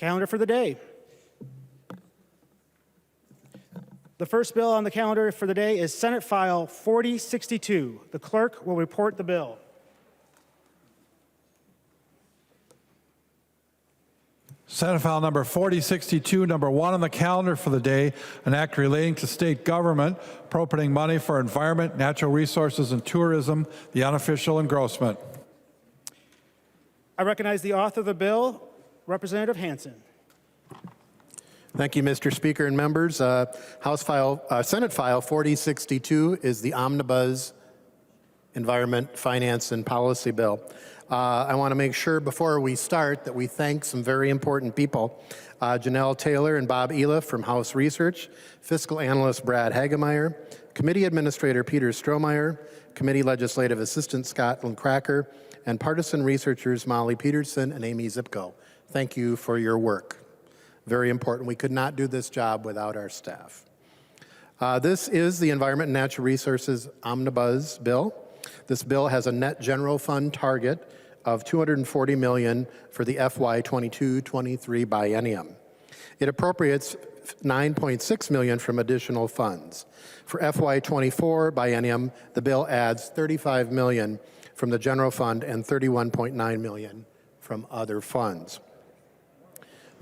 Calendar for the day. The first bill on the calendar for the day is Senate File 4062. The clerk will report the bill. Senate File number 4062, number 1 on the calendar for the day, an act relating to state government appropriating money for environment, natural resources, and tourism, the unofficial engrossment. I recognize the author of the bill, Representative Hansen. Thank you, Mr. Speaker and members. Senate File 4062 is the Omnibus Environment, Finance, and Policy Bill. I want to make sure before we start that we thank some very important people. Janelle Taylor and Bob Eliff from House Research, Fiscal Analyst Brad Hagemeyer, Committee Administrator Peter Strohmeyer, Committee Legislative Assistant Scotland Cracker, and partisan researchers Molly Peterson and Amy Zipko. Thank you for your work. Very important. We could not do this job without our staff. This is the Environment and Natural Resources Omnibus Bill. This bill has a net general fund target of $240 million for the FY 22-23 biennium. It appropriates $9.6 million from additional funds. For FY 24 biennium, the bill adds $35 million from the general fund and $31.9 million from other funds.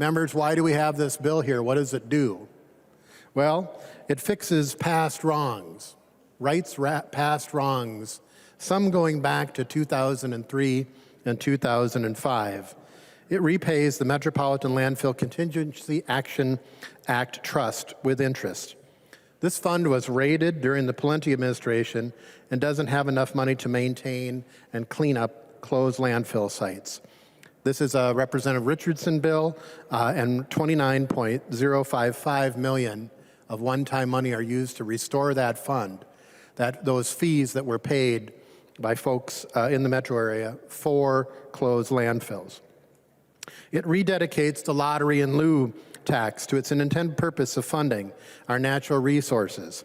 Members, why do we have this bill here? What does it do? Well, it fixes past wrongs, rights past wrongs, some going back to 2003 and 2005. It repays the Metropolitan Landfill Contingency Action Act Trust with interest. This fund was raided during the Pawlenty administration and doesn't have enough money to maintain and clean up closed landfill sites. This is a Representative Richardson bill, and $29.055 million of one-time money are used to restore that fund, those fees that were paid by folks in the metro area for closed landfills. It rededicates the lottery in lieu tax to its intended purpose of funding our natural resources.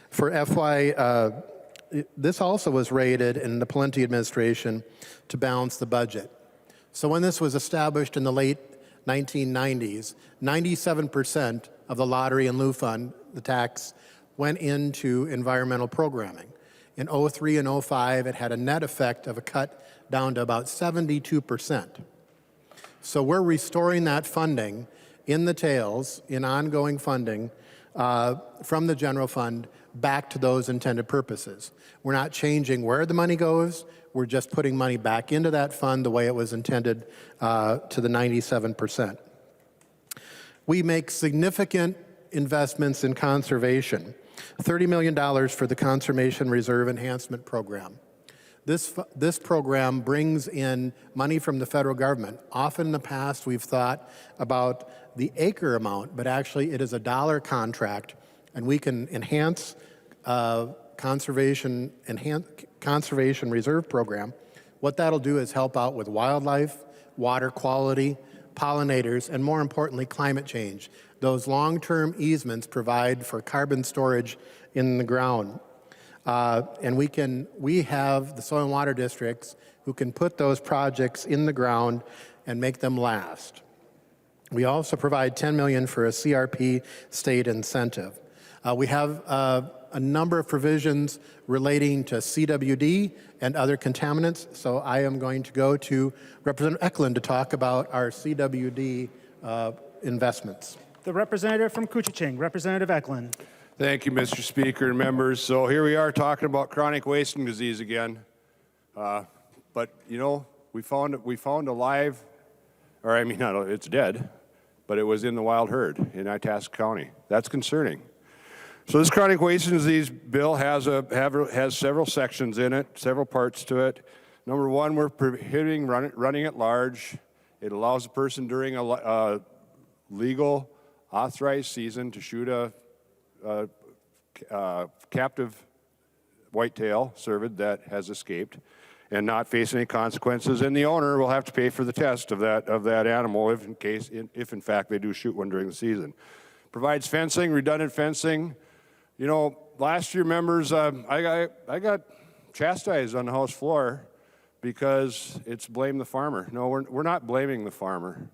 For FY, this also was raided in the Pawlenty administration to balance the budget. So when this was established in the late 1990s, 97% of the lottery in lieu fund, the tax, went into environmental programming. In 03 and 05, it had a net effect of a cut down to about 72%. So we're restoring that funding in the tails, in ongoing funding, from the general fund back to those intended purposes. We're not changing where the money goes. We're just putting money back into that fund the way it was intended to the 97%. We make significant investments in conservation. $30 million for the Conservation Reserve Enhancement Program. This program brings in money from the federal government. Often in the past we've thought about the acre amount, but actually it is a dollar contract, and we can enhance Conservation Reserve Program. What that'll do is help out with wildlife, water quality, pollinators, and more importantly, climate change. Those long-term easements provide for carbon storage in the ground. And we have the soil and water districts who can put those projects in the ground and make them last. We also provide $10 million for a CRP state incentive. We have a number of provisions relating to CWD and other contaminants, so I am going to go to Representative Eklund to talk about our CWD investments. The representative from Couchiching, Representative Eklund. Thank you, Mr. Speaker and members. So here we are talking about chronic wasting disease again. But you know, we found a live, or I mean, it's dead, but it was in the wild herd in Itasca County. That's concerning. So this chronic wasting disease bill has several sections in it, several parts to it. Number one, we're prohibiting running at large. It allows a person during a legal authorized season to shoot a captive whitetail cervid that has escaped and not face any consequences, and the owner will have to pay for the test of that animal if in fact they do shoot one during the season. Provides fencing, redundant fencing. You know, last year, members, I got chastised on the House floor because it's blame the farmer. No, we're not blaming the farmer.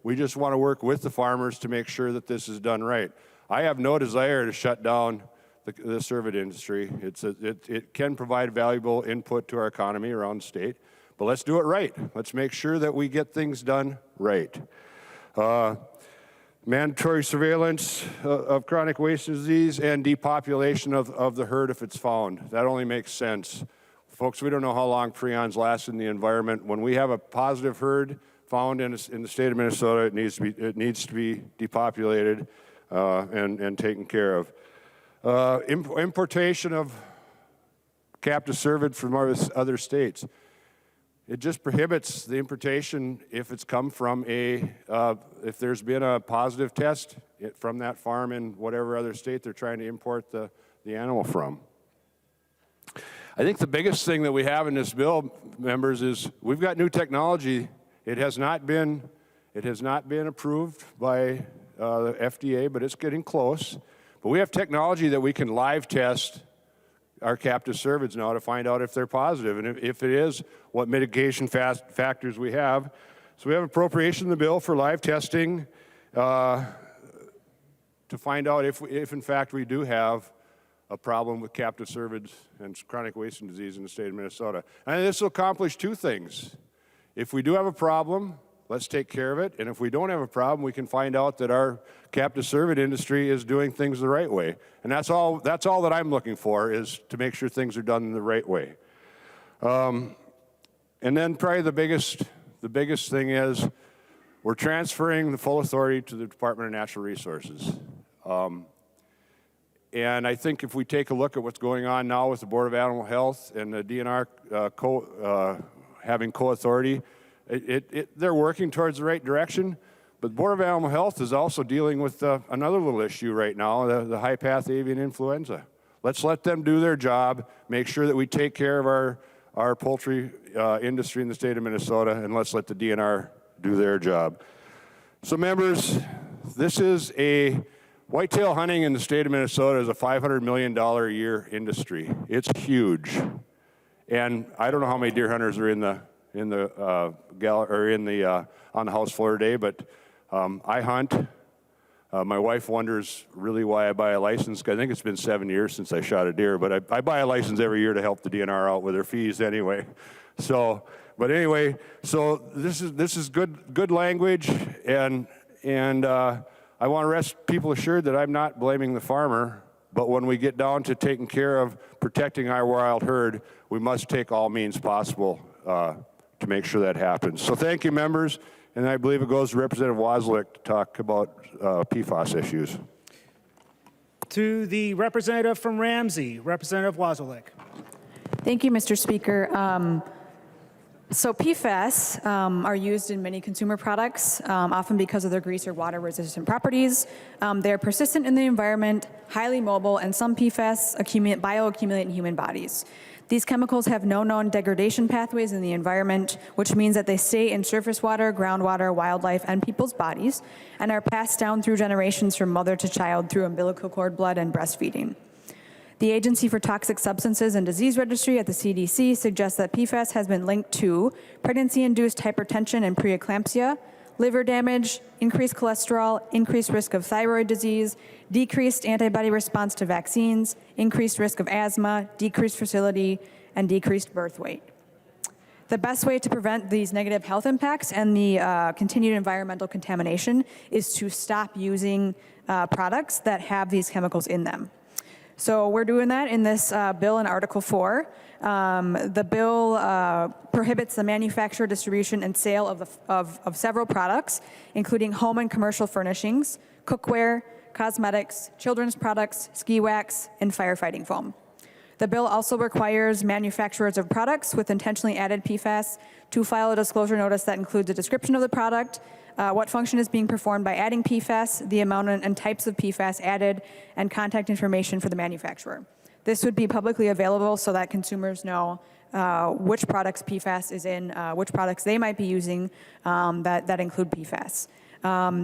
We just want to work with the farmers to make sure that this is done right. I have no desire to shut down the service industry. It can provide valuable input to our economy around the state, but let's do it right. Let's make sure that we get things done right. Mandatory surveillance of chronic wasting disease and depopulation of the herd if it's found. That only makes sense. Folks, we don't know how long prions last in the environment. When we have a positive herd found in the state of Minnesota, it needs to be depopulated and taken care of. Importation of captive cervid from other states. It just prohibits the importation if it's come from if there's been a positive test from that farm in whatever other state they're trying to import the animal from. I think the biggest thing that we have in this bill, members, is we've got new technology. It has not been approved by the FDA, but it's getting close. But we have technology that we can live test our captive cervids now to find out if they're positive, and if it is, what mitigation factors we have. So we have appropriation in the bill for live testing to find out if in fact we do have a problem with captive cervids and chronic wasting disease in the state of Minnesota. And this will accomplish two things. If we do have a problem, let's take care of it. And if we don't have a problem, we can find out that our captive cervid industry is doing things the right way. And that's all that I'm looking for, is to make sure things are done the right way. And then probably the biggest thing is we're transferring the full authority to the Department of Natural Resources. And I think if we take a look at what's going on now with the Board of Animal Health and the DNR having co-authority, they're working towards the right direction. But the Board of Animal Health is also dealing with another little issue right now, the high-path avian influenza. Let's let them do their job, make sure that we take care of our poultry industry in the state of Minnesota, and let's let the DNR do their job. So members, this is whitetail hunting in the state of Minnesota is a $500 million a year industry. It's huge. And I don't know how many deer hunters are on the House floor today, but I hunt. My wife wonders really why I buy a license. I think it's been 7 years since I shot a deer, but I buy a license every year to help the DNR out with their fees anyway. So this is good language, and I want to rest people assured that I'm not blaming the farmer. But when we get down to taking care of protecting our wild herd, we must take all means possible to make sure that happens. So thank you, members, and I believe it goes to Representative Wozlik to talk about Pfas issues. To the representative from Ramsey, Representative Wozlik. Thank you, Mr. Speaker. So PFAS are used in many consumer products, often because of their grease or water-resistant properties. They are persistent in the environment, highly mobile, and some PFAS bioaccumulate in human bodies. These chemicals have no known degradation pathways in the environment, which means that they stay in surface water, groundwater, wildlife, and people's bodies, and are passed down through generations from mother to child through umbilical cord blood and breastfeeding. The Agency for Toxic Substances and Disease Registry at the CDC suggests that PFAS has been linked to pregnancy-induced hypertension and preeclampsia, liver damage, increased cholesterol, increased risk of thyroid disease, decreased antibody response to vaccines, increased risk of asthma, decreased fertility, and decreased birth weight. The best way to prevent these negative health impacts and the continued environmental contamination is to stop using products that have these chemicals in them. So we're doing that in this bill in Article 4. The bill prohibits the manufacture, distribution, and sale of several products, including home and commercial furnishings, cookware, cosmetics, children's products, ski wax, and firefighting foam. The bill also requires manufacturers of products with intentionally added PFAS to file a disclosure notice that includes a description of the product, what function is being performed by adding PFAS, the amount and types of PFAS added, and contact information for the manufacturer. This would be publicly available so that consumers know which products PFAS is in, which products they might be using that include PFAS.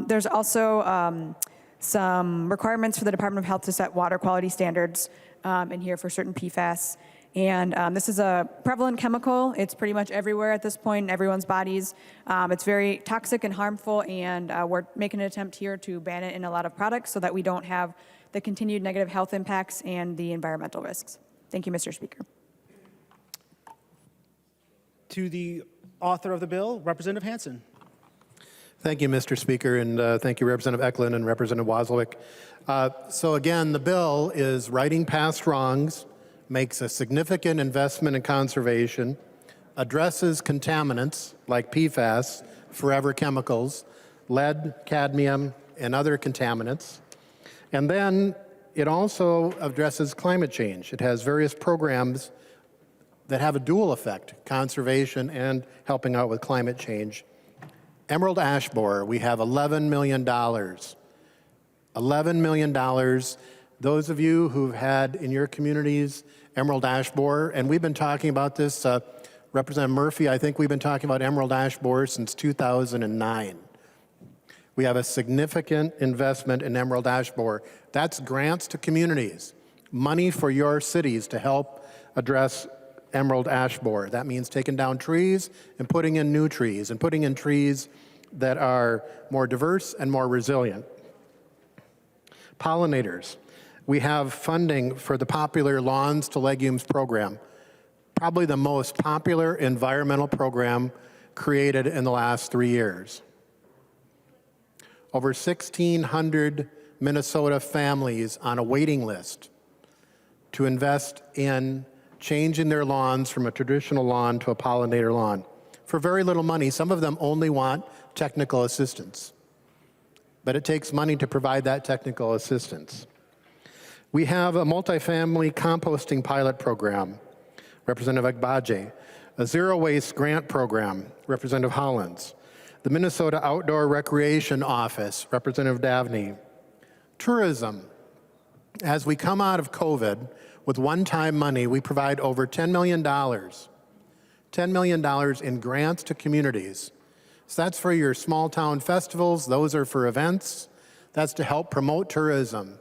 There's also some requirements for the Department of Health to set water quality standards in here for certain PFAS. And this is a prevalent chemical. It's pretty much everywhere at this point in everyone's bodies. It's very toxic and harmful, and we're making an attempt here to ban it in a lot of products so that we don't have the continued negative health impacts and the environmental risks. Thank you, Mr. Speaker. To the author of the bill, Representative Hansen. Thank you, Mr. Speaker, and thank you, Representative Eklund and Representative Wozlowick. So again, the bill is righting past wrongs, makes a significant investment in conservation, addresses contaminants like PFAS, forever chemicals, lead, cadmium, and other contaminants. And then it also addresses climate change. It has various programs that have a dual effect, conservation and helping out with climate change. Emerald ash borer, we have $11 million. $11 million. Those of you who've had in your communities emerald ash borer, and we've been talking about this, Representative Murphy, I think we've been talking about emerald ash borer since 2009. We have a significant investment in emerald ash borer. That's grants to communities, money for your cities to help address emerald ash borer. That means taking down trees and putting in new trees and putting in trees that are more diverse and more resilient. Pollinators. We have funding for the popular Lawns to Legumes program, probably the most popular environmental program created in the last 3 years. Over 1,600 Minnesota families on a waiting list to invest in changing their lawns from a traditional lawn to a pollinator lawn. For very little money, some of them only want technical assistance, but it takes money to provide that technical assistance. We have a multifamily composting pilot program, Representative Agbaje, a zero waste grant program, Representative Hollins, the Minnesota Outdoor Recreation Office, Representative Davney, tourism. As we come out of COVID, with one-time money, we provide over $10 million in grants to communities. So that's for your small town festivals, those are for events. That's to help promote tourism,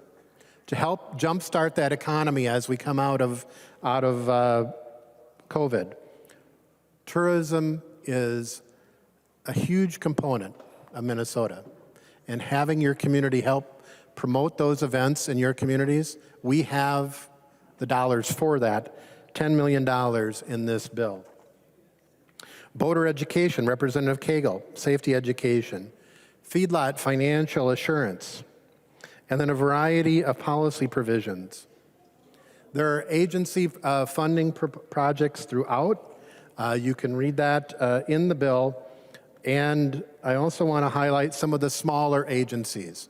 to help jumpstart that economy as we come out of COVID. Tourism is a huge component of Minnesota, and having your community help promote those events in your communities, we have the dollars for that, $10 million in this bill. Boater education, Representative Cagle, safety education, feedlot financial assurance, and then a variety of policy provisions. There are agency funding projects throughout. You can read that in the bill. And I also want to highlight some of the smaller agencies.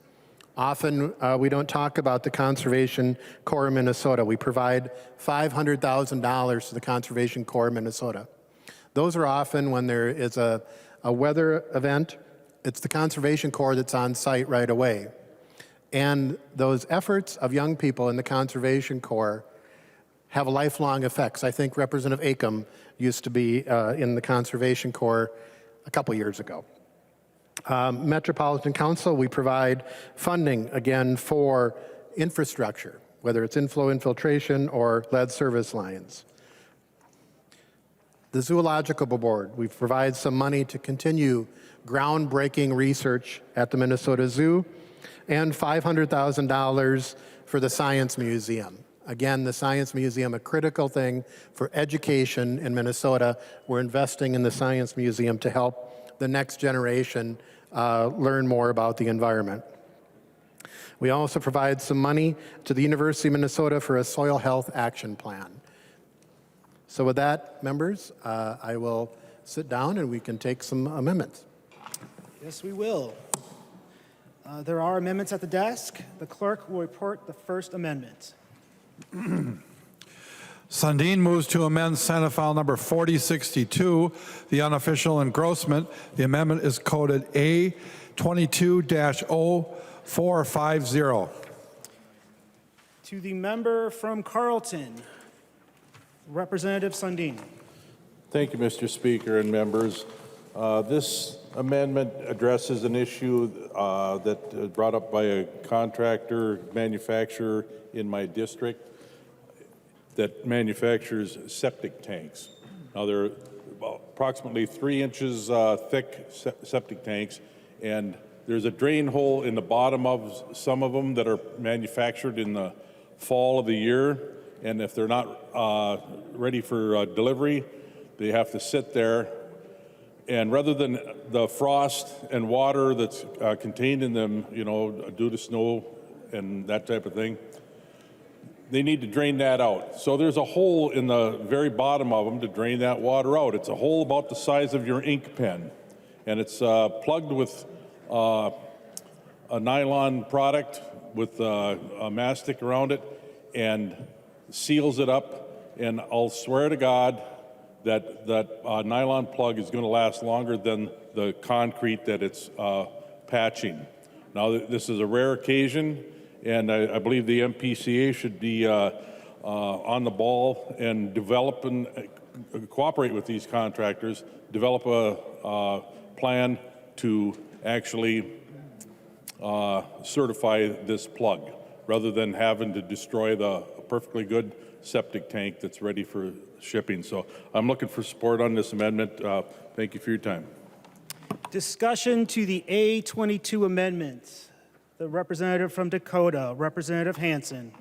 Often we don't talk about the Conservation Corps of Minnesota. We provide $500,000 to the Conservation Corps of Minnesota. Those are often when there is a weather event, it's the Conservation Corps that's on site right away. And those efforts of young people in the Conservation Corps have lifelong effects. I think Representative Acom used to be in the Conservation Corps a couple years ago. Metropolitan Council, we provide funding, again, for infrastructure, whether it's inflow infiltration or lead service lines. The Zoological Board, we provide some money to continue groundbreaking research at the Minnesota Zoo, and $500,000 for the Science Museum. Again, the Science Museum, a critical thing for education in Minnesota. We're investing in the Science Museum to help the next generation learn more about the environment. We also provide some money to the University of Minnesota for a soil health action plan. So with that, members, I will sit down and we can take some amendments. Yes, we will. There are amendments at the desk. The clerk will report the first amendment. Sundin moves to amend Senate File Number 4062, the unofficial engrossment. The amendment is coded A22-0450. To the member from Carlton, Representative Sundin. Thank you, Mr. Speaker and members. This amendment addresses an issue that was brought up by a contractor manufacturer in my district. that manufactures septic tanks. Now, they're about approximately 3 inches thick septic tanks, and there's a drain hole in the bottom of some of them that are manufactured in the fall of the year, and if they're not ready for delivery, they have to sit there. And rather than the frost and water that's contained in them, you know, due to snow and that type of thing, they need to drain that out. So there's a hole in the very bottom of them to drain that water out. It's a hole about the size of your ink pen, and it's plugged with a nylon product with a mastic around it and seals it up. And I'll swear to God that nylon plug is going to last longer than the concrete that it's patching. Now, this is a rare occasion, and I believe the MPCA should be on the ball and develop and cooperate with these contractors, develop a plan to actually certify this plug, rather than having to destroy the perfectly good septic tank that's ready for shipping. So I'm looking for support on this amendment. Thank you for your time. Discussion to the A14 Amendment. The representative from Dakota, Representative Hansen.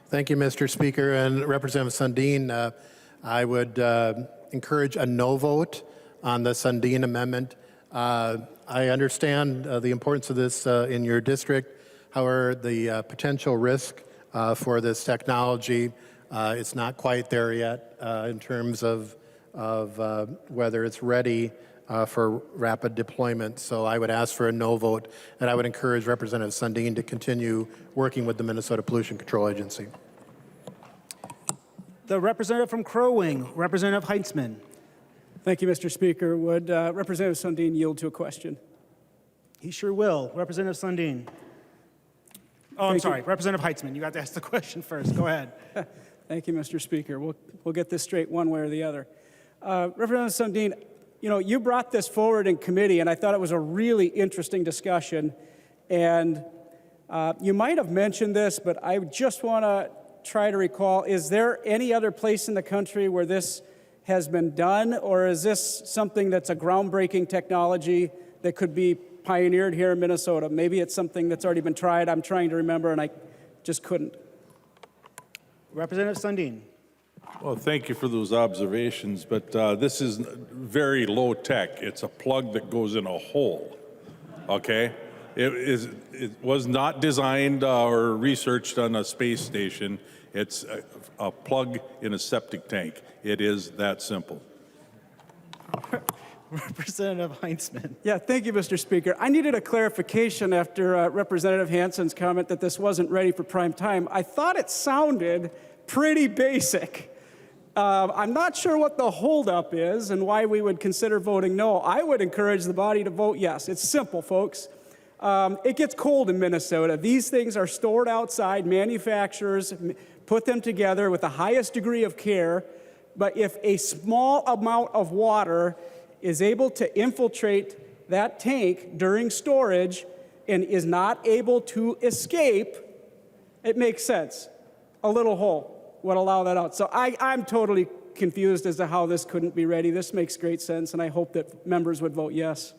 Thank you, Mr. Speaker. And Representative Sundin, I would encourage a no vote on the Sundin amendment. I understand the importance of this in your district. However, the potential risk for this technology, it's not quite there yet in terms of whether it's ready for rapid deployment. So I would ask for a no vote, and I would encourage Representative Sundin to continue working with the Minnesota Pollution Control Agency. The representative from Crow Wing, Representative Heitzman. Thank you, Mr. Speaker. Would Representative Sundin yield to a question? He sure will. Representative Sundin. Oh, I'm sorry. Representative Heitzman, you got to ask the question first. Go ahead. Thank you, Mr. Speaker. We'll get this straight one way or the other. Representative Sundin, you know, you brought this forward in committee, and I thought it was a really interesting discussion. And you might have mentioned this, but I just want to try to recall, is there any other place in the country where this has been done, or is this something that's a groundbreaking technology that could be pioneered here in Minnesota? Maybe it's something that's already been tried. I'm trying to remember, and I just couldn't. Representative Sundin. Well, thank you for those observations, but this is very low tech. It's a plug that goes in a hole, okay? It was not designed or researched on a space station. It's a plug in a septic tank. It is that simple. Representative Heitzman. Yeah, thank you, Mr. Speaker. I needed a clarification after Representative Hansen's comment that this wasn't ready for prime time. I thought it sounded pretty basic. I'm not sure what the holdup is and why we would consider voting no. I would encourage the body to vote yes. It's simple, folks. It gets cold in Minnesota. These things are stored outside. Manufacturers put them together with the highest degree of care. But if a small amount of water is able to infiltrate that tank during storage and is not able to escape, it makes sense. A little hole would allow that out. So I'm totally confused as to how this couldn't be ready. This makes great sense, and I hope that members would vote yes.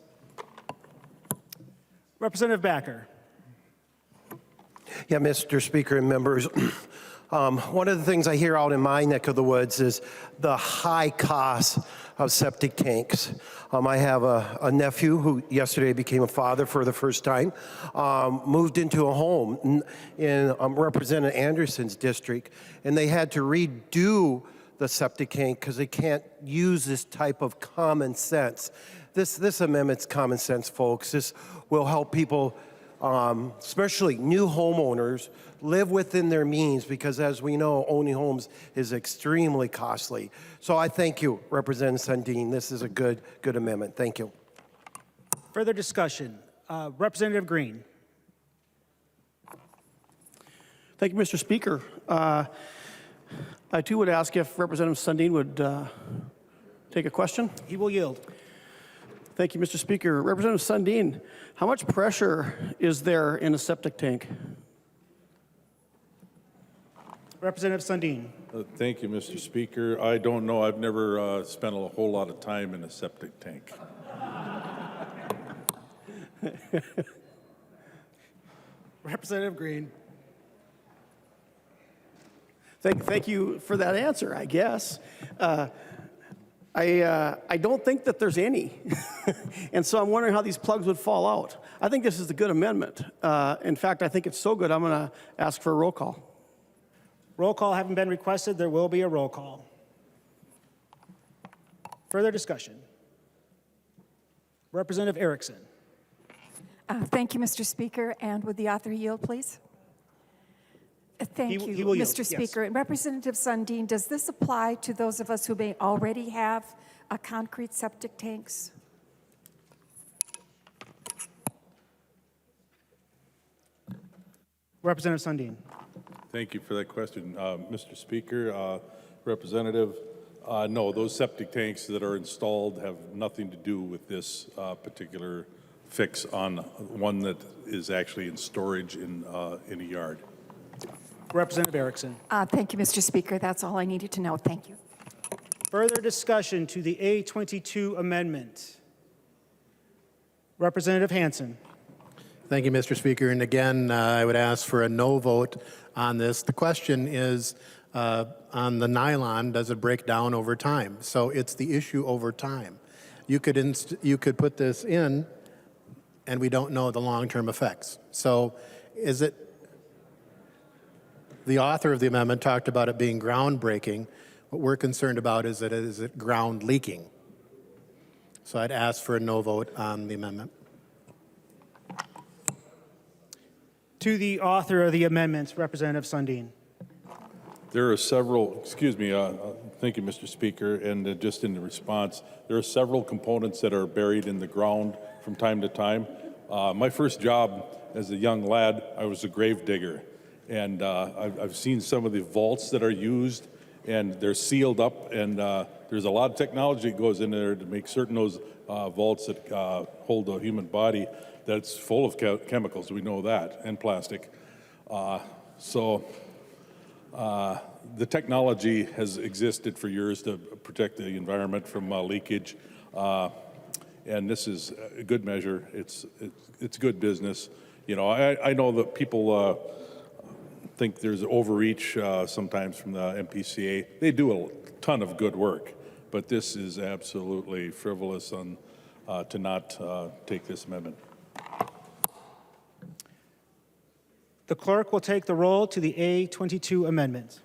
Representative Backer. Yeah, Mr. Speaker and members, one of the things I hear out in my neck of the woods is the high cost of septic tanks. I have a nephew who yesterday became a father for the first time, moved into a home in Representative Anderson's district, and they had to redo the septic tank because they can't use this type of common sense. This amendment's common sense, folks. This will help people, especially new homeowners, live within their means, because as we know, owning homes is extremely costly. So I thank you, Representative Sundin. This is a good amendment. Thank you. Further discussion. Representative Green. Thank you, Mr. Speaker. I too would ask if Representative Sundin would take a question. He will yield. Thank you, Mr. Speaker. Representative Sundin, how much pressure is there in a septic tank? Representative Sundin. Thank you, Mr. Speaker. I don't know. I've never spent a whole lot of time in a septic tank. Representative Green. Thank you for that answer, I guess. I don't think that there's any. And so I'm wondering how these plugs would fall out. I think this is a good amendment. In fact, I think it's so good, I'm going to ask for a roll call. Roll call having been requested, there will be a roll call. Further discussion. Representative Erickson. Thank you, Mr. Speaker. And would the author yield, please? Thank He you, will yield, Mr. yes. Speaker. And Representative Sundin, does this apply to those of us who may already have concrete septic tanks? Representative Sundin. Thank you for that question. Mr. Speaker, Representative, no, those septic tanks that are installed have nothing to do with this particular fix on one that is actually in storage in a yard. Representative Erickson. Thank you, Mr. Speaker. That's all I needed to know. Thank you. Further discussion to the A22 amendment. Representative Hansen. Thank you, Mr. Speaker. And again, I would ask for a no vote on this. The question is on the nylon, does it break down over time? So it's the issue over time. You could put this in, and we don't know the long-term effects. So is it, the author of the amendment talked about it being groundbreaking. What we're concerned about is it ground leaking? So I'd ask for a no vote on the amendment. To the author of the amendments, Representative Sundin. There are several, excuse me, thank you, Mr. Speaker, and just in the response, there are several components that are buried in the ground from time to time. My first job as a young lad, I was a grave digger, and I've seen some of the vaults that are used, and they're sealed up, and there's a lot of technology that goes in there to make certain those vaults that hold the human body that's full of chemicals, we know that, and plastic. The technology has existed for years to protect the environment from leakage, and this is a good measure. It's good business. You know, I know that people think there's overreach sometimes from the MPCA. They do a ton of good work, but this is absolutely frivolous to not take this amendment. The clerk will take the roll to the A22 amendment.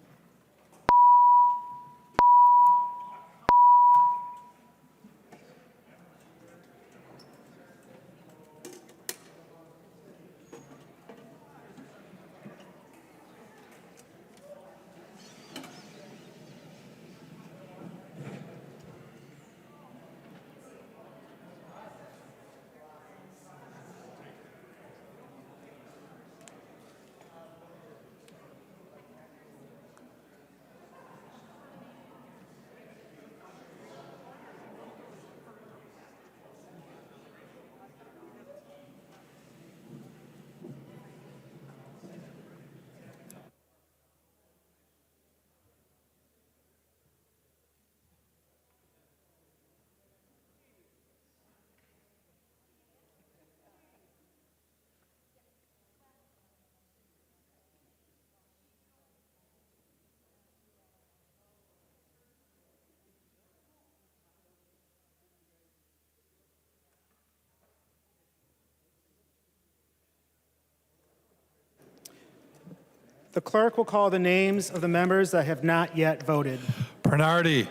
The clerk will call the names of the members that have not yet voted. Bernardi.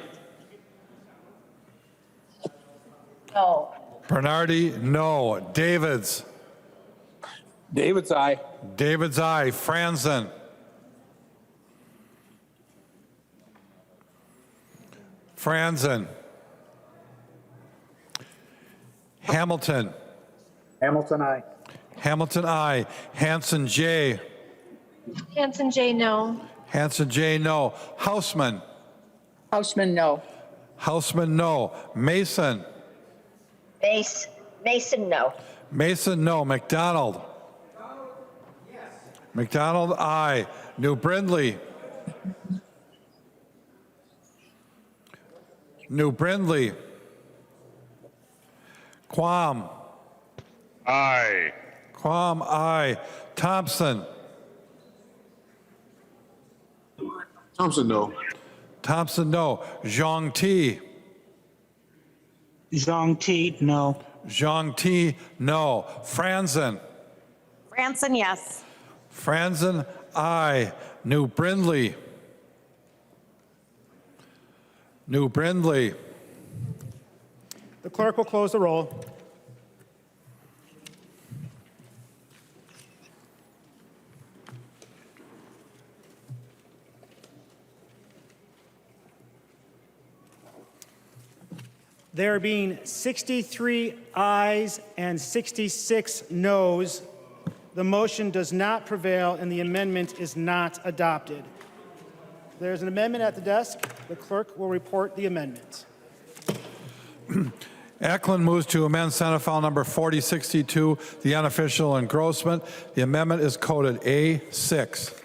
No. Bernardi, no. Davids. David's aye. David's aye. Franzen. Franzen. Hamilton. Hamilton, aye. Hamilton, aye. Hansen, J. Hansen J, no. Hansen, J, no. Hausman. Houseman, no. Hausman, no. Mason. Mason, no. Mason, no. McDonald. McDonald, aye. New Brindley. New Brindley. Quam. Aye. Quam, aye. Thompson. Thompson, no. Thompson, no. Zhang Ti. Zhang Ti, no. Zhang Ti, no. Franzen. Franson, yes. Franzen, aye. New Brindley. New Brindley. The clerk will close the roll. There being 63 ayes and 66 noes, the motion does not prevail and the amendment is not adopted. There's an amendment at the desk. The clerk will report the amendment. Eklund moves to amend Senate File Number 4062, the unofficial engrossment. The amendment is coded A6.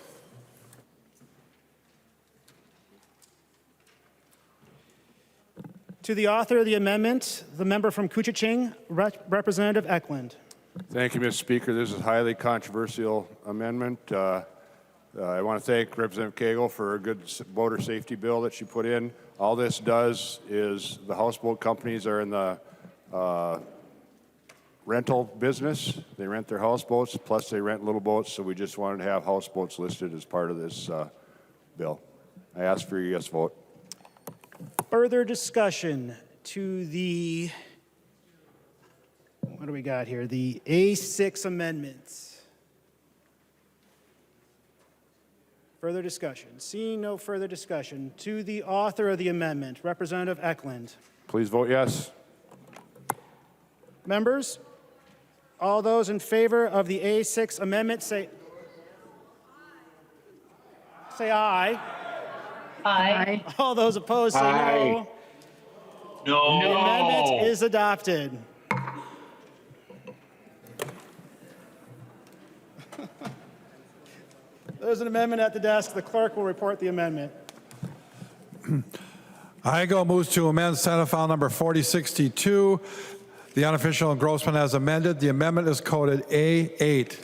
To the author of the amendment, the member from Kuchiching, Representative Eklund. Thank you, Mr. Speaker. This is a highly controversial amendment. I want to thank Representative Cagle for a good voter safety bill that she put in. All this does is the houseboat companies are in the rental business. They rent their houseboats, plus they rent little boats, so we just wanted to have houseboats listed as part of this bill. I ask for your yes vote. Further discussion to the, what do we got here? The A6 amendments. Further discussion. Seeing no further discussion, to the author of the amendment, Representative Eklund. Please vote yes. Members, all those in favor of the A6 amendment say aye. Aye. All those opposed say no. No. The amendment is adopted. There's an amendment at the desk. The clerk will report the amendment. IGO moves to amend Senate File Number 4062, the unofficial engrossment as amended. The amendment is coded A8.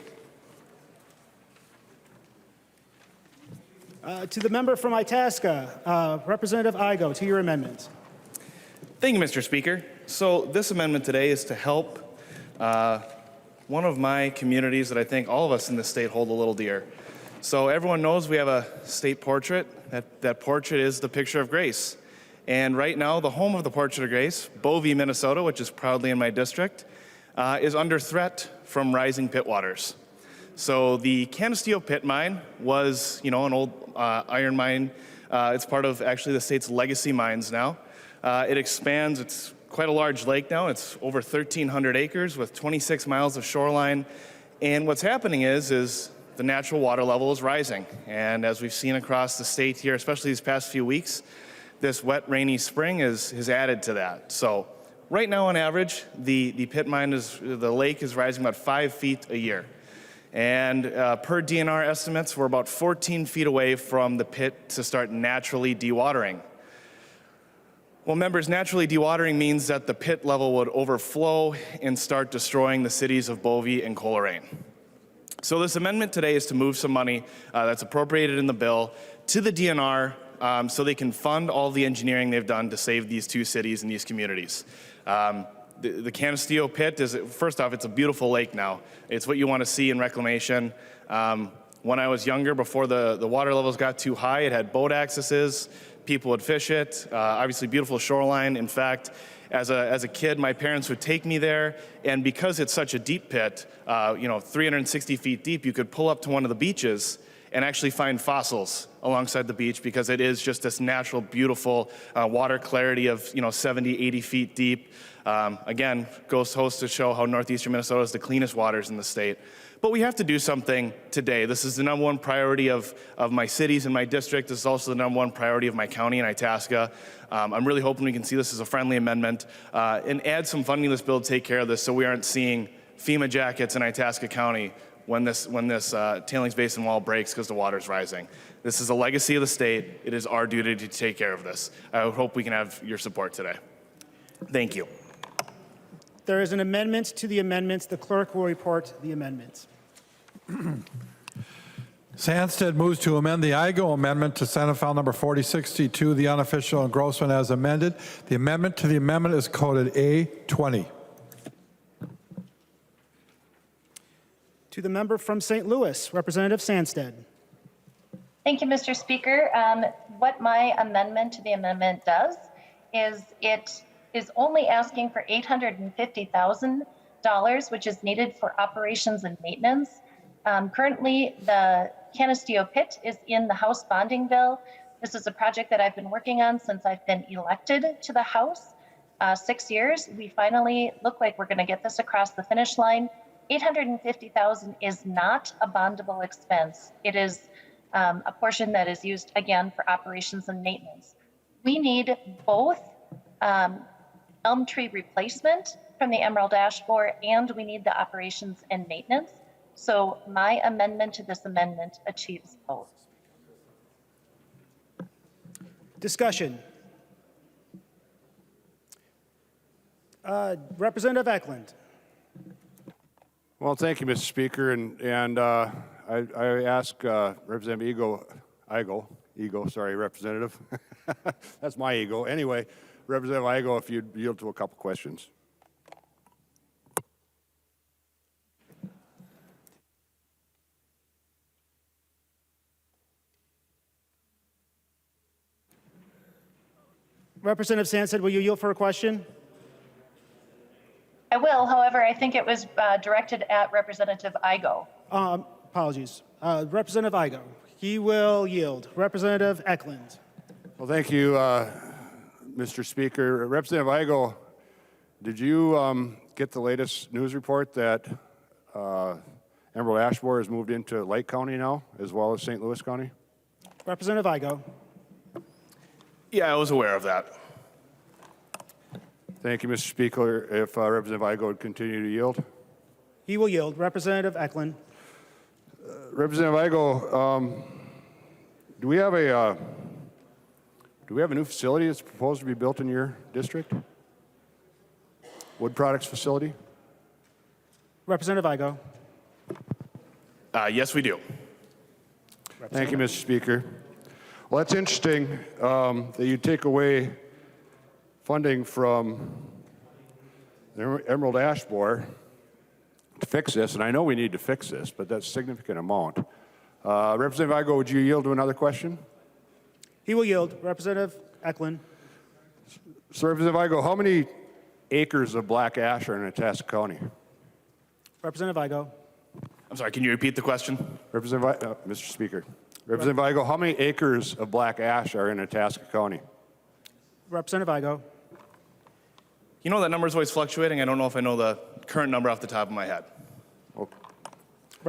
To the member from Itasca, Representative Igo, to your amendment. Thank you, Mr. Speaker. So this amendment today is to help one of my communities that I think all of us in this state hold a little dear. So everyone knows we have a state portrait. That portrait is the picture of Grace. And right now, the home of the portrait of Grace, Bovey, Minnesota, which is proudly in my district, is under threat from rising pit waters. So the Canisteo pit mine was, an old iron mine. It's part of actually the state's legacy mines now. It expands. It's quite a large lake now. It's over 1,300 acres with 26 miles of shoreline. And what's happening is the natural water level is rising. And as we've seen across the state here, especially these past few weeks, this wet, rainy spring has added to that. So right now, on average, the pit mine the lake is rising about 5 feet a year. And per DNR estimates, we're about 14 feet away from the pit to start naturally dewatering. Well, members, naturally dewatering means that the pit level would overflow and start destroying the cities of Bovey and Coleraine. So this amendment today is to move some money that's appropriated in the bill to the DNR so they can fund all the engineering they've done to save these two cities and these communities. The Canisteo pit is, first off, it's a beautiful lake now. It's what you want to see in reclamation. When I was younger, before the water levels got too high, it had boat accesses. People would fish it. Obviously, beautiful shoreline. In fact, as a kid, my parents would take me there, and because it's such a deep pit, 360 feet deep, you could pull up to one of the beaches and actually find fossils alongside the beach because it is just this natural, beautiful water clarity of 70, 80 feet deep. Again, goes to show how northeastern Minnesota is the cleanest waters in the state. But we have to do something today. This is the number one priority of my cities and my district. This is also the number one priority of my county in Itasca. I'm really hoping we can see this as a friendly amendment and add some funding to this bill to take care of this so we aren't seeing FEMA jackets in Itasca County when this tailings basin wall breaks because the water's rising. This is a legacy of the state. It is our duty to take care of this. I hope we can have your support today. Thank you. There is an amendment to the amendments. The clerk will report the amendments. Sandsted moves to amend the IGO amendment to Senate File number 4062, the unofficial engrossment as amended. The amendment to the amendment is coded A20. To the member from St. Louis, Representative Sandsted. Thank you, Mr. Speaker. What my amendment to the amendment does is it is only asking for $850,000, which is needed for operations and maintenance. Currently, the Canisteo pit is in the House bonding bill. This is a project that I've been working on since I've been elected to the House, 6 years. We finally look like we're going to get this across the finish line. $850,000 is not a bondable expense. It is a portion that is used, again, for operations and maintenance. We need both elm tree replacement from the Emerald Ash Borer, and we need the operations and maintenance. So my amendment to this amendment achieves both. Discussion. Representative Eklund. Well, thank you, Mr. Speaker, and I ask Representative Representative. That's my ego. Anyway, Representative Igo, if you'd yield to a couple questions. Representative Sandsted, will you yield for a question? I will, however, I think it was directed at Representative Igo. Apologies. Representative Igo. He will yield. Representative Eklund. Well, thank you, Mr. Speaker. Representative Igo, did you get the latest news report that Emerald Ash Borer has moved into Lake County now, as well as St. Louis County? Representative Igo. Yeah, I was aware of that. Thank you, Mr. Speaker. If Representative Igo would continue to yield. He will yield. Representative Eklund. Representative Igo, do we have a new facility that's proposed to be built in your district? Wood products facility? Representative Igo. Yes, we do. Thank you, Mr. Speaker. Well, that's interesting that you take away funding from the Emerald Ash Borer to fix this, and I know we need to fix this, but that's a significant amount. Representative Igo, would you yield to another question? He will yield. Representative Eklund. So, Representative Igo, how many acres of black ash are in Itasca County? Representative Igo. I'm sorry, can you repeat the question? Representative, Mr. Speaker. Representative Igo, how many acres of black ash are in Itasca County? Representative Igo. You know that number is always fluctuating. I don't know if I know the current number off the top of my head. Well,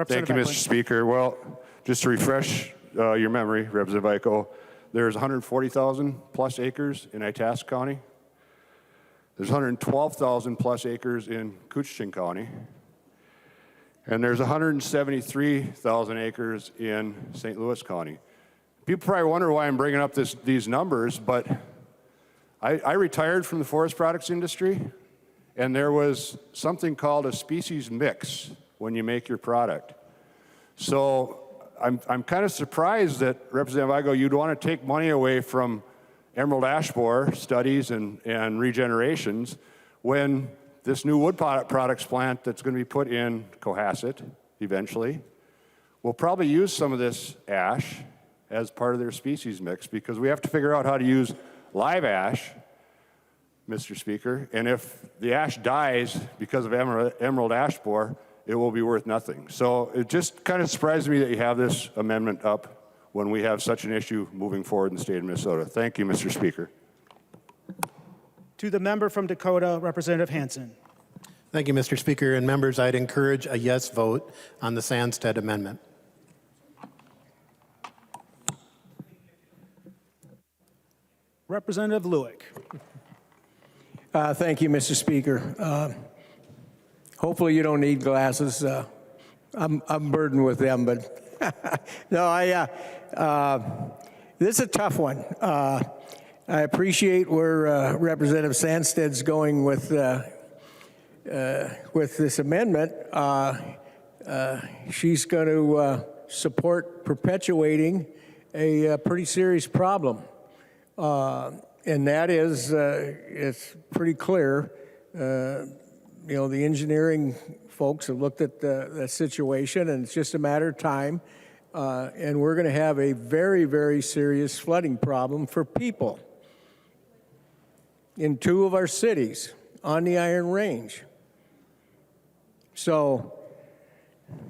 thank you, Mr. Speaker. Well, just to refresh your memory, Representative Igo, there's 140,000 plus acres in Itasca County. There's 112,000 plus acres in Coochin County. And there's 173,000 acres in St. Louis County. People probably wonder why I'm bringing up these numbers, but I retired from the forest products industry, and there was something called a species mix when you make your product. So I'm kind of surprised that, Representative Igo, you'd want to take money away from Emerald Ash Borer studies and regenerations when this new wood products plant that's going to be put in Cohasset eventually will probably use some of this ash as part of their species mix, because we have to figure out how to use live ash, Mr. Speaker, and if the ash dies because of Emerald Ash Borer, it will be worth nothing. So it just kind of surprised me that you have this amendment up when we have such an issue moving forward in the state of Minnesota. Thank you, Mr. Speaker. To the member from Dakota, Representative Hansen. Thank you, Mr. Speaker. And members, I'd encourage a yes vote on the Sandsted amendment. Representative Lewick. Thank you, Mr. Speaker. Hopefully you don't need glasses I'm burdened with them, but no, this is a tough one. I appreciate where Representative Sandsted's going with this amendment. She's going to support perpetuating a pretty serious problem, and that is, it's pretty clear. You know, the engineering folks have looked at the situation, and it's just a matter of time. And we're going to have a very, very serious flooding problem for people in 2 of our cities on the Iron Range. So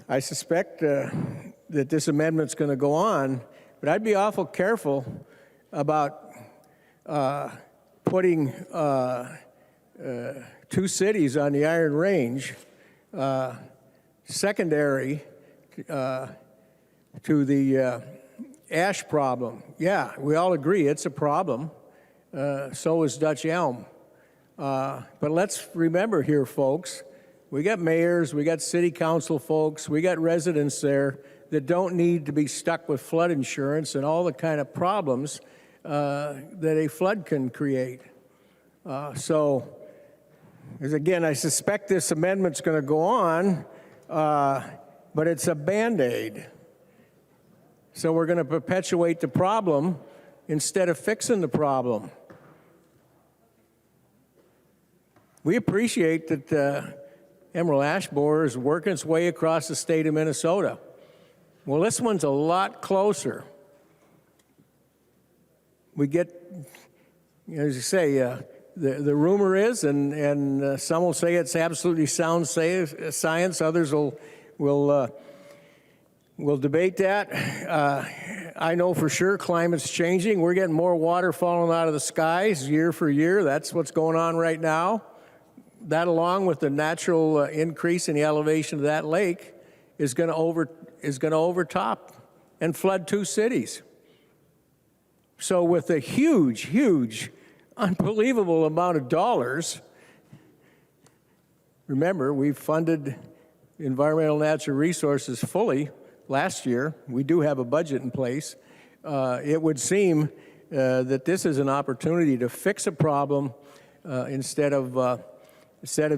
I suspect that this amendment's going to go on, but I'd be awful careful about putting 2 cities on the Iron Range secondary to the ash problem. Yeah, we all agree it's a problem. So is Dutch elm. But let's remember here, folks, we got mayors, we got city council folks, we got residents there that don't need to be stuck with flood insurance and all the kind of problems that a flood can create. So, as again, I suspect this amendment's going to go on, but it's a Band-Aid. So we're going to perpetuate the problem instead of fixing the problem. We appreciate that emerald ash borer is working its way across the state of Minnesota. Well, this one's a lot closer. We get, as you say, the rumor is, and some will say it's absolutely sound science. Others will debate that. I know for sure climate's changing. We're getting more water falling out of the skies year for year. That's what's going on right now. That, along with the natural increase in the elevation of that lake, is going to overtop and flood 2 cities. So with a huge, huge, unbelievable amount of dollars, remember, we funded environmental natural resources fully last year. We do have a budget in place. It would seem that this is an opportunity to fix a problem instead of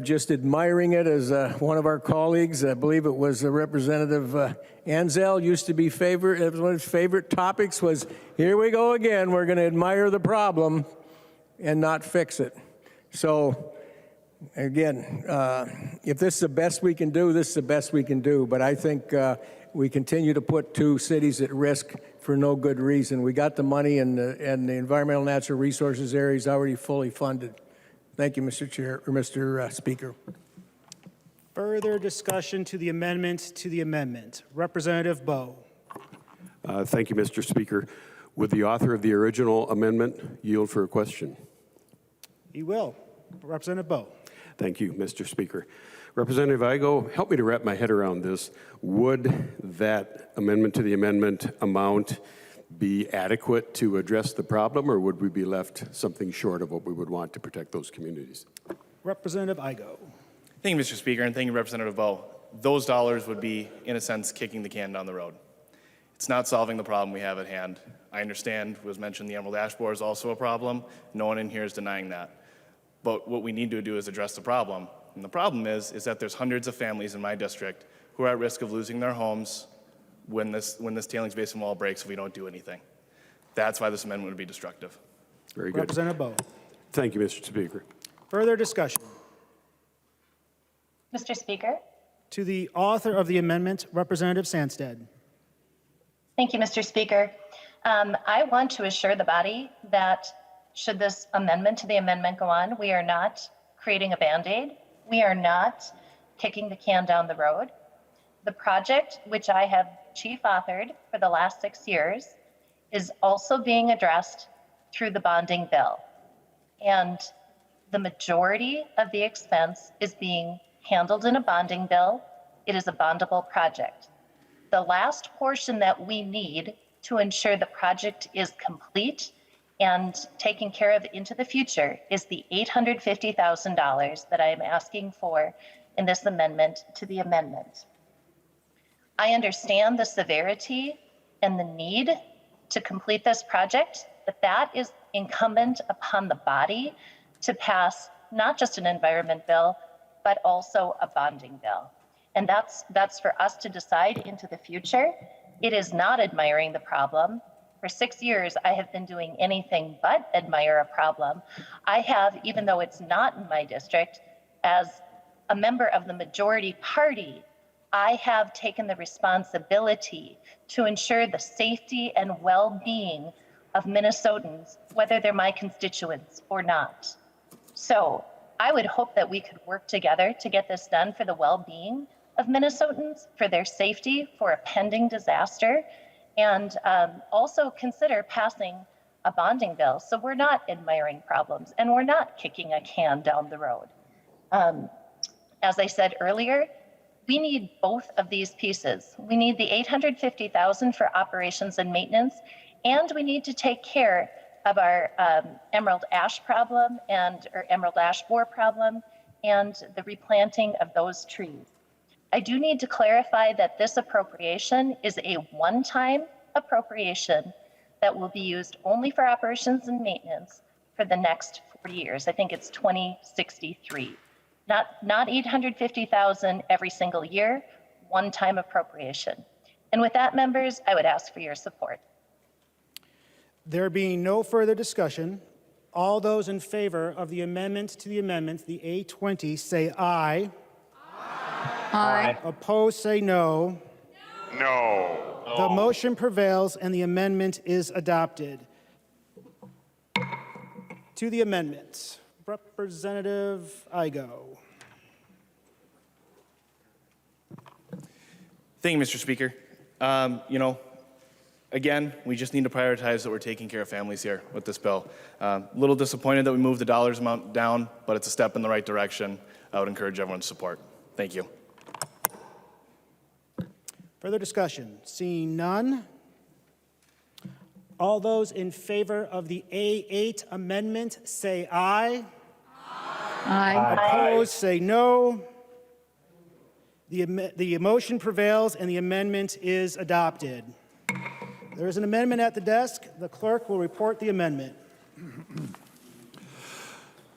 just admiring it, as one of our colleagues, I believe it was Representative Ansel, used to be one of his favorite topics was, here we go again, we're going to admire the problem and not fix it. So, again, if this is the best we can do, this is the best we can do. But I think we continue to put 2 cities at risk for no good reason. We got the money, and the environmental natural resources area is already fully funded. Thank you, Mr. Chair, or Mr. Speaker. Further discussion to the amendment. Representative Bowe. Thank you, Mr. Speaker. Would the author of the original amendment yield for a question? He will. Representative Bowe. Thank you, Mr. Speaker. Representative Igo, help me to wrap my head around this. Would that amendment to the amendment amount be adequate to address the problem, or would we be left something short of what we would want to protect those communities? Representative Igo. Thank you, Mr. Speaker, and thank you, Representative Bowe. Those dollars would be, in a sense, kicking the can down the road. It's not solving the problem we have at hand. I understand, was mentioned, the emerald ash borer is also a problem. No one in here is denying that. But what we need to do is address the problem. And the problem is that there's hundreds of families in my district who are at risk of losing their homes when this tailings basin wall breaks if we don't do anything. That's why this amendment would be destructive. Very good. Representative Bowe. Thank you, Mr. Speaker. Further discussion. Mr. Speaker. To the author of the amendment, Representative Sandstead. Thank you, Mr. Speaker. I want to assure the body that should this amendment to the amendment go on, we are not creating a Band-Aid. We are not kicking the can down the road. The project, which I have chief authored for the last 6 years, is also being addressed through the bonding bill. And the majority of the expense is being handled in a bonding bill. It is a bondable project. The last portion that we need to ensure the project is complete and taken care of into the future is the $850,000 that I am asking for in this amendment to the amendment. I understand the severity and the need to complete this project, but that is incumbent upon the body to pass not just an environment bill, but also a bonding bill. And that's for us to decide into the future. It is not admiring the problem. For 6 years, I have been doing anything but admire a problem. I have, even though it's not in my district, as a member of the majority party, I have taken the responsibility to ensure the safety and well-being of Minnesotans, whether they're my constituents or not. So I would hope that we could work together to get this done for the well-being of Minnesotans, for their safety, for a pending disaster, and also consider passing a bonding bill. So we're not admiring problems and we're not kicking a can down the road. As I said earlier, we need both of these pieces. We need the $850,000 for operations and maintenance, and we need to take care of our emerald ash problem or emerald ash borer problem and the replanting of those trees. I do need to clarify that this appropriation is a one-time appropriation that will be used only for operations and maintenance for the next 40 years. I think it's 2063. Not 850,000 every single year, one-time appropriation. And with that, members, I would ask for your support. There being no further discussion, all those in favor of the amendment to the amendment, the A20, say aye. Aye. Opposed, say no. No. The motion prevails and the amendment is adopted. To the amendment, Representative Igo. Thank you, Mr. Speaker. Again, we just need to prioritize that we're taking care of families here with this bill. A little disappointed that we moved the dollars amount down, but it's a step in the right direction. I would encourage everyone's support. Thank you. Further discussion? Seeing none. All those in favor of the A8 amendment say aye. Aye. Opposed, say no. The motion prevails and the amendment is adopted. There is an amendment at the desk. The clerk will report the amendment.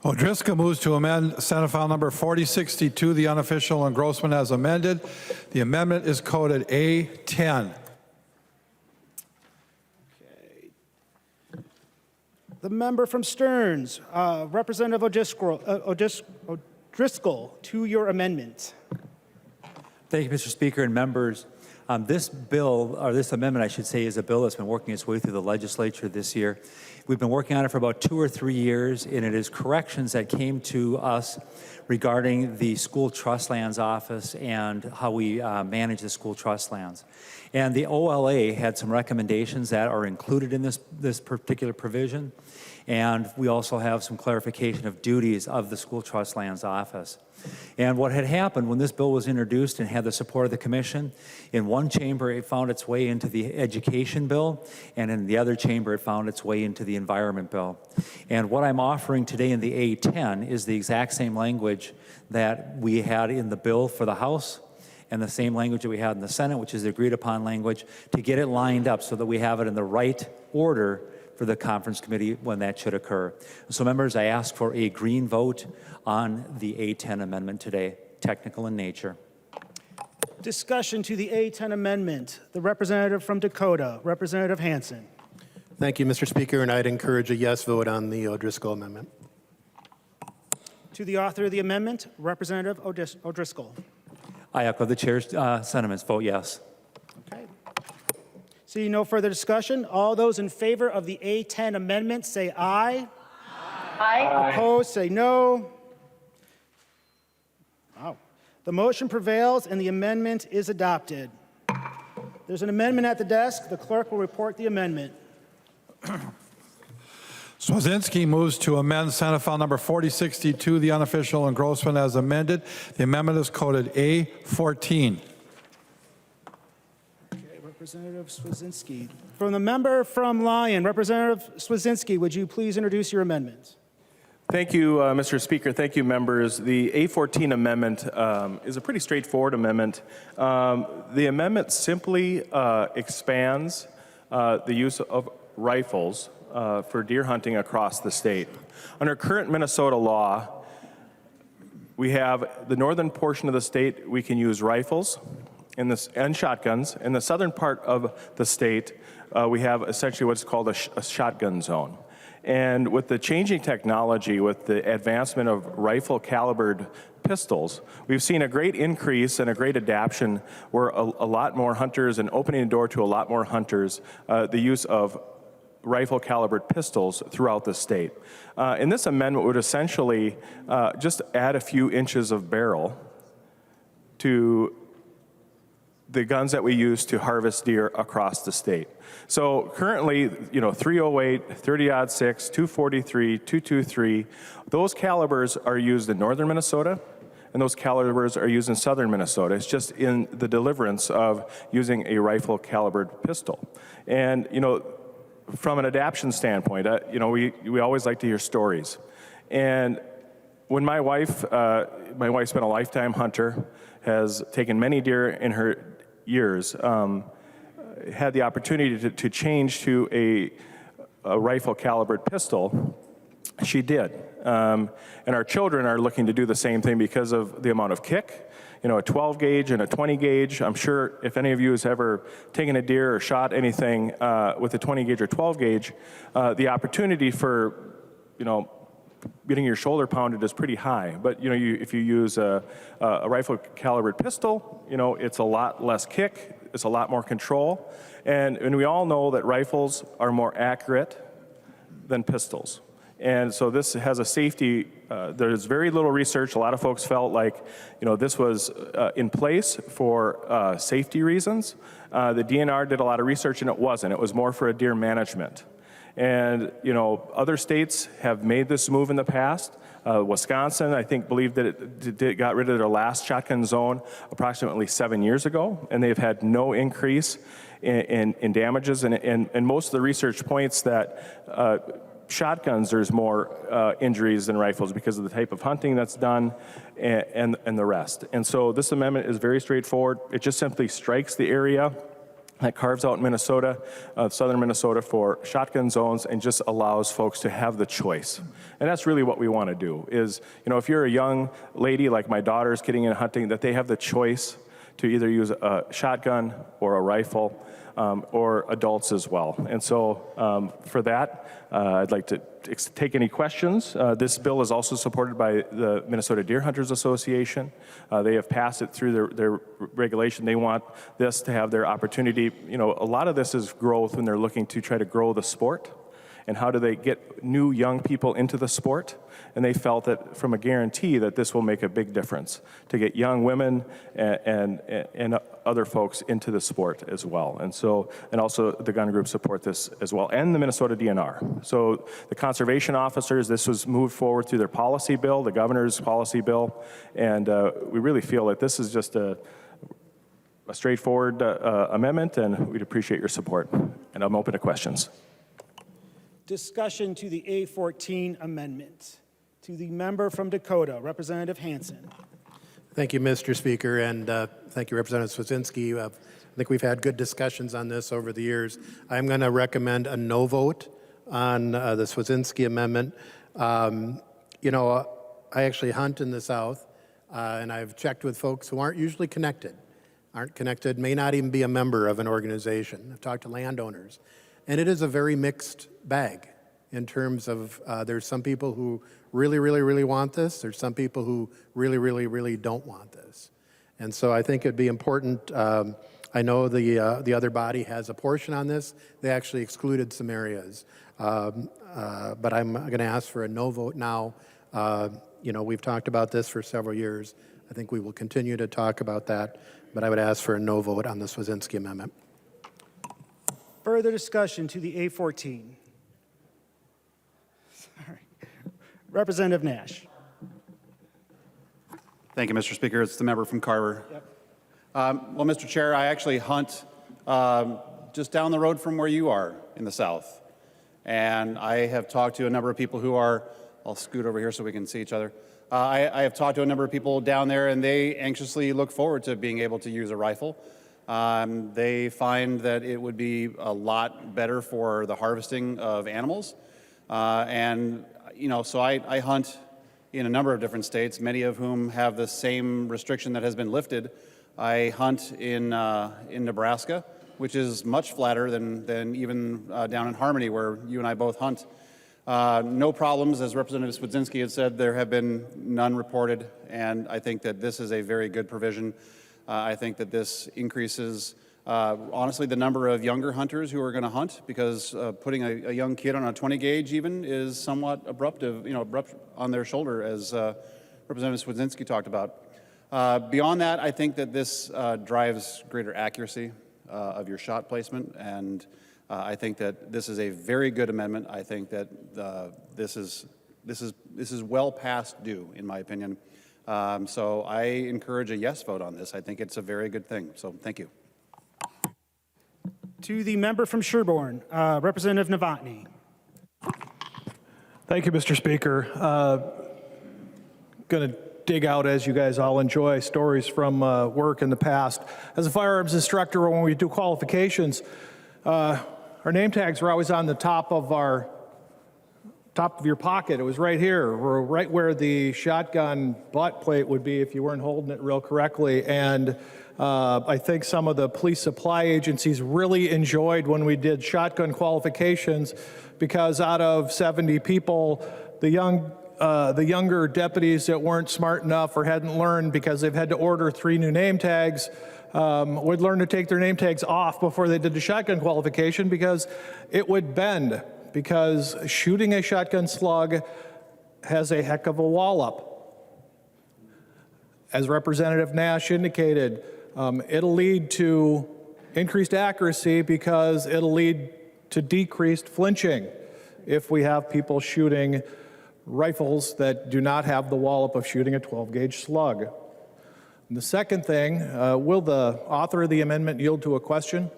O'Driscoll moves to amend Senate File Number 4062, the unofficial engrossment as amended. The amendment is coded A10. Okay. The member from Stearns, Representative O'Driscoll, to your amendment. Thank you, Mr. Speaker and members. This bill, or this amendment, I should say, is a bill that's been working its way through the legislature this year. We've been working on it for about 2 or 3 years, and it is corrections that came to us regarding the school trust lands office and how we manage the school trust lands. And the OLA had some recommendations that are included in this particular provision, and we also have some clarification of duties of the school trust lands office. And what had happened when this bill was introduced and had the support of the commission, in one chamber it found its way into the education bill, and in the other chamber it found its way into the environment bill. And what I'm offering today in the A10 is the exact same language that we had in the bill for the House and the same language that we had in the Senate, which is the agreed upon language, to get it lined up so that we have it in the right order for the conference committee when that should occur. So members, I ask for a green vote on the A10 amendment today, technical in nature. Discussion to the A10 amendment. The representative from Dakota, Representative Hansen. Thank you, Mr. Speaker, and I'd encourage a yes vote on the O'Driscoll amendment. To the author of the amendment, Representative O'Driscoll. I echo the chair's sentiments. Vote yes. Okay. Seeing no further discussion, all those in favor of the A10 amendment say aye. Aye. Opposed, say no. Wow. The motion prevails and the amendment is adopted. There's an amendment at the desk. The clerk will report the amendment. Swazinski moves to amend Senate File Number 4062, the unofficial engrossment as amended. The amendment is coded A14. Okay, Representative Swazinski. From the member from Lyon, Representative Swazinski, would you please introduce your amendment? Thank you, Mr. Speaker. Thank you, members. The A14 Amendment is a pretty straightforward amendment. The amendment simply expands the use of rifles for deer hunting across the state. Under current Minnesota law, we have the northern portion of the state, we can use rifles and shotguns. In the southern part of the state, we have essentially what's called a shotgun zone. And with the changing technology, with the advancement of rifle-calibered pistols, we've seen a great increase and a great adaption where a lot more hunters and opening the door to a lot more hunters, the use of rifle-calibered pistols throughout the state. And this amendment would essentially just add a few inches of barrel to the guns that we use to harvest deer across the state. So currently, 308, 30-06, 243, 223, those calibers are used in northern Minnesota, and those calibers are used in southern Minnesota. It's just in the deliverance of using a rifle-calibered pistol. And, from an adaption standpoint, we always like to hear stories. And when my wife's been a lifetime hunter, has taken many deer in her years, had the opportunity to change to a rifle-calibered pistol, she did. And our children are looking to do the same thing because of the amount of kick. A 12 gauge and a 20 gauge. I'm sure if any of you has ever taken a deer or shot anything with a 20 gauge or 12 gauge, the opportunity for, getting your shoulder pounded is pretty high. But if you use a rifle-calibered pistol, it's a lot less kick, it's a lot more control, and we all know that rifles are more accurate than pistols. And so this has a safety, there's very little research. A lot of folks felt like, this was in place for safety reasons. The DNR did a lot of research and it wasn't. It was more for a deer management. And, other states have made this move in the past. Wisconsin, I think, believed that it got rid of their last shotgun zone approximately 7 years ago, and they've had no increase in damages. And most of the research points that shotguns, there's more injuries than rifles because of the type of hunting that's done and the rest. And so this amendment is very straightforward. It just simply strikes the area that carves out Minnesota, southern Minnesota, for shotgun zones and just allows folks to have the choice. And that's really what we want to do is, if you're a young lady like my daughter's getting into hunting, that they have the choice to either use a shotgun or a rifle, or adults as well. And so for that, I'd like to take any questions. This bill is also supported by the Minnesota Deer Hunters Association. They have passed it through their regulation. They want this to have their opportunity. A lot of this is growth when they're looking to try to grow the sport. And how do they get new young people into the sport? And they felt that from a guarantee that this will make a big difference to get young women and other folks into the sport as well. And also the gun groups support this as well, and the Minnesota DNR. So the conservation officers, this was moved forward through their policy bill, the governor's policy bill, and we really feel that this is just a straightforward amendment, and we'd appreciate your support. And I'm open to questions. Discussion to the A14 Amendment. To the member from Dakota, Representative Hansen. Thank you, Mr. Speaker, and thank you, Representative Swedzinski. I think we've had good discussions on this over the years. I'm going to recommend a no vote on the Swedzinski Amendment. I actually hunt in the South, and I've checked with folks who aren't usually connected, may not even be a member of an organization. I've talked to landowners, and it is a very mixed bag in terms of there's some people who really, really, really want this. There's some people who really, really, really don't want this. And so I think it'd be important. I know the other body has a portion on this. They actually excluded some areas. But I'm going to ask for a no vote now. We've talked about this for several years. I think we will continue to talk about that. But I would ask for a no vote on the Swedzinski Amendment. Further discussion to the A14. Sorry. Representative Nash. Thank you, Mr. Speaker. It's the member from Carver. Yep. Well, Mr. Chair, I actually hunt just down the road from where you are in the South. And I have talked to a number of people who are I'll scoot over here so we can see each other. I have talked to a number of people down there, and they anxiously look forward to being able to use a rifle. They find that it would be a lot better for the harvesting of animals. And, you know, so I hunt in a number of different states, many of whom have the same restriction that has been lifted. I hunt in Nebraska, which is much flatter than even down in Harmony, where you and I both hunt. No problems, as Representative Swedzinski had said, there have been none reported, and I think that this is a very good provision. I think that this increases, honestly, the number of younger hunters who are going to hunt, because putting a young kid on a 20 gauge even is somewhat abrupt on their shoulder, as Representative Swedzinski talked about. Beyond that, I think that this drives greater accuracy of your shot placement, and I think that this is a very good amendment. I think that this is well past due, in my opinion. So I encourage a yes vote on this. I think it's a very good thing. So thank you. To the member from Sherborne, Representative Novotny. Thank you, Mr. Speaker. Going to dig out, as you guys all enjoy, stories from work in the past. As a firearms instructor, when we do qualifications, our name tags were always on the top of your pocket. It was right here, or right where the shotgun butt plate would be if you weren't holding it real correctly. And I think some of the police supply agencies really enjoyed when we did shotgun qualifications, because out of 70 people, the younger deputies that weren't smart enough or hadn't learned, because they've had to order 3 new name tags, would learn to take their name tags off before they did the shotgun qualification, because it would bend, because shooting a shotgun slug has a heck of a wallop. As Representative Nash indicated, it'll lead to increased accuracy, because it'll lead to decreased flinching if we have people shooting rifles that do not have the wallop of shooting a 12-gauge slug. And the second thing, will the author of the amendment yield to a question?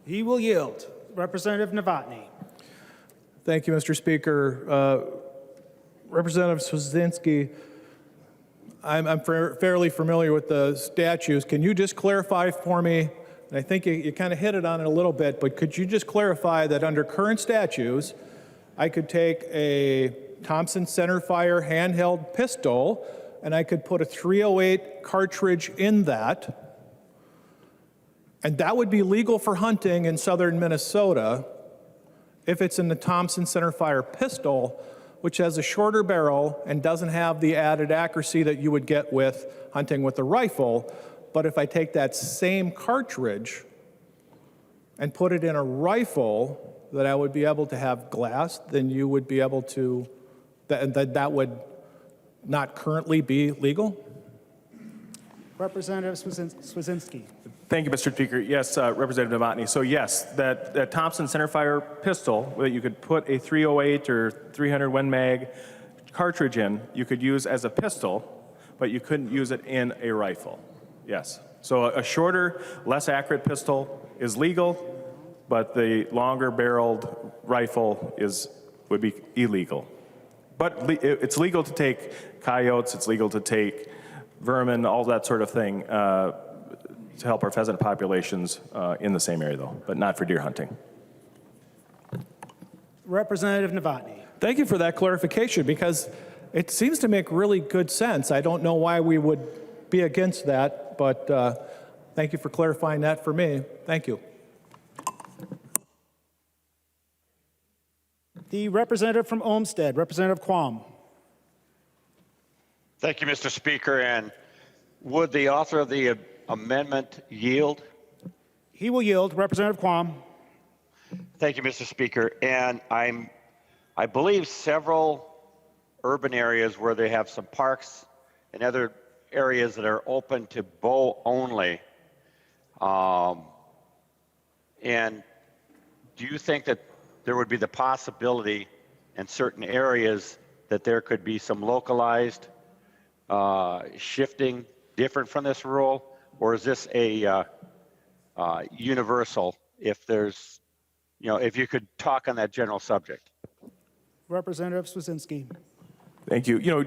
He will yield. Representative Novotny. Thank you, Mr. Speaker. Representative Swedzinski, I'm fairly familiar with the statutes. Can you just clarify for me, and I think you kind of hit it on it a little bit, but could you just clarify that under current statutes, I could take a Thompson centerfire handheld pistol and I could put a .308 cartridge in that, and that would be legal for hunting in southern Minnesota if it's in the Thompson centerfire pistol, which has a shorter barrel and doesn't have the added accuracy that you would get with hunting with a rifle. But if I take that same cartridge and put it in a rifle that I would be able to have glass, then you would be able to, that would not currently be legal? Representative Swedzinski. Thank you, Mr. Speaker. Yes, Representative Novotny. So yes, that Thompson centerfire pistol that you could put a .308 or 300 Win Mag cartridge in, you could use as a pistol, but you couldn't use it in a rifle. Yes. So a shorter, less accurate pistol is legal, but the longer barreled rifle would be illegal. But it's legal to take coyotes, it's legal to take vermin, all that sort of thing, to help our pheasant populations in the same area, though, but not for deer hunting. Representative Novotny. Thank you for that clarification, because it seems to make really good sense. I don't know why we would be against that, but thank you for clarifying that for me. Thank you. The representative from Olmsted, Representative Quam. Thank you, Mr. Speaker. And would the author of the amendment yield? He will yield. Representative Quam. Thank you, Mr. Speaker. And I believe several urban areas where they have some parks and other areas that are open to bow only. And do you think that there would be the possibility in certain areas that there could be some localized shifting different from this rule, or is this a universal? If there's, if you could talk on that general subject. Representative Swazinski. Thank you. You know,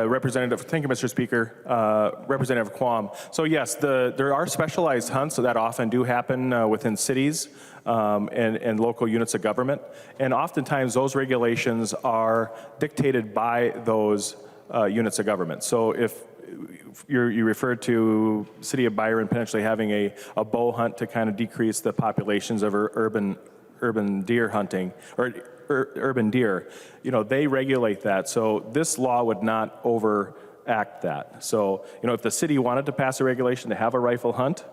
Representative, thank you, Mr. Speaker. Representative Quam. So yes, there are specialized hunts that often do happen within cities and local units of government. And oftentimes those regulations are dictated by those units of government. So if you referred to City of Byron potentially having a bow hunt to kind of decrease the populations of urban deer hunting, or urban deer, you know, they regulate that. So this law would not overact that. So, you know, if the city wanted to pass a regulation to have a rifle hunt,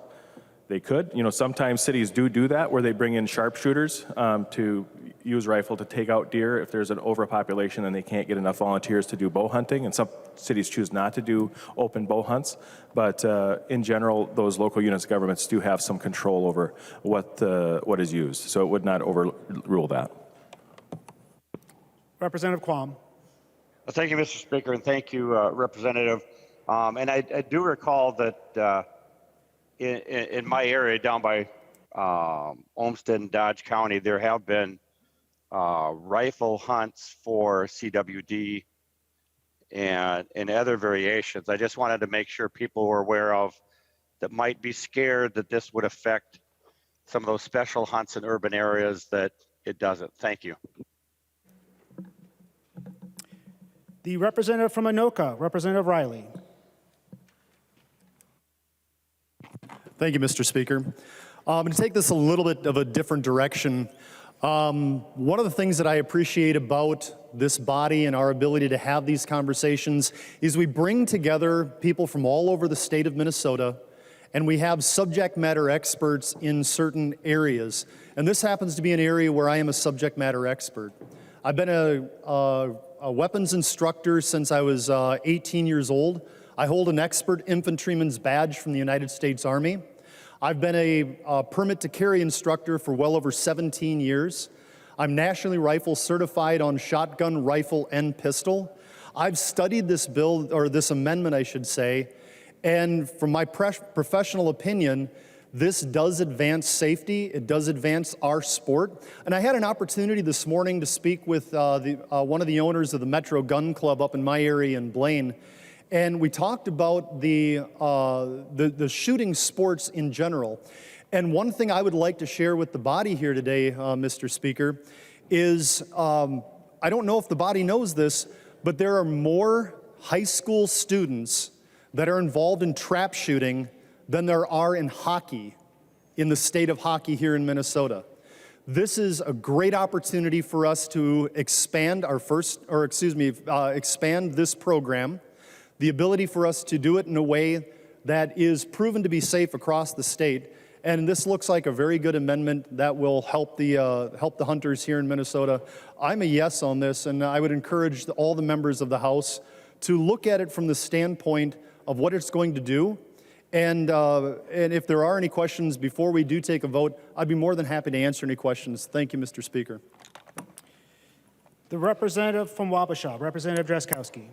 they could. You know, sometimes cities do that where they bring in sharpshooters to use rifle to take out deer if there's an overpopulation and they can't get enough volunteers to do bow hunting. And some cities choose not to do open bow hunts. But in general, those local units of governments do have some control over what is used. So it would not overrule that. Representative Quam. Well, thank you, Mr. Speaker, and thank you, Representative. And I do recall that in my area down by Olmsted and Dodge County, there have been rifle hunts for CWD and other variations. I just wanted to make sure people were aware of that might be scared that this would affect some of those special hunts in urban areas, that it doesn't. Thank you. The representative from Anoka, Representative Riley. Thank you, Mr. Speaker. I'm going to take this a little bit of a different direction. One of the things that I appreciate about this body and our ability to have these conversations is we bring together people from all over the state of Minnesota, and we have subject matter experts in certain areas. And this happens to be an area where I am a subject matter expert. I've been a weapons instructor since I was 18 years old. I hold an expert infantryman's badge from the United States Army. I've been a permit to carry instructor for well over 17 years. I'm nationally rifle certified on shotgun, rifle, and pistol. I've studied this bill, or this amendment, I should say, and from my professional opinion, this does advance safety. It does advance our sport. And I had an opportunity this morning to speak with one of the owners of the Metro Gun Club up in my area in Blaine. And we talked about the shooting sports in general. And one thing I would like to share with the body here today, Mr. Speaker, is I don't know if the body knows this, but there are more high school students that are involved in trap shooting than there are in hockey, in the state of hockey here in Minnesota. This is a great opportunity for us to expand expand this program, the ability for us to do it in a way that is proven to be safe across the state. And this looks like a very good amendment that will help the hunters here in Minnesota. I'm a yes on this, and I would encourage all the members of the House to look at it from the standpoint of what it's going to do. And if there are any questions before we do take a vote, I'd be more than happy to answer any questions. Thank you, Mr. Speaker. The representative from Wabasha, Representative Drazkowski.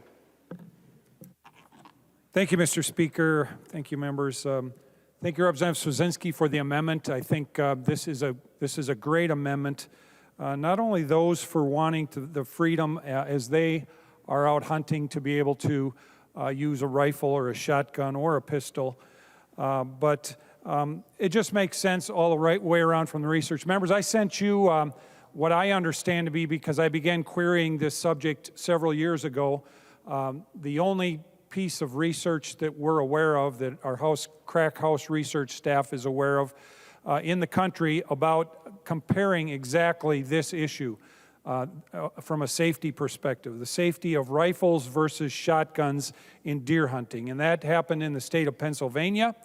Thank you, Mr. Speaker. Thank you, members. Thank you, Representative Swazinski, for the amendment. I think this is a great amendment. Not only those for wanting the freedom as they are out hunting to be able to use a rifle or a shotgun or a pistol, but it just makes sense all the right way around from the research. Members, I sent you what I understand to be, because I began querying this subject several years ago, the only piece of research that we're aware of, that our crack house research staff is aware of in the country, about comparing exactly this issue from a safety perspective, the safety of rifles versus shotguns in deer hunting. And that happened in the state of Pennsylvania.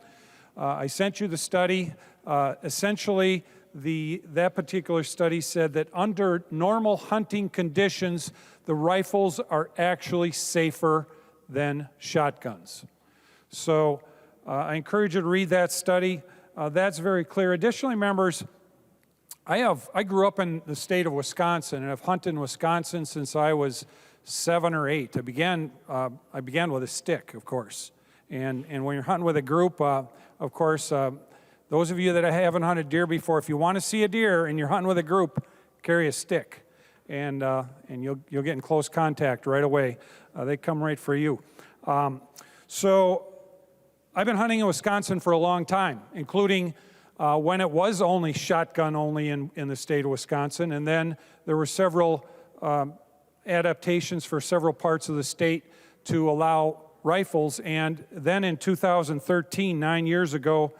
I sent you the study. Essentially, that particular study said that under normal hunting conditions, the rifles are actually safer than shotguns. So I encourage you to read that study. That's very clear. Additionally, members, I grew up in the state of Wisconsin, and I've hunted in Wisconsin since I was 7 or 8. I began with a stick, of course. And when you're hunting with a group, of course, those of you that haven't hunted deer before, if you want to see a deer and you're hunting with a group, carry a stick. and you'll get in close contact right away. They come right for you. So I've been hunting in Wisconsin for a long time, including when it was only shotgun only in the state of Wisconsin, and then there were several adaptations for several parts of the state to allow rifles, and then in 2013, 9 years ago,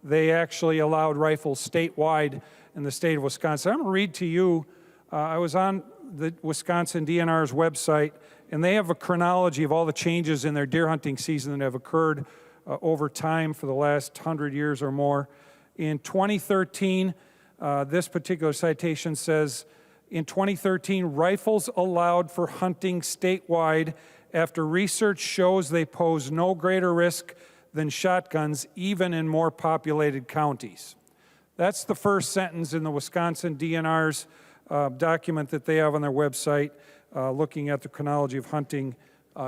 they actually allowed rifles statewide in the state of Wisconsin. I'm going to read to you, I was on the Wisconsin DNR's website, and they have a chronology of all the changes in their deer hunting season that have occurred over time for the last 100 years or more. In 2013, this particular citation says, in 2013, rifles allowed for hunting statewide after research shows they pose no greater risk than shotguns, even in more populated counties. That's the first sentence in the Wisconsin DNR's document that they have on their website, looking at the chronology of hunting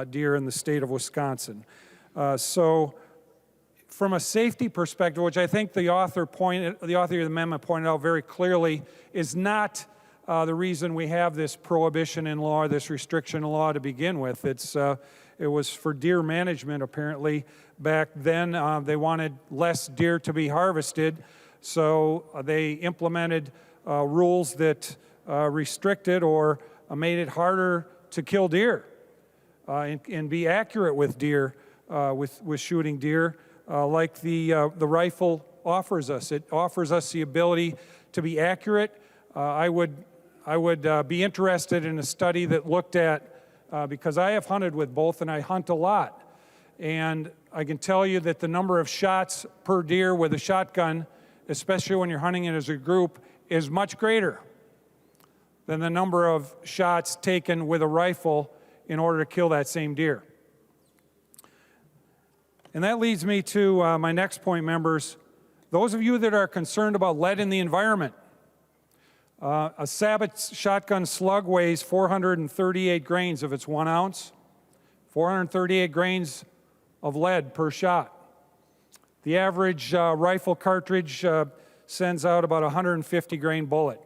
deer in the state of Wisconsin. So from a safety perspective, which I think the author of the amendment pointed out very clearly, is not the reason we have this prohibition in law, this restriction in law to begin with. It was for deer management, apparently. Back then, they wanted less deer to be harvested, so they implemented rules that restricted or made it harder to kill deer and be accurate with deer, with shooting deer, like the rifle offers us. It offers us the ability to be accurate. I would be interested in a study that looked at, because I have hunted with both and I hunt a lot, and I can tell you that the number of shots per deer with a shotgun, especially when you're hunting it as a group, is much greater than the number of shots taken with a rifle in order to kill that same deer. And that leads me to my next point, members. Those of you that are concerned about lead in the environment, a Sabot shotgun slug weighs 438 grains if it's 1 ounce, 438 grains of lead per shot. The average rifle cartridge sends out about a 150 grain bullet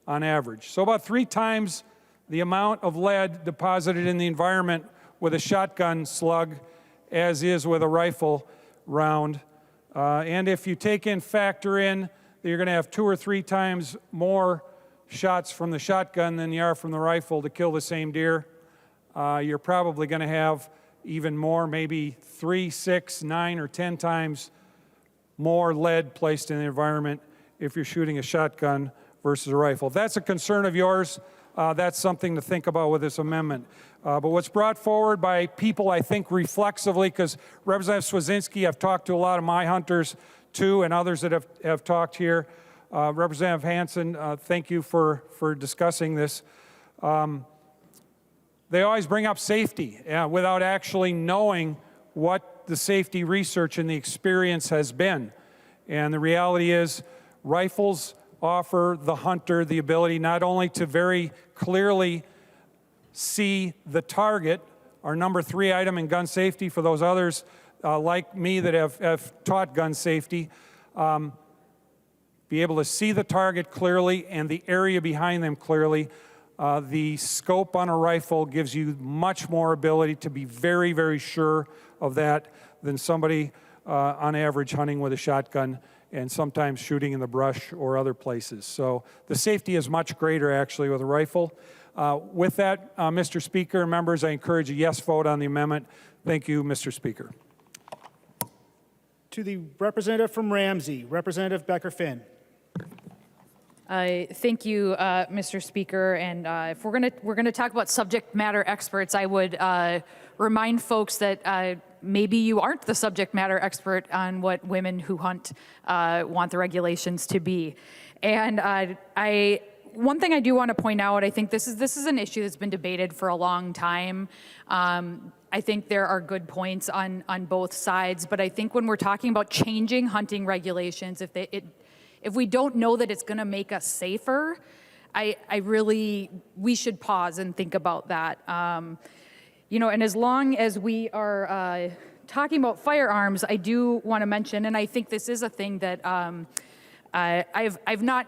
on average. So about 3 times the amount of lead deposited in the environment with a shotgun slug as is with a rifle round. And if you factor in that you're going to have 2 or 3 times more shots from the shotgun than you are from the rifle to kill the same deer, you're probably going to have even more, maybe 3, 6, 9, or 10 times more lead placed in the environment if you're shooting a shotgun versus a rifle. If that's a concern of yours, that's something to think about with this amendment. But what's brought forward by people, I think, reflexively, because Representative Swazinski, I've talked to a lot of my hunters too, and others that have talked here. Representative Hansen, thank you for discussing this. They always bring up safety without actually knowing what the safety research and the experience has been. And the reality is, rifles offer the hunter the ability not only to very clearly see the target, our number 3 item in gun safety for those others like me that have taught gun safety, be able to see the target clearly and the area behind them clearly. The scope on a rifle gives you much more ability to be very, very sure of that than somebody on average hunting with a shotgun and sometimes shooting in the brush or other places. So the safety is much greater actually with a rifle. With that, Mr. Speaker and members, I encourage a yes vote on the amendment. Thank you, Mr. Speaker. To the representative from Ramsey, Representative Becker-Finn. Thank you, Mr. Speaker. And if we're gonna talk about subject matter experts, I would remind folks that maybe you aren't the subject matter expert on what women who hunt want the regulations to be. And one thing I do want to point out, I think this is an issue that's been debated for a long time. I think there are good points on both sides, but I think when we're talking about changing hunting regulations, if we don't know that it's going to make us safer, we should pause and think about that. And as long as we are talking about firearms, I do want to mention, and I think this is a thing that I've not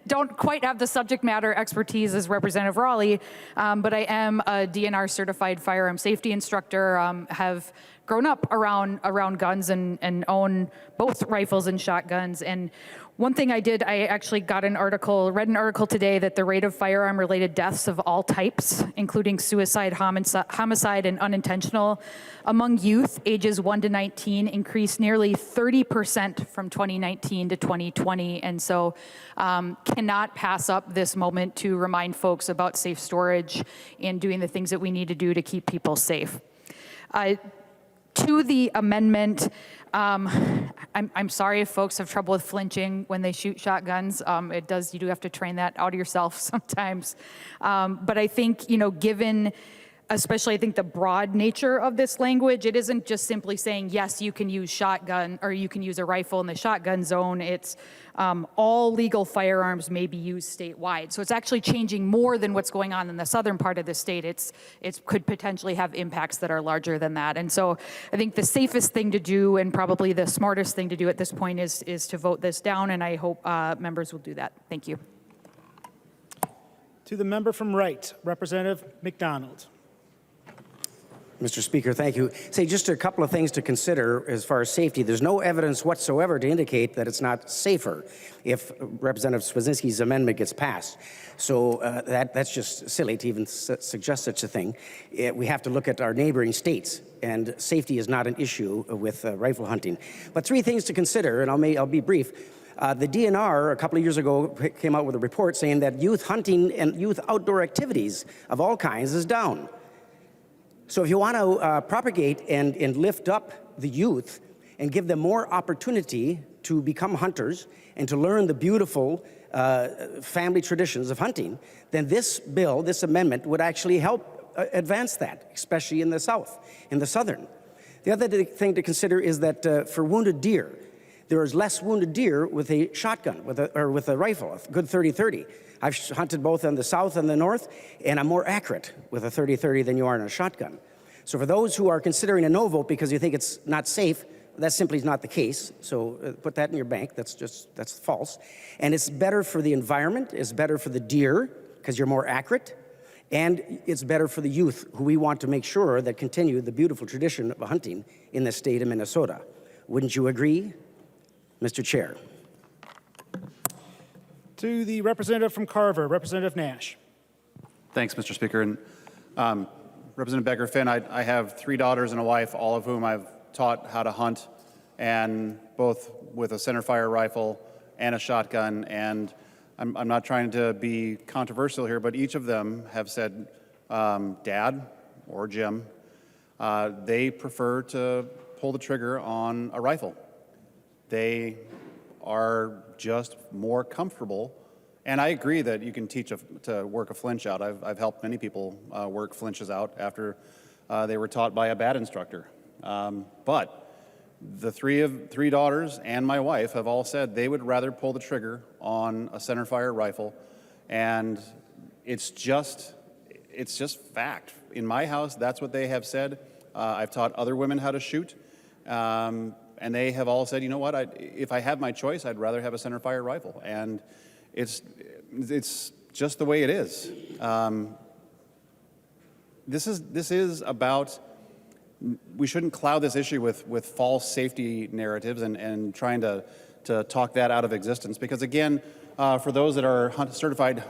don't quite have the subject matter expertise as Representative Raleigh, but I am a DNR certified firearm safety instructor, have grown up around guns and own both rifles and shotguns. And one thing I did, I actually read an article today that the rate of firearm-related deaths of all types, including suicide, homicide, and unintentional, among youth ages 1 to 19 increased nearly 30% from 2019 to 2020. And so cannot pass up this moment to remind folks about safe storage and doing the things that we need to do to keep people safe. To the amendment, I'm sorry if folks have trouble with flinching when they shoot shotguns. You do have to train that out of yourself sometimes. But I think, given especially I think the broad nature of this language, it isn't just simply saying, yes, you can use shotgun or you can use a rifle in the shotgun zone. It's all legal firearms may be used statewide. So it's actually changing more than what's going on in the southern part of the state. It could potentially have impacts that are larger than that. And so I think the safest thing to do and probably the smartest thing to do at this point is to vote this down, and I hope members will do that. Thank you. To the member from Wright, Representative McDonald. Mr. Speaker, thank you. Say just a couple of things to consider as far as safety. There's no evidence whatsoever to indicate that it's not safer if Representative Swazinski's amendment gets passed. So that's just silly to even suggest such a thing. We have to look at our neighboring states, and safety is not an issue with rifle hunting. But three things to consider, and I'll be brief. The DNR a couple of years ago came out with a report saying that youth hunting and youth outdoor activities of all kinds is down. So if you want to propagate and lift up the youth and give them more opportunity to become hunters and to learn the beautiful family traditions of hunting, then this bill, this amendment, would actually help advance that, especially in the South, in the Southern. The other thing to consider is that for wounded deer, there is less wounded deer with a shotgun, with a rifle, a good 30-30. I've hunted both in the South and the North, and I'm more accurate with a 30-30 than you are in a shotgun. So for those who are considering a no vote because you think it's not safe, that simply is not the case. So put that in your bank. That's false. And it's better for the environment. It's better for the deer because you're more accurate. And it's better for the youth who we want to make sure that continue the beautiful tradition of hunting in the state of Minnesota. Wouldn't you agree, Mr. Chair? To the representative from Carver, Representative Nash. Thanks, Mr. Speaker. And Representative Becker-Finn, I have 3 daughters and a wife, all of whom I've taught how to hunt, and both with a centerfire rifle and a shotgun. And I'm not trying to be controversial here, but each of them have said, Dad or Jim, they prefer to pull the trigger on a rifle. They are just more comfortable. And I agree that you can teach to work a flinch out. I've helped many people work flinches out after they were taught by a bad instructor. But the three daughters and my wife have all said they would rather pull the trigger on a centerfire rifle. And it's just fact. In my house, that's what they have said. I've taught other women how to shoot. And they have all said, you know what, if I have my choice, I'd rather have a centerfire rifle. And it's just the way it is. This is about, we shouldn't cloud this issue with false safety narratives and trying to talk that out of existence. Because again, for those that are certified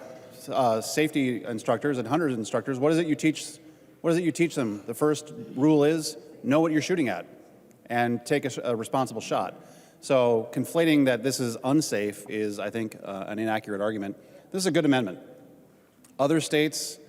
safety instructors and hunters instructors, what is it you teach them? The first rule is know what you're shooting at and take a responsible shot. So conflating that this is unsafe is, I think, an inaccurate argument. This is a good amendment. Other states,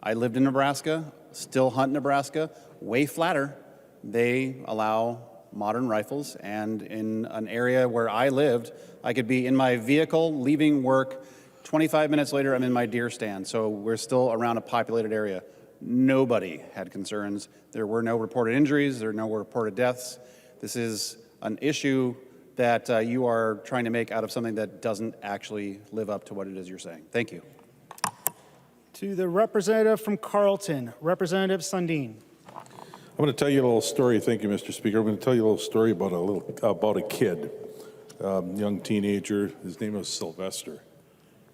I lived in Nebraska, still hunt in Nebraska, way flatter. They allow modern rifles, and in an area where I lived, I could be in my vehicle, leaving work, 25 minutes later, I'm in my deer stand. So we're still around a populated area. Nobody had concerns. There were no reported injuries. There were no reported deaths. This is an issue that you are trying to make out of something that doesn't actually live up to what it is you're saying. Thank you. To the representative from Carlton, Representative Sundin. I'm going to tell you a little story. Thank you, Mr. Speaker. I'm going to tell you a little story about a kid, young teenager. His name was Sylvester.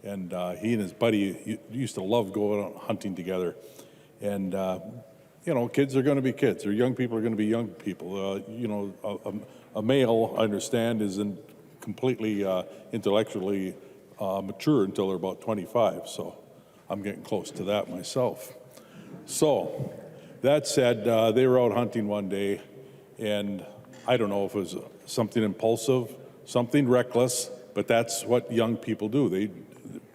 And he and his buddy used to love going out hunting together. And, you know, kids are going to be kids, or young people are going to be young people. You know, a male, I understand, isn't completely intellectually mature until they're about 25. So I'm getting close to that myself. So that said, they were out hunting one day, and I don't know if it was something impulsive, something reckless, but that's what young people do.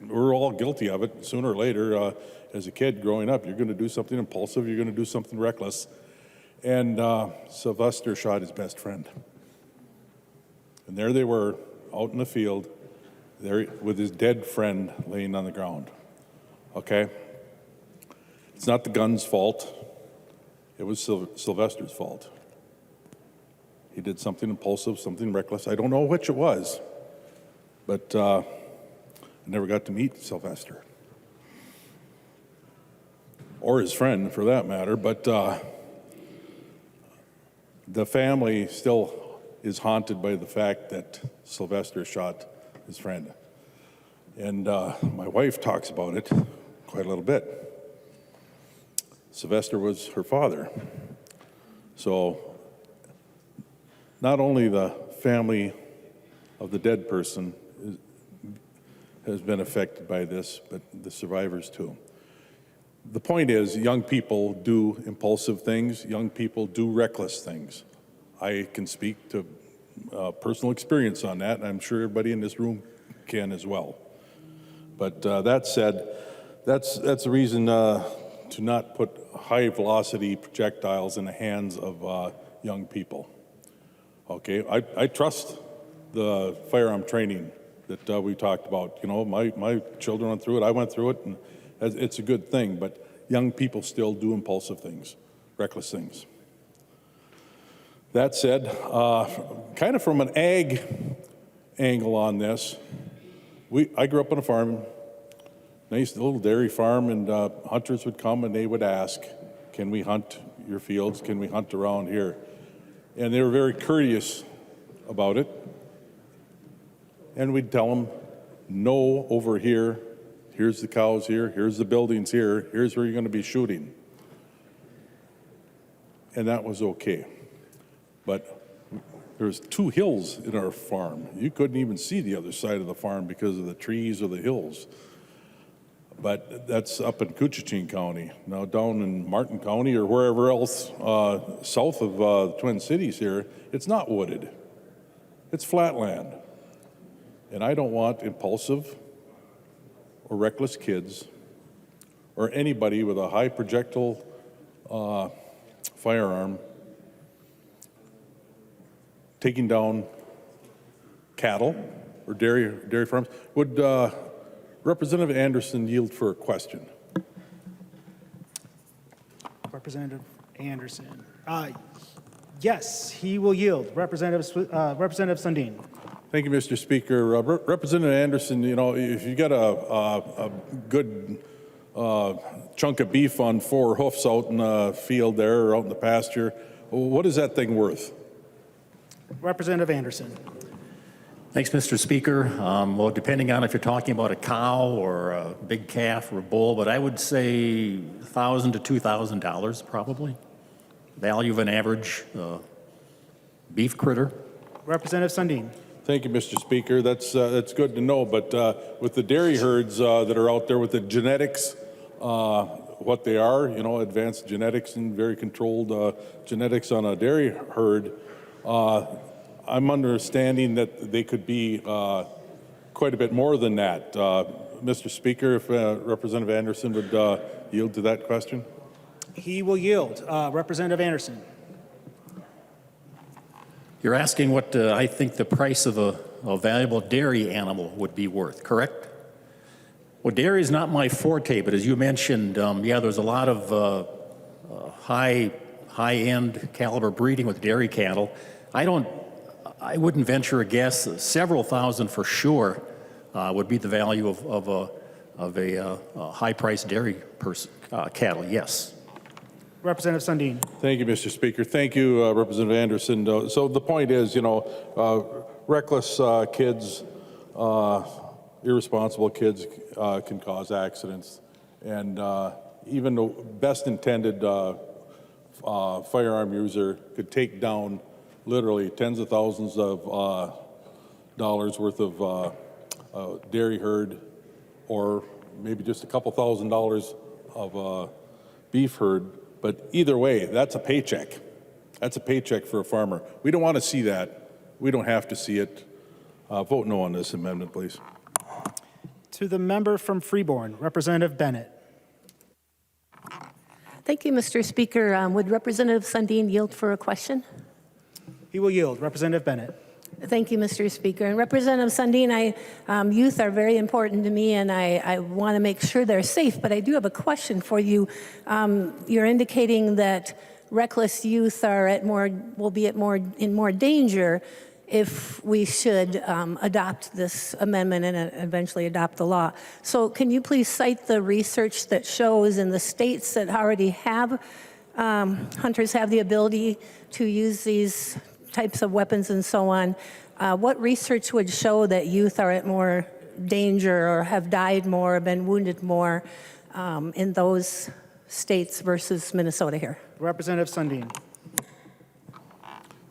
We're all guilty of it. Sooner or later, as a kid growing up, you're going to do something impulsive, you're going to do something reckless. And Sylvester shot his best friend. And there they were, out in the field, there with his dead friend laying on the ground. Okay? It's not the gun's fault. It was Sylvester's fault. He did something impulsive, something reckless. I don't know which it was, but I never got to meet Sylvester. Or his friend, for that matter, but the family still is haunted by the fact that Sylvester shot his friend. And my wife talks about it quite a little bit. Sylvester was her father. So not only the family of the dead person has been affected by this, but the survivors too. The point is, young people do impulsive things, young people do reckless things. I can speak to personal experience on that, and I'm sure everybody in this room can as well. But that said, that's the reason to not put high-velocity projectiles in the hands of young people. Okay, I trust the firearm training that we talked about. You know, my children went through it, I went through it, and it's a good thing, but young people still do impulsive things, reckless things. That said, kind of from an ag angle on this, I grew up on a farm, nice little dairy farm, and hunters would come and they would ask, can we hunt your fields? Can we hunt around here? And they were very courteous about it. And we'd tell them, no over here, here's the cows here, here's the buildings here, here's where you're going to be shooting. And that was okay. But there's 2 hills in our farm. You couldn't even see the other side of the farm because of the trees or the hills. But that's up in Couchiching County. Now down in Martin County or wherever else south of the Twin Cities here, it's not wooded. It's flat land. And I don't want impulsive or reckless kids or anybody with a high projectile firearm taking down cattle or dairy farms. Would Representative Anderson yield for a question? Representative Anderson. Yes, he will yield. Representative Sundin. Thank you, Mr. Speaker. Representative Anderson, you know, if you got a good chunk of beef on 4 hoofs out in the field there or out in the pasture, what is that thing worth? Representative Anderson. Thanks, Mr. Speaker. Well, depending on if you're talking about a cow or a big calf or a bull, but I would say $1,000 to $2,000 probably. Value of an average beef critter. Representative Sundin. Thank you, Mr. Speaker. That's good to know. But with the dairy herds that are out there, with the genetics, what they are, you know, advanced genetics and very controlled genetics on a dairy herd, I'm understanding that they could be quite a bit more than that. Mr. Speaker, if Representative Anderson would yield to that question. He will yield. Representative Anderson. You're asking what I think the price of a valuable dairy animal would be worth, correct? Well, dairy is not my forte, but as you mentioned, yeah, there's a lot of high-end caliber breeding with dairy cattle. I wouldn't venture a guess. Several thousand for sure would be the value of a high-priced dairy cattle, yes. Representative Sundin. Thank you, Mr. Speaker. Thank you, Representative Anderson. So the point is, you know, reckless kids irresponsible kids can cause accidents. And even the best intended firearm user could take down literally tens of thousands of dollars worth of dairy herd, or maybe just a couple $1,000s of beef herd. But either way, that's a paycheck. That's a paycheck for a farmer. We don't want to see that. We don't have to see it. Vote no on this amendment, please. To the member from Freeborn, Representative Bennett. Thank you, Mr. Speaker. Would Representative Sundin yield for a question? He will yield. Representative Bennett. Thank you, Mr. Speaker. And Representative Sundin, youth are very important to me, and I want to make sure they're safe, but I do have a question for you. You're indicating that reckless youth are will be in more danger if we should adopt this amendment and eventually adopt the law. So can you please cite the research that shows in the states that already have, hunters have the ability to use these types of weapons and so on, what research would show that youth are at more danger or have died more or been wounded more in those states versus Minnesota here? Representative Sundin.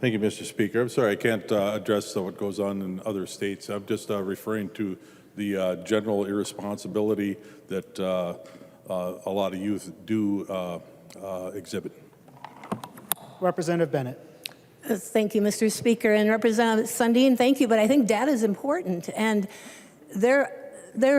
Thank you, Mr. Speaker. I'm sorry I can't address what goes on in other states. I'm just referring to the general irresponsibility that a lot of youth do exhibit. Representative Bennett. Thank you, Mr. Speaker. And Representative Sundin, thank you, but I think data is important. And there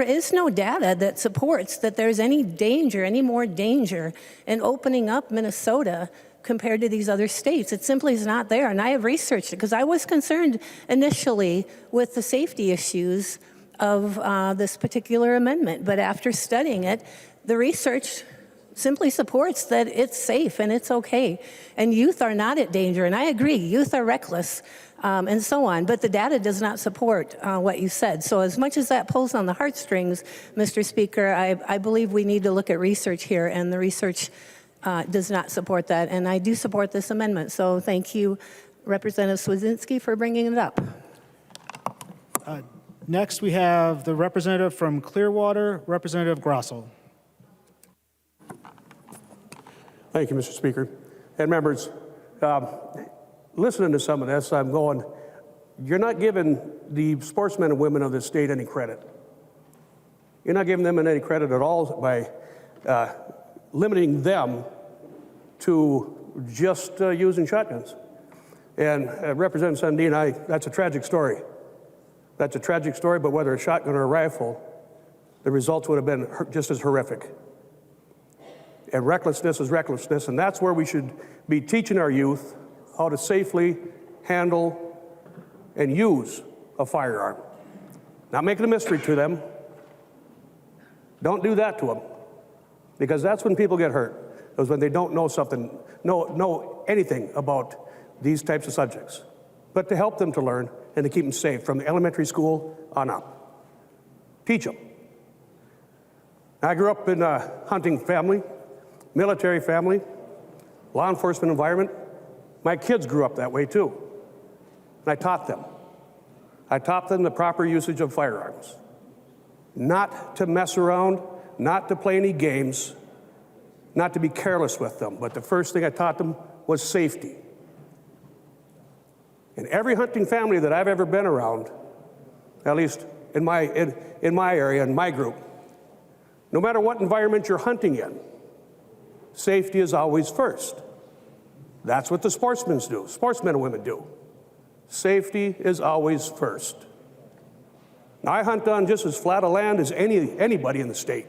is no data that supports that there's any danger, any more danger in opening up Minnesota compared to these other states. It simply is not there. And I have researched it because I was concerned initially with the safety issues of this particular amendment. But after studying it, the research simply supports that it's safe and it's okay. And youth are not at danger. And I agree, youth are reckless and so on. But the data does not support what you said. So as much as that pulls on the heartstrings, Mr. Speaker, I believe we need to look at research here. And the research does not support that. And I do support this amendment. So thank you, Representative Swedzinski, for bringing it up. Next, we have the representative from Clearwater, Representative Grossel. Thank you, Mr. Speaker. And members, listening to some of this, I'm going, you're not giving the sportsmen and women of this state any credit. You're not giving them any credit at all by limiting them to just using shotguns. And Representative Sundin, that's a tragic story. That's a tragic story, but whether a shotgun or a rifle, the results would have been just as horrific. And recklessness is recklessness, and that's where we should be teaching our youth how to safely handle and use a firearm. Not making a mystery to them. Don't do that to them, because that's when people get hurt, is when they don't know something, know anything about these types of subjects. But to help them to learn and to keep them safe from the elementary school on up. Teach them. I grew up in a hunting family, military family, law enforcement environment. My kids grew up that way too. And I taught them. I taught them the proper usage of firearms. Not to mess around, not to play any games, not to be careless with them. But the first thing I taught them was safety. In every hunting family that I've ever been around, at least in my area, in my group, no matter what environment you're hunting in, safety is always first. That's what the sportsmen and women do. Safety is always first. Now, I hunt on just as flat a land as anybody in the state.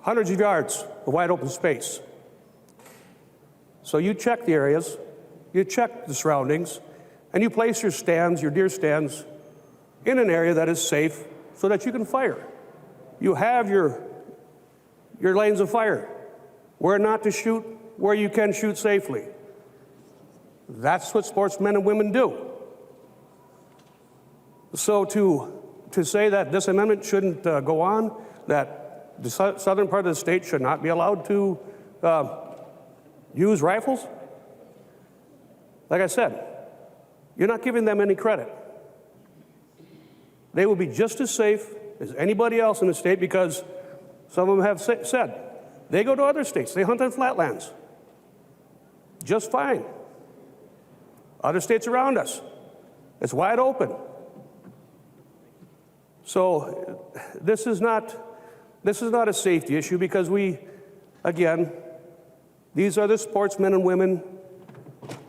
Hundreds of yards of wide open space. So you check the areas, you check the surroundings, and you place your stands, your deer stands, in an area that is safe so that you can fire. You have your lanes of fire. Where not to shoot, where you can shoot safely. That's what sportsmen and women do. So to say that this amendment shouldn't go on, that the southern part of the state should not be allowed to use rifles, like I said, you're not giving them any credit. They will be just as safe as anybody else in the state because some of them have said they go to other states. They hunt on flatlands just fine. Other states around us, it's wide open. So this is not a safety issue because again, these are the sportsmen and women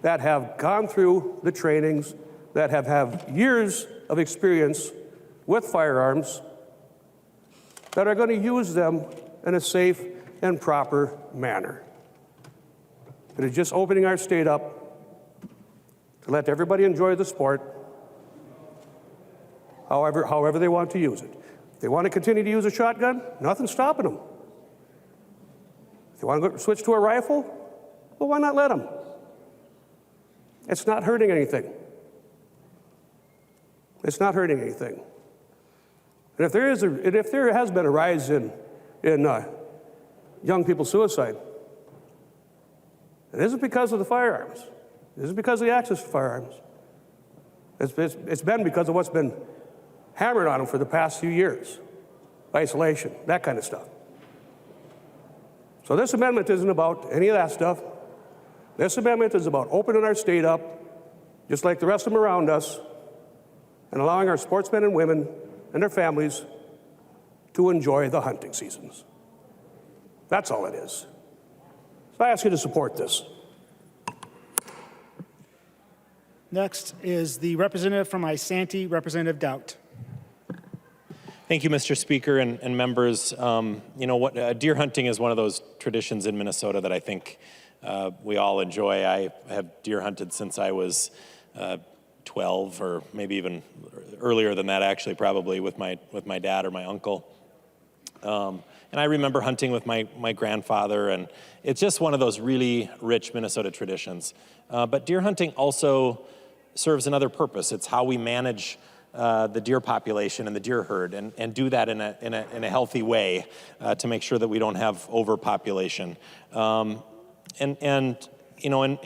that have gone through the trainings, that have years of experience with firearms, that are going to use them in a safe and proper manner. It is just opening our state up to let everybody enjoy the sport however they want to use it. If they want to continue to use a shotgun, nothing's stopping them. If they want to switch to a rifle, well, why not let them? It's not hurting anything. It's not hurting anything. And if there has been a rise in young people's suicide, it isn't because of the firearms. It isn't because of the access to firearms. It's been because of what's been hammered on them for the past few years. Isolation, that kind of stuff. So this amendment isn't about any of that stuff. This amendment is about opening our state up, just like the rest of them around us, and allowing our sportsmen and women and their families to enjoy the hunting seasons. That's all it is. So I ask you to support this. Next is the representative from Isanti, Representative Doubt. Thank you, Mr. Speaker and members. Deer hunting is one of those traditions in Minnesota that I think we all enjoy. I have deer hunted since I was 12, or maybe even earlier than that, actually, probably with my dad or my uncle. And I remember hunting with my grandfather, and it's just one of those really rich Minnesota traditions. But deer hunting also serves another purpose. It's how we manage the deer population and the deer herd, and do that in a healthy way to make sure that we don't have overpopulation. And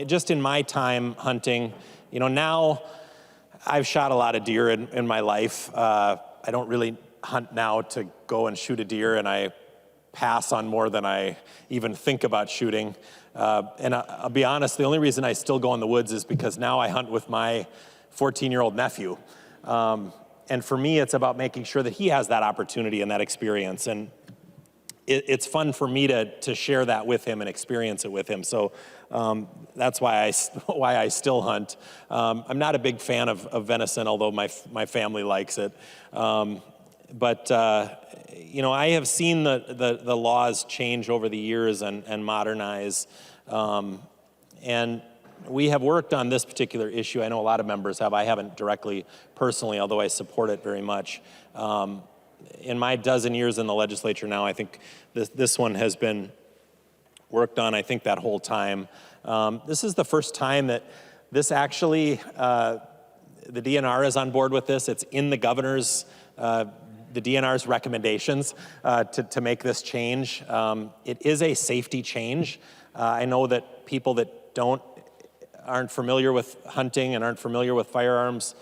just in my time hunting, now I've shot a lot of deer in my life. I don't really hunt now to go and shoot a deer, and I pass on more than I even think about shooting. And I'll be honest, the only reason I still go in the woods is because now I hunt with my 14-year-old nephew. And for me, it's about making sure that he has that opportunity and that experience. And it's fun for me to share that with him and experience it with him. So that's why I still hunt. I'm not a big fan of venison, although my family likes it. But I have seen the laws change over the years and modernize. And we have worked on this particular issue. I know a lot of members have. I haven't directly, personally, although I support it very much. In my dozen years in the legislature now, I think this one has been worked on, I think, that whole time. This is the first time that this actually, the DNR is on board with this. It's in the governor's, the DNR's recommendations to make this change. It is a safety change. I know that people that aren't familiar with hunting and aren't familiar with firearms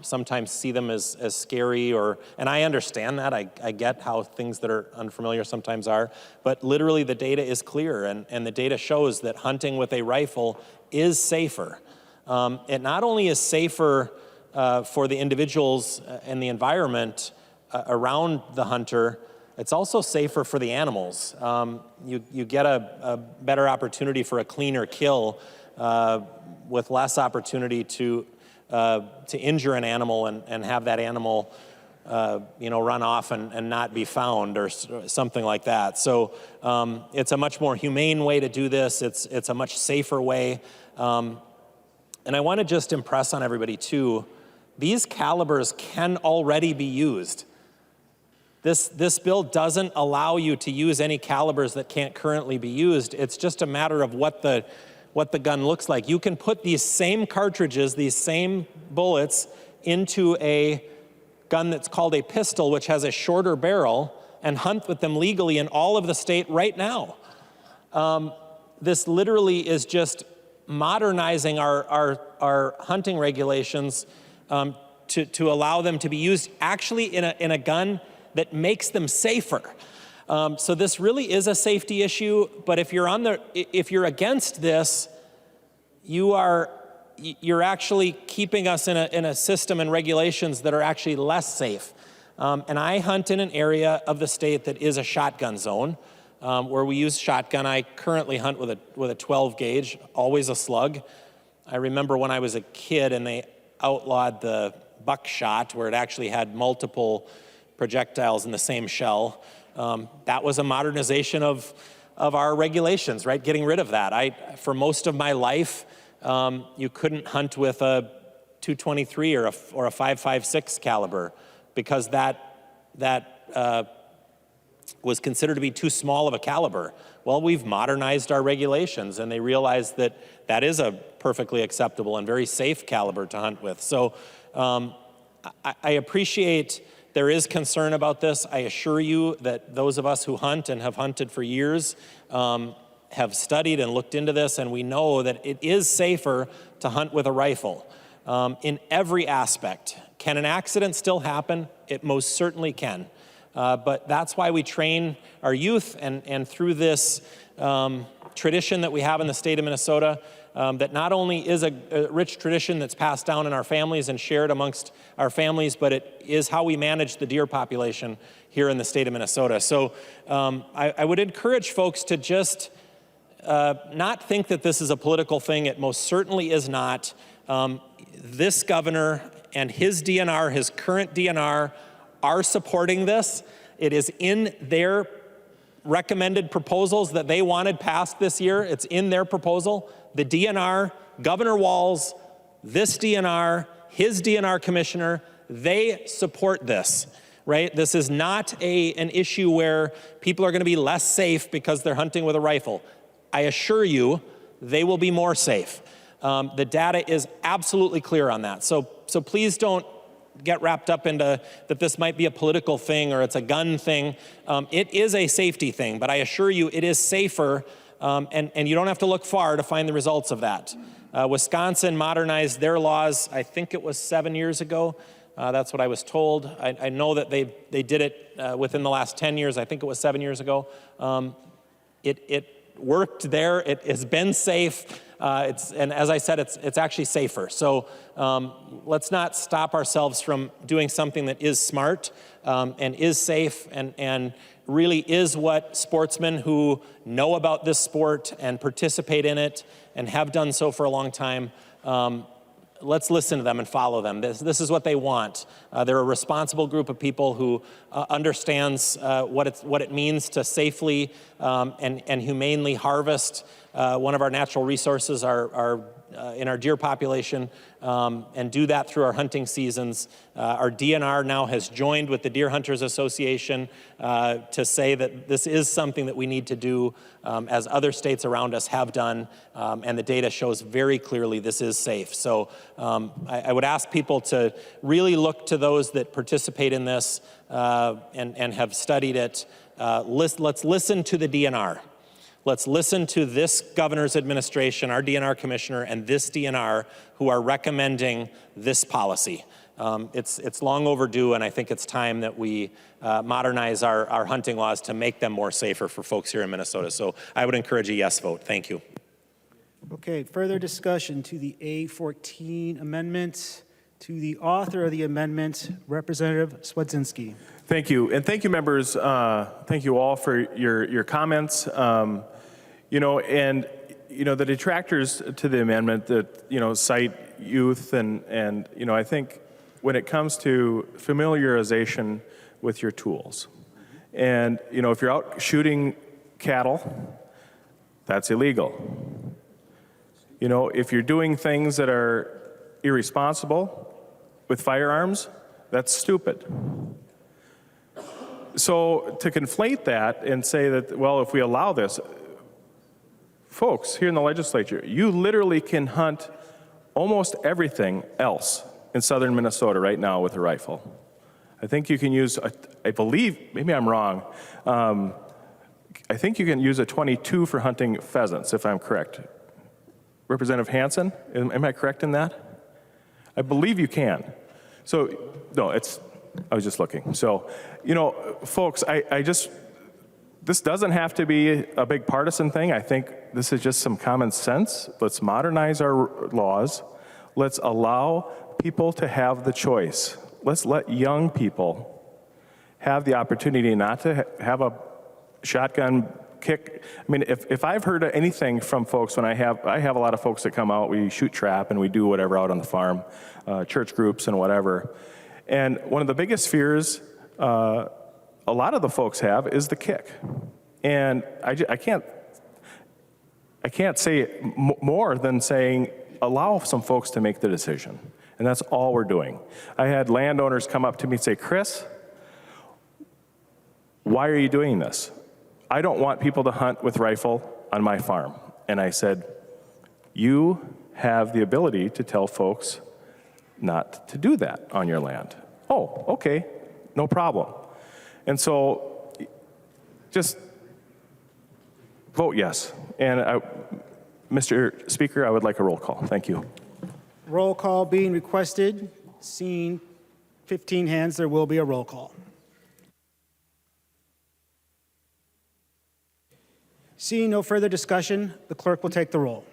sometimes see them as scary, and I understand that. I get how things that are unfamiliar sometimes are, but literally the data is clear, and the data shows that hunting with a rifle is safer. It not only is safer for the individuals and the environment around the hunter, it's also safer for the animals. You get a better opportunity for a cleaner kill with less opportunity to injure an animal and have that animal run off and not be found or something like that. So it's a much more humane way to do this. It's a much safer way. And I want to just impress on everybody too, these calibers can already be used. This bill doesn't allow you to use any calibers that can't currently be used. It's just a matter of what the gun looks like. You can put these same cartridges, these same bullets, into a gun that's called a pistol, which has a shorter barrel, and hunt with them legally in all of the state right now. This literally is just modernizing our hunting regulations to allow them to be used actually in a gun that makes them safer. So this really is a safety issue, but if you're against this, you're actually keeping us in a system and regulations that are actually less safe. And I hunt in an area of the state that is a shotgun zone, where we use shotgun. I currently hunt with a 12 gauge, always a slug. I remember when I was a kid and they outlawed the buckshot, where it actually had multiple projectiles in the same shell. That was a modernization of our regulations, right? Getting rid of that. For most of my life, you couldn't hunt with a .223 or a .556 caliber because that was considered to be too small of a caliber. Well, we've modernized our regulations, and they realized that that is a perfectly acceptable and very safe caliber to hunt with. So I appreciate there is concern about this. I assure you that those of us who hunt and have hunted for years have studied and looked into this, and we know that it is safer to hunt with a rifle in every aspect. Can an accident still happen? It most certainly can. But that's why we train our youth, and through this tradition that we have in the state of Minnesota, that not only is a rich tradition that's passed down in our families and shared amongst our families, but it is how we manage the deer population here in the state of Minnesota. So I would encourage folks to just not think that this is a political thing. It most certainly is not. This governor and his DNR, his current DNR, are supporting this. It is in their recommended proposals that they wanted passed this year. It's in their proposal. The DNR, Governor Walz, this DNR, his DNR commissioner, they support this, right? This is not an issue where people are going to be less safe because they're hunting with a rifle. I assure you, they will be more safe. The data is absolutely clear on that. So please don't get wrapped up into that this might be a political thing or it's a gun thing. It is a safety thing, but I assure you it is safer, and you don't have to look far to find the results of that. Wisconsin modernized their laws, I think it was 7 years ago. That's what I was told. I know that they did it within the last 10 years. I think it was 7 years ago. It worked there. It has been safe. And as I said, it's actually safer. So let's not stop ourselves from doing something that is smart and is safe and really is what sportsmen who know about this sport and participate in it and have done so for a long time, let's listen to them and follow them. This is what they want. They're a responsible group of people who understands what it means to safely and humanely harvest one of our natural resources, in our deer population, and do that through our hunting seasons. Our DNR now has joined with the Deer Hunters Association to say that this is something that we need to do, as other states around us have done, and the data shows very clearly this is safe. So I would ask people to really look to those that participate in this and have studied it. Let's listen to the DNR. Let's listen to this governor's administration, our DNR commissioner, and this DNR who are recommending this policy. It's long overdue, and I think it's time that we modernize our hunting laws to make them more safer for folks here in Minnesota. So I would encourage a yes vote. Thank you. Okay, further discussion to the A14 amendment. To the author of the amendment, Representative Swedzinski. Thank you, and thank you, members. Thank you all for your comments. The detractors to the amendment that cite youth and I think when it comes to familiarization with your tools, and if you're out shooting cattle, that's illegal. If you're doing things that are irresponsible with firearms, that's stupid. So to conflate that and say that, well, if we allow this, folks here in the legislature, you literally can hunt almost everything else in southern Minnesota right now with a rifle. I think you can use, I believe, maybe I'm wrong, I think you can use a .22 for hunting pheasants, if I'm correct. Representative Hansen, am I correct in that? I believe you can. So, no, I was just looking. So, you know, folks, this doesn't have to be a big partisan thing. I think this is just some common sense. Let's modernize our laws. Let's allow people to have the choice. Let's let young people have the opportunity not to have a shotgun kick. I mean, if I've heard anything from folks when I have a lot of folks that come out, we shoot trap and we do whatever out on the farm, church groups and whatever. And one of the biggest fears a lot of the folks have is the kick. And I can't say more than saying allow some folks to make the decision. And that's all we're doing. I had landowners come up to me and say, Chris, why are you doing this? I don't want people to hunt with rifle on my farm. And I said, you have the ability to tell folks not to do that on your land. Oh, okay, no problem. And so just vote yes. And Mr. Speaker, I would like a roll call. Thank you. Roll call being requested. Seeing 15 hands, there will be a roll call. Seeing no further discussion, the clerk will take the roll.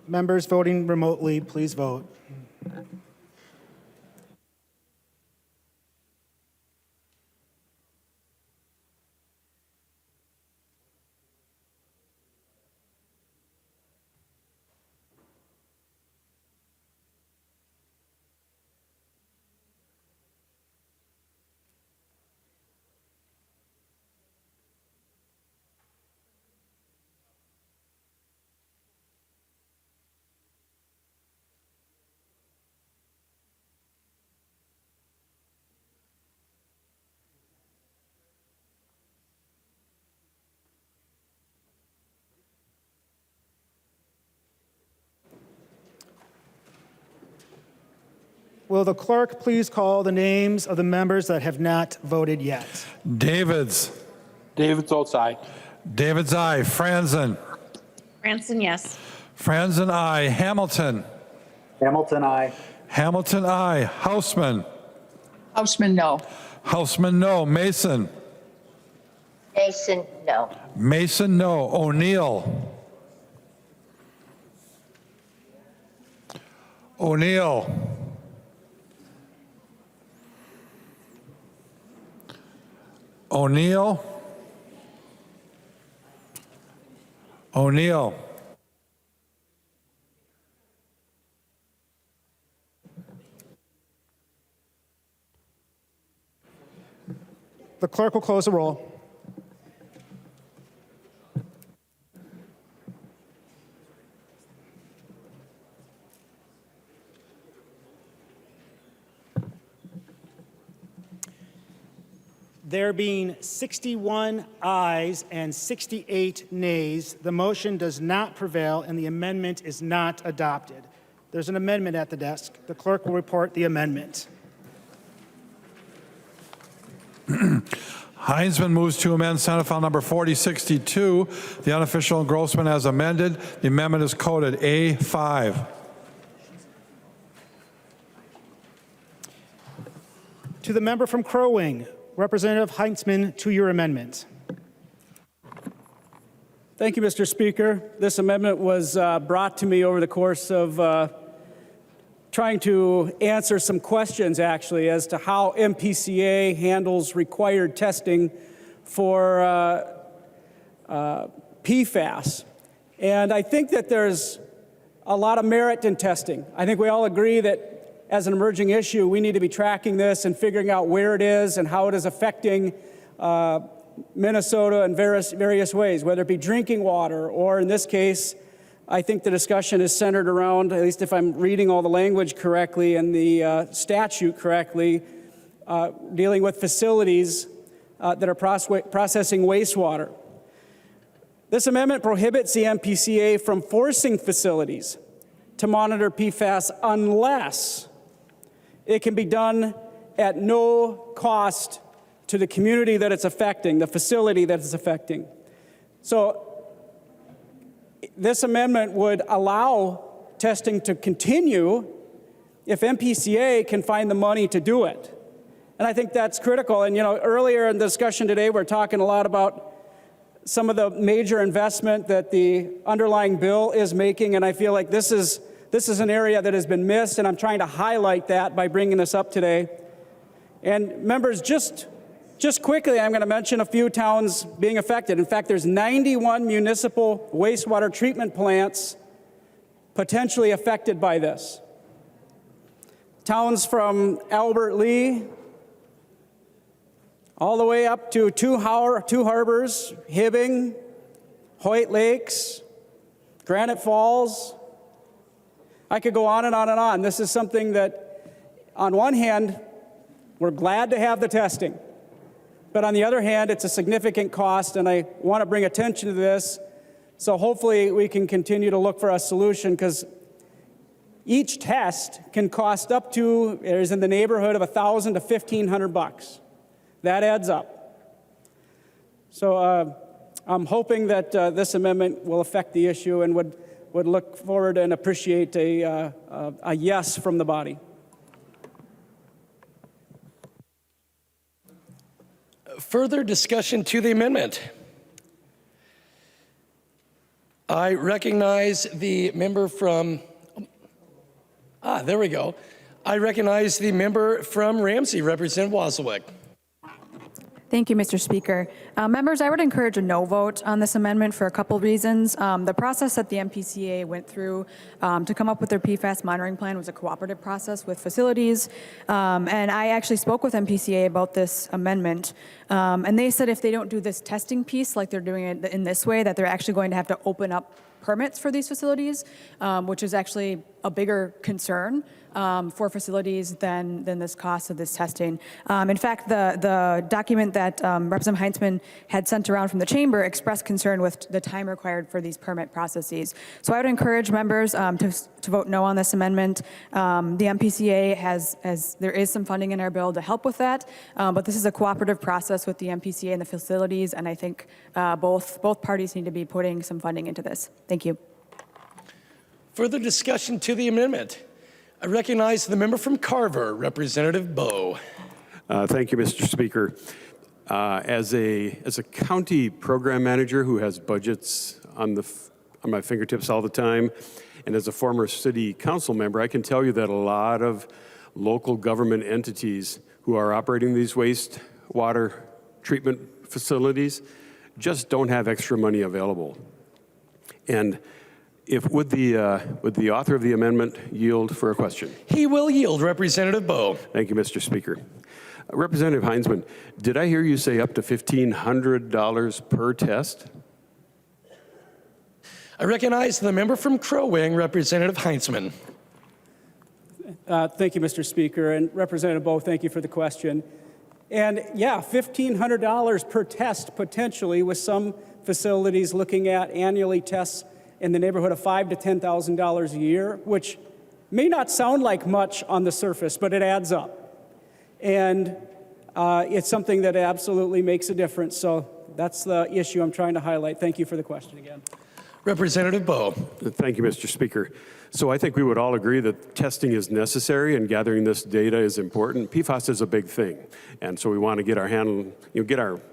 Members voting remotely, please vote. Will the clerk please call the names of the members that have not voted yet? Davids. Davids votes aye. Davids, aye. Franzen. Franzen, yes. Franzen, aye. Hamilton. Hamilton, aye. Hamilton, aye. Hausman. Hausman, no. Hausman, no. Mason. Mason, no. Mason, no. O'Neill. O'Neill. O'Neill. O'Neill. The clerk will close the roll. There being 61 ayes and 68 nays, the motion does not prevail and the amendment is not adopted. There's an amendment at the desk. The clerk will report the amendment. Heinzman moves to amend Senate File Number 4062, the unofficial engrossment as amended. The amendment is coded A5. To the member from Crow Wing, Representative Heinzman, to your amendment. Thank you, Mr. Speaker. This amendment was brought to me over the course of trying to answer some questions, actually, as to how MPCA handles required testing for PFAS. And I think that there's a lot of merit in testing. I think we all agree that as an emerging issue, we need to be tracking this and figuring out where it is and how it is affecting Minnesota in various ways, whether it be drinking water, or in this case, I think the discussion is centered around, at least if I'm reading all the language correctly and the statute correctly, dealing with facilities that are processing wastewater. This amendment prohibits the MPCA from forcing facilities to monitor PFAS unless it can be done at no cost to the community that it's affecting, the facility that it's affecting. So this amendment would allow testing to continue if MPCA can find the money to do it. And I think that's critical. And earlier in the discussion today, we're talking a lot about some of the major investment that the underlying bill is making, and I feel like this is an area that has been missed, and I'm trying to highlight that by bringing this up today. And members, just quickly, I'm going to mention a few towns being affected. In fact, there's 91 municipal wastewater treatment plants potentially affected by this. Towns from Albert Lea all the way up to Two Harbors, Hibbing, Hoyt Lakes, Granite Falls. I could go on and on and on. This is something that, on one hand, we're glad to have the testing. But on the other hand, it's a significant cost, and I want to bring attention to this. So hopefully we can continue to look for a solution, because each test can cost up to, it is in the neighborhood of $1,000 to $1,500. That adds up. So I'm hoping that this amendment will affect the issue, and would look forward and appreciate a yes from the body. Further discussion to the amendment. I recognize the member from, there we go. I recognize the member from Ramsey, Representative Wasilek. Thank you, Mr. Speaker. Members, I would encourage a no vote on this amendment for a couple reasons. The process that the MPCA went through to come up with their PFAS monitoring plan was a cooperative process with facilities. And I actually spoke with MPCA about this amendment. And they said if they don't do this testing piece like they're doing it in this way, that they're actually going to have to open up permits for these facilities, which is actually a bigger concern for facilities than this cost of this testing. In fact, the document that Representative Hansen had sent around from the chamber expressed concern with the time required for these permit processes. So I would encourage members to vote no on this amendment. The MPCA there is some funding in our bill to help with that, but this is a cooperative process with the MPCA and the facilities, and I think both parties need to be putting some funding into this. Thank you. Further discussion to the amendment. I recognize the member from Carver, Representative Bowe. Thank you, Mr. Speaker. As a county program manager who has budgets on my fingertips all the time, and as a former city council member, I can tell you that a lot of local government entities who are operating these wastewater treatment facilities just don't have extra money available. And would the author of the amendment yield for a question? He will yield, Representative Bowe. Thank you, Mr. Speaker. Representative Heinzman, did I hear you say up to $1,500 per test? I recognize the member from Crow Wing, Representative Heinzman. Thank you, Mr. Speaker. And Representative Bowe, thank you for the question. And yeah, $1,500 per test potentially, with some facilities looking at annually tests in the neighborhood of $5,000 to $10,000 a year, which may not sound like much on the surface, but it adds up. And it's something that absolutely makes a difference. So that's the issue I'm trying to highlight. Thank you for the question again. Representative Bowe. Thank you, Mr. Speaker. So I think we would all agree that testing is necessary and gathering this data is important. PFAS is a big thing, and so we want to get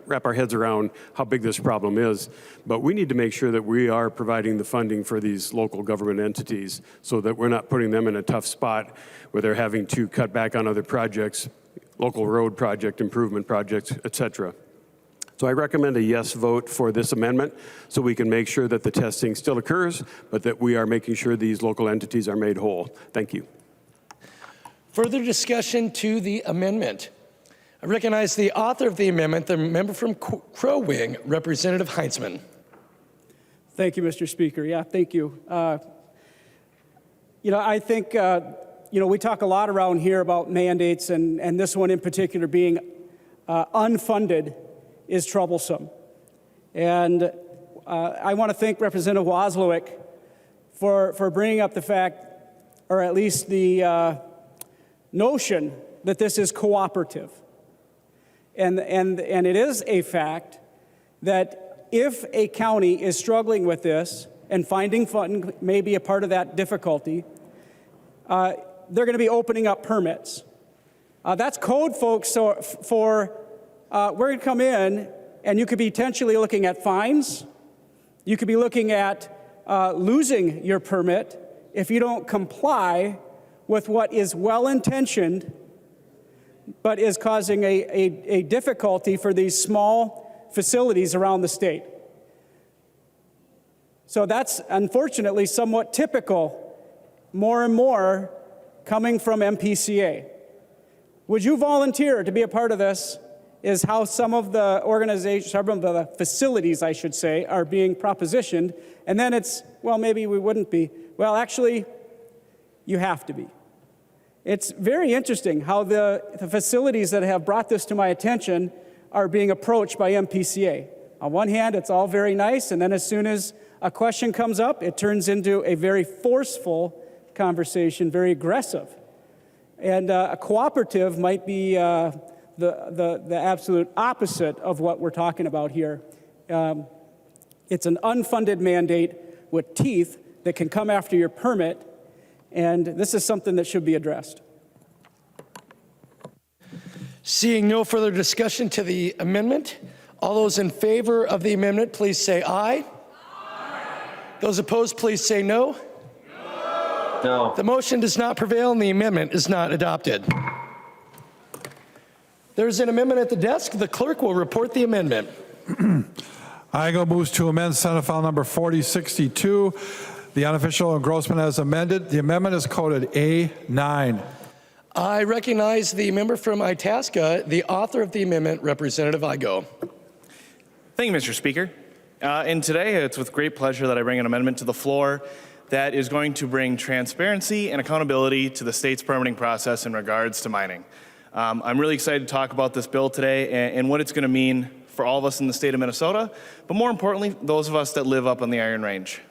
wrap our heads around how big this problem is. But we need to make sure that we are providing the funding for these local government entities so that we're not putting them in a tough spot where they're having to cut back on other projects, local road project improvement projects, et cetera. So I recommend a yes vote for this amendment so we can make sure that the testing still occurs, but that we are making sure these local entities are made whole. Thank you. Further discussion to the amendment. I recognize the author of the amendment, the member from Crow Wing, Representative Hansen. Thank you, Mr. Speaker. Yeah, thank you. I think, we talk a lot around here about mandates, and this one in particular being unfunded is troublesome. And I want to thank Representative Wozlowick for bringing up the fact, or at least the notion that this is cooperative. And it is a fact that if a county is struggling with this, and finding funding may be a part of that difficulty, they're going to be opening up permits. That's code, folks, for we're going to come in, and you could be potentially looking at fines. You could be looking at losing your permit if you don't comply with what is well-intentioned but is causing a difficulty for these small facilities around the state. So that's unfortunately somewhat typical, more and more coming from MPCA. Would you volunteer to be a part of this? Is how some of the organizations, some of the facilities, I should say, are being propositioned. And then it's, well, maybe we wouldn't be. Well, actually, you have to be. It's very interesting how the facilities that have brought this to my attention are being approached by MPCA. On one hand, it's all very nice, and then as soon as a question comes up, it turns into a very forceful conversation, very aggressive. And a cooperative might be the absolute opposite of what we're talking about here. It's an unfunded mandate with teeth that can come after your permit, and this is something that should be addressed. Seeing no further discussion to the amendment, all those in favor of the amendment, please say aye. Aye. Those opposed, please say no. No. The motion does not prevail and the amendment is not adopted. There's an amendment at the desk. The clerk will report the amendment. IGO moves to amend Senate File number 4062, the unofficial engrossment as amended. The amendment is coded A9. I recognize the member from Itasca, the author of the amendment, Representative Igo. Thank you, Mr. Speaker. And today, it's with great pleasure that I bring an amendment to the floor that is going to bring transparency and accountability to the state's permitting process in regards to mining. I'm really excited to talk about this bill today and what it's going to mean for all of us in the state of Minnesota, but more importantly, those of us that live up on the Iron Range.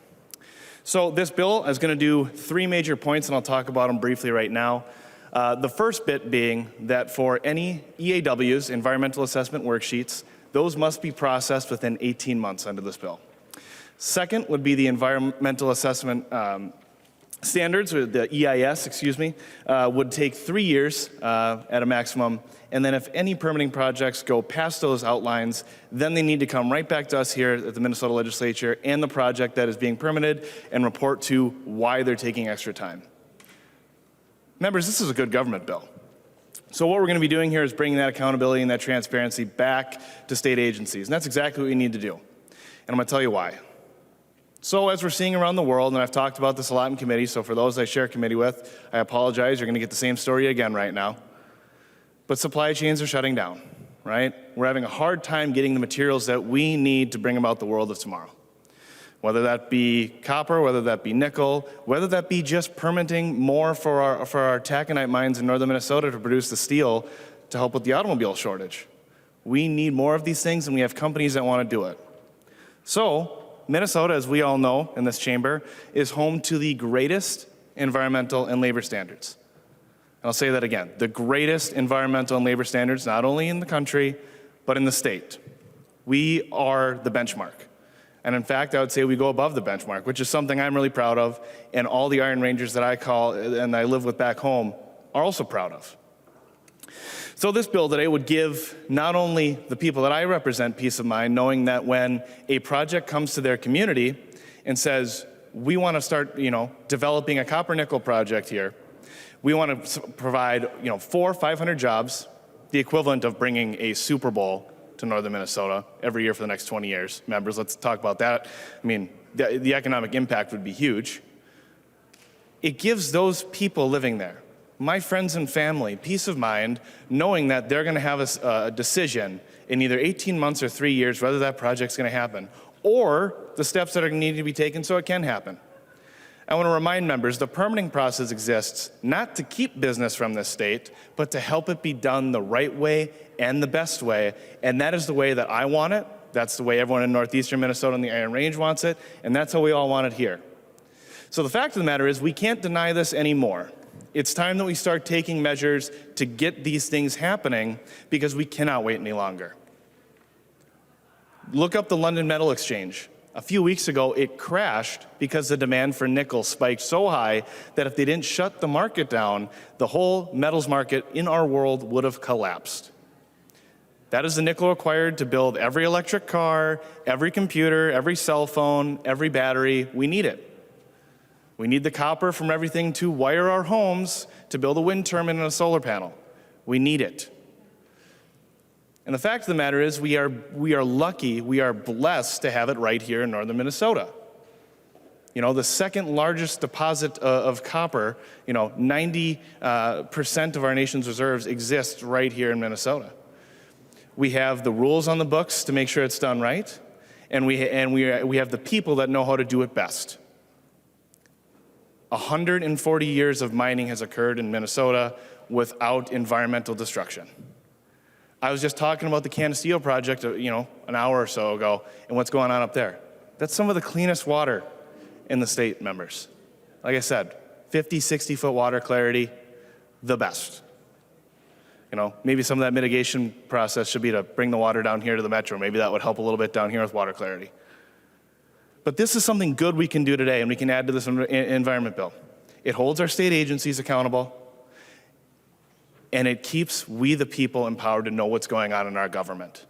So this bill is going to do three major points, and I'll talk about them briefly right now. The first bit being that for any EAWs, environmental assessment worksheets, those must be processed within 18 months under this bill. Second would be the environmental assessment standards, or the EIS, would take 3 years at a maximum. And then if any permitting projects go past those outlines, then they need to come right back to us here at the Minnesota Legislature and the project that is being permitted and report to why they're taking extra time. Members, this is a good government bill. So what we're going to be doing here is bringing that accountability and that transparency back to state agencies. And that's exactly what we need to do. And I'm going to tell you why. So as we're seeing around the world, and I've talked about this a lot in committee, so for those I share committee with, I apologize, you're going to get the same story again right now. But supply chains are shutting down, right? We're having a hard time getting the materials that we need to bring about the world of tomorrow. Whether that be copper, whether that be nickel, whether that be just permitting more for our taconite mines in northern Minnesota to produce the steel to help with the automobile shortage. We need more of these things, and we have companies that want to do it. So Minnesota, as we all know in this chamber, is home to the greatest environmental and labor standards. And I'll say that again, the greatest environmental and labor standards, not only in the country, but in the state. We are the benchmark. And in fact, I would say we go above the benchmark, which is something I'm really proud of, and all the Iron Rangers that I call and I live with back home are also proud of. So this bill today would give not only the people that I represent peace of mind, knowing that when a project comes to their community and says, we want to start, developing a copper nickel project here, we want to provide, 400 or 500 jobs, the equivalent of bringing a Super Bowl to northern Minnesota every year for the next 20 years. Members, let's talk about that. I mean, the economic impact would be huge. It gives those people living there my friends and family peace of mind knowing that they're going to have a decision in either 18 months or 3 years whether that project's going to happen, or the steps that are needed to be taken so it can happen. I want to remind members the permitting process exists not to keep business from this state, but to help it be done the right way and the best way, and that is the way that I want it. That's the way everyone in northeastern Minnesota and the Iron Range wants it, and that's how we all want it here. So the fact of the matter is we can't deny this anymore. It's time that we start taking measures to get these things happening because we cannot wait any longer. Look up the London Metal Exchange. A few weeks ago, it crashed because the demand for nickel spiked so high that if they didn't shut the market down, the whole metals market in our world would have collapsed. That is the nickel required to build every electric car, every computer, every cell phone, every battery. We need it. We need the copper from everything to wire our homes to build a wind turbine and a solar panel. We need it. And the fact of the matter is we are lucky, we are blessed to have it right here in northern Minnesota. You know, the second largest deposit of copper, 90% of our nation's reserves exist right here in Minnesota. We have the rules on the books to make sure it's done right, and we have the people that know how to do it best. 140 years of mining has occurred in Minnesota without environmental destruction. I was just talking about the Canisteo project, an hour or so ago, and what's going on up there. That's some of the cleanest water in the state, members. Like I said, 50, 60-foot water clarity, the best. Maybe some of that mitigation process should be to bring the water down here to the metro. Maybe that would help a little bit down here with water clarity. But this is something good we can do today, and we can add to this environment bill. It holds our state agencies accountable, and it keeps we the people empowered to know what's going on in our government.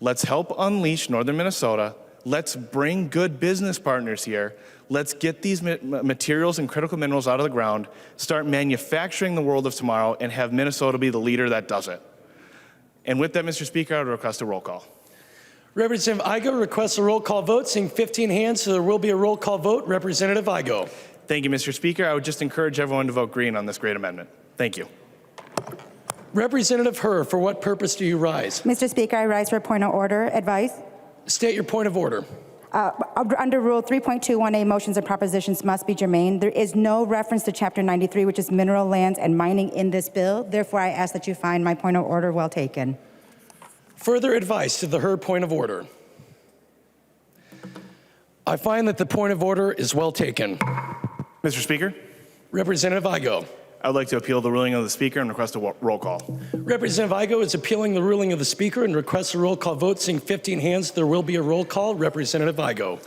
Let's help unleash northern Minnesota. Let's bring good business partners here. Let's get these materials and critical minerals out of the ground, start manufacturing the world of tomorrow, and have Minnesota be the leader that does it. And with that, Mr. Speaker, I would request a roll call. Representative Igo requests a roll call vote, seeing 15 hands, so there will be a roll call vote. Representative Igo. Thank you, Mr. Speaker. I would just encourage everyone to vote green on this great amendment. Thank you. Representative Herr, for what purpose do you rise? Mr. Speaker, I rise for a point of order. Advice? State your point of order. Under Rule 3.21A, motions and propositions must be germane. There is no reference to Chapter 93, which is mineral lands and mining, in this bill. Therefore, I ask that you find my point of order well taken. Further advice to the Herr point of order. I find that the point of order is well taken. Mr. Speaker? Representative Igo. I would like to appeal the ruling of the Speaker and request a roll call. Representative Igo is appealing the ruling of the Speaker and requests a roll call vote. Seeing 15 hands, there will be a roll call. Representative Igo.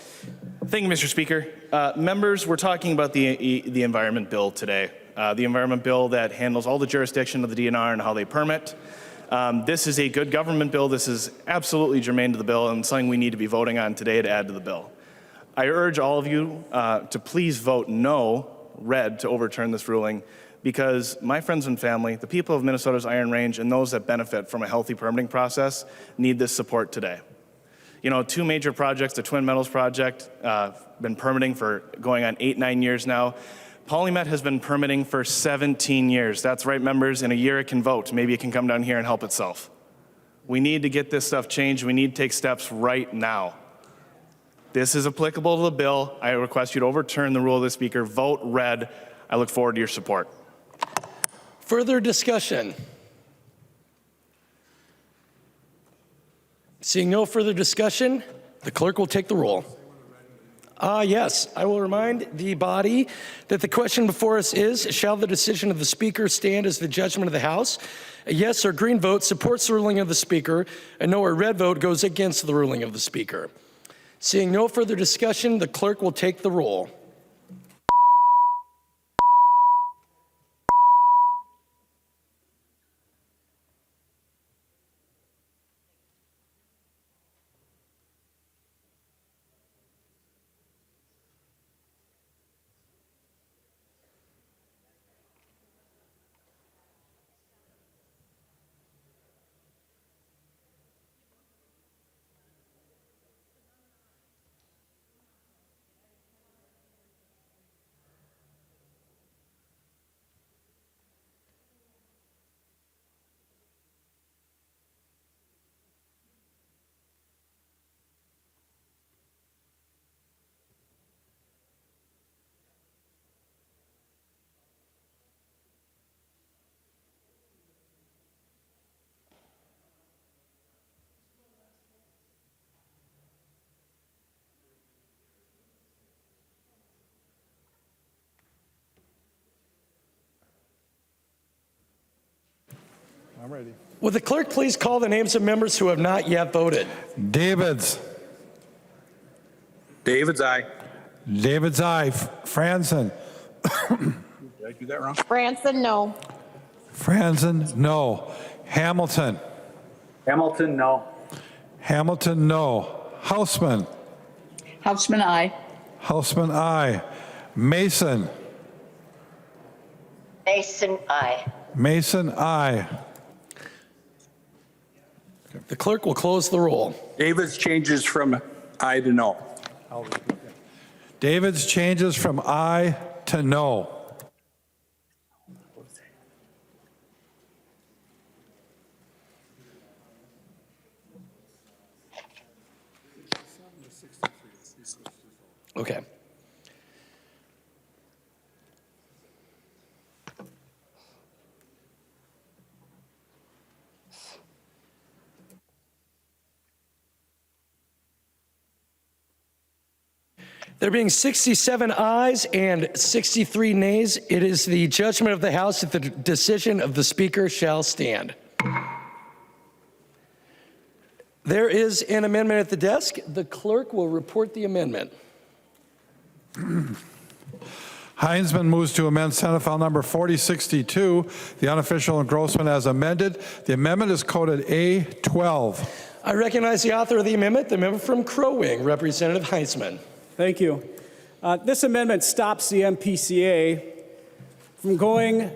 Thank you, Mr. Speaker. Members, we're talking about the Environment Bill today. The Environment Bill that handles all the jurisdiction of the DNR and how they permit. This is a good government bill. This is absolutely germane to the bill and something we need to be voting on today to add to the bill. I urge all of you to please vote no, red, to overturn this ruling, because my friends and family, the people of Minnesota's Iron Range, and those that benefit from a healthy permitting process need this support today. Two major projects, the Twin Metals project, been permitting for going on 8-9 years now. Polymet has been permitting for 17 years. That's right, members. In a year, it can vote. Maybe it can come down here and help itself. We need to get this stuff changed. We need to take steps right now. This is applicable to the bill. I request you to overturn the rule of the Speaker. Vote red. I look forward to your support. Further discussion? Seeing no further discussion, the clerk will take the roll. Yes, I will remind the body that the question before us is, shall the decision of the Speaker stand as the judgment of the House? A yes or green vote supports the ruling of the Speaker, a no or red vote goes against the ruling of the Speaker. Seeing no further discussion, the clerk will take the roll. I'm ready. Would the clerk please call the names of members who have not yet voted? Davids. David's aye. David's aye. Franzen. Did I do that wrong? Branson, no. Franzen, no. Hamilton. Hamilton, no. Hamilton, no. Hausman. Hausman, aye. Hausman, aye. Mason. Mason, aye. Mason, aye. The clerk will close the roll. David's changes from aye to no. David's changes from aye to no. Okay. There being 67 ayes and 63 nays, it is the judgment of the House that the decision of the Speaker shall stand. There is an amendment at the desk. The clerk will report the amendment. Heinzman moves to amend Senate File Number 4062, the unofficial engrossment as amended. The amendment is coded A12. I recognize the author of the amendment, the member from Crow Wing, Representative Heinzman. Thank you. This amendment stops the MPCA from going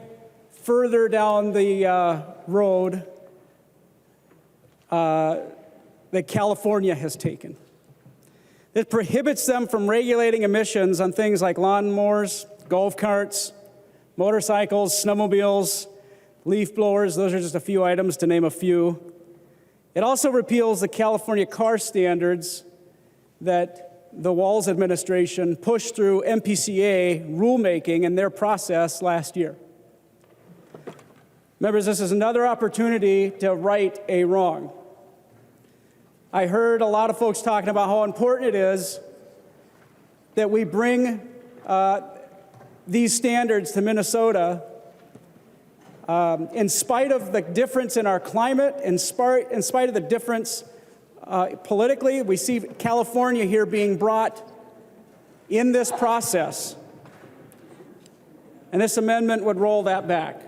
further down the road that California has taken. It prohibits them from regulating emissions on things like lawnmowers, golf carts, motorcycles, snowmobiles, leaf blowers. Those are just a few items to name a few. It also repeals the California car standards that the Walz administration pushed through MPCA rulemaking in their process last year. Members, this is another opportunity to right a wrong. I heard a lot of folks talking about how important it is that we bring these standards to Minnesota in spite of the difference in our climate, in spite of the difference politically. We see California here being brought in this process, and this amendment would roll that back.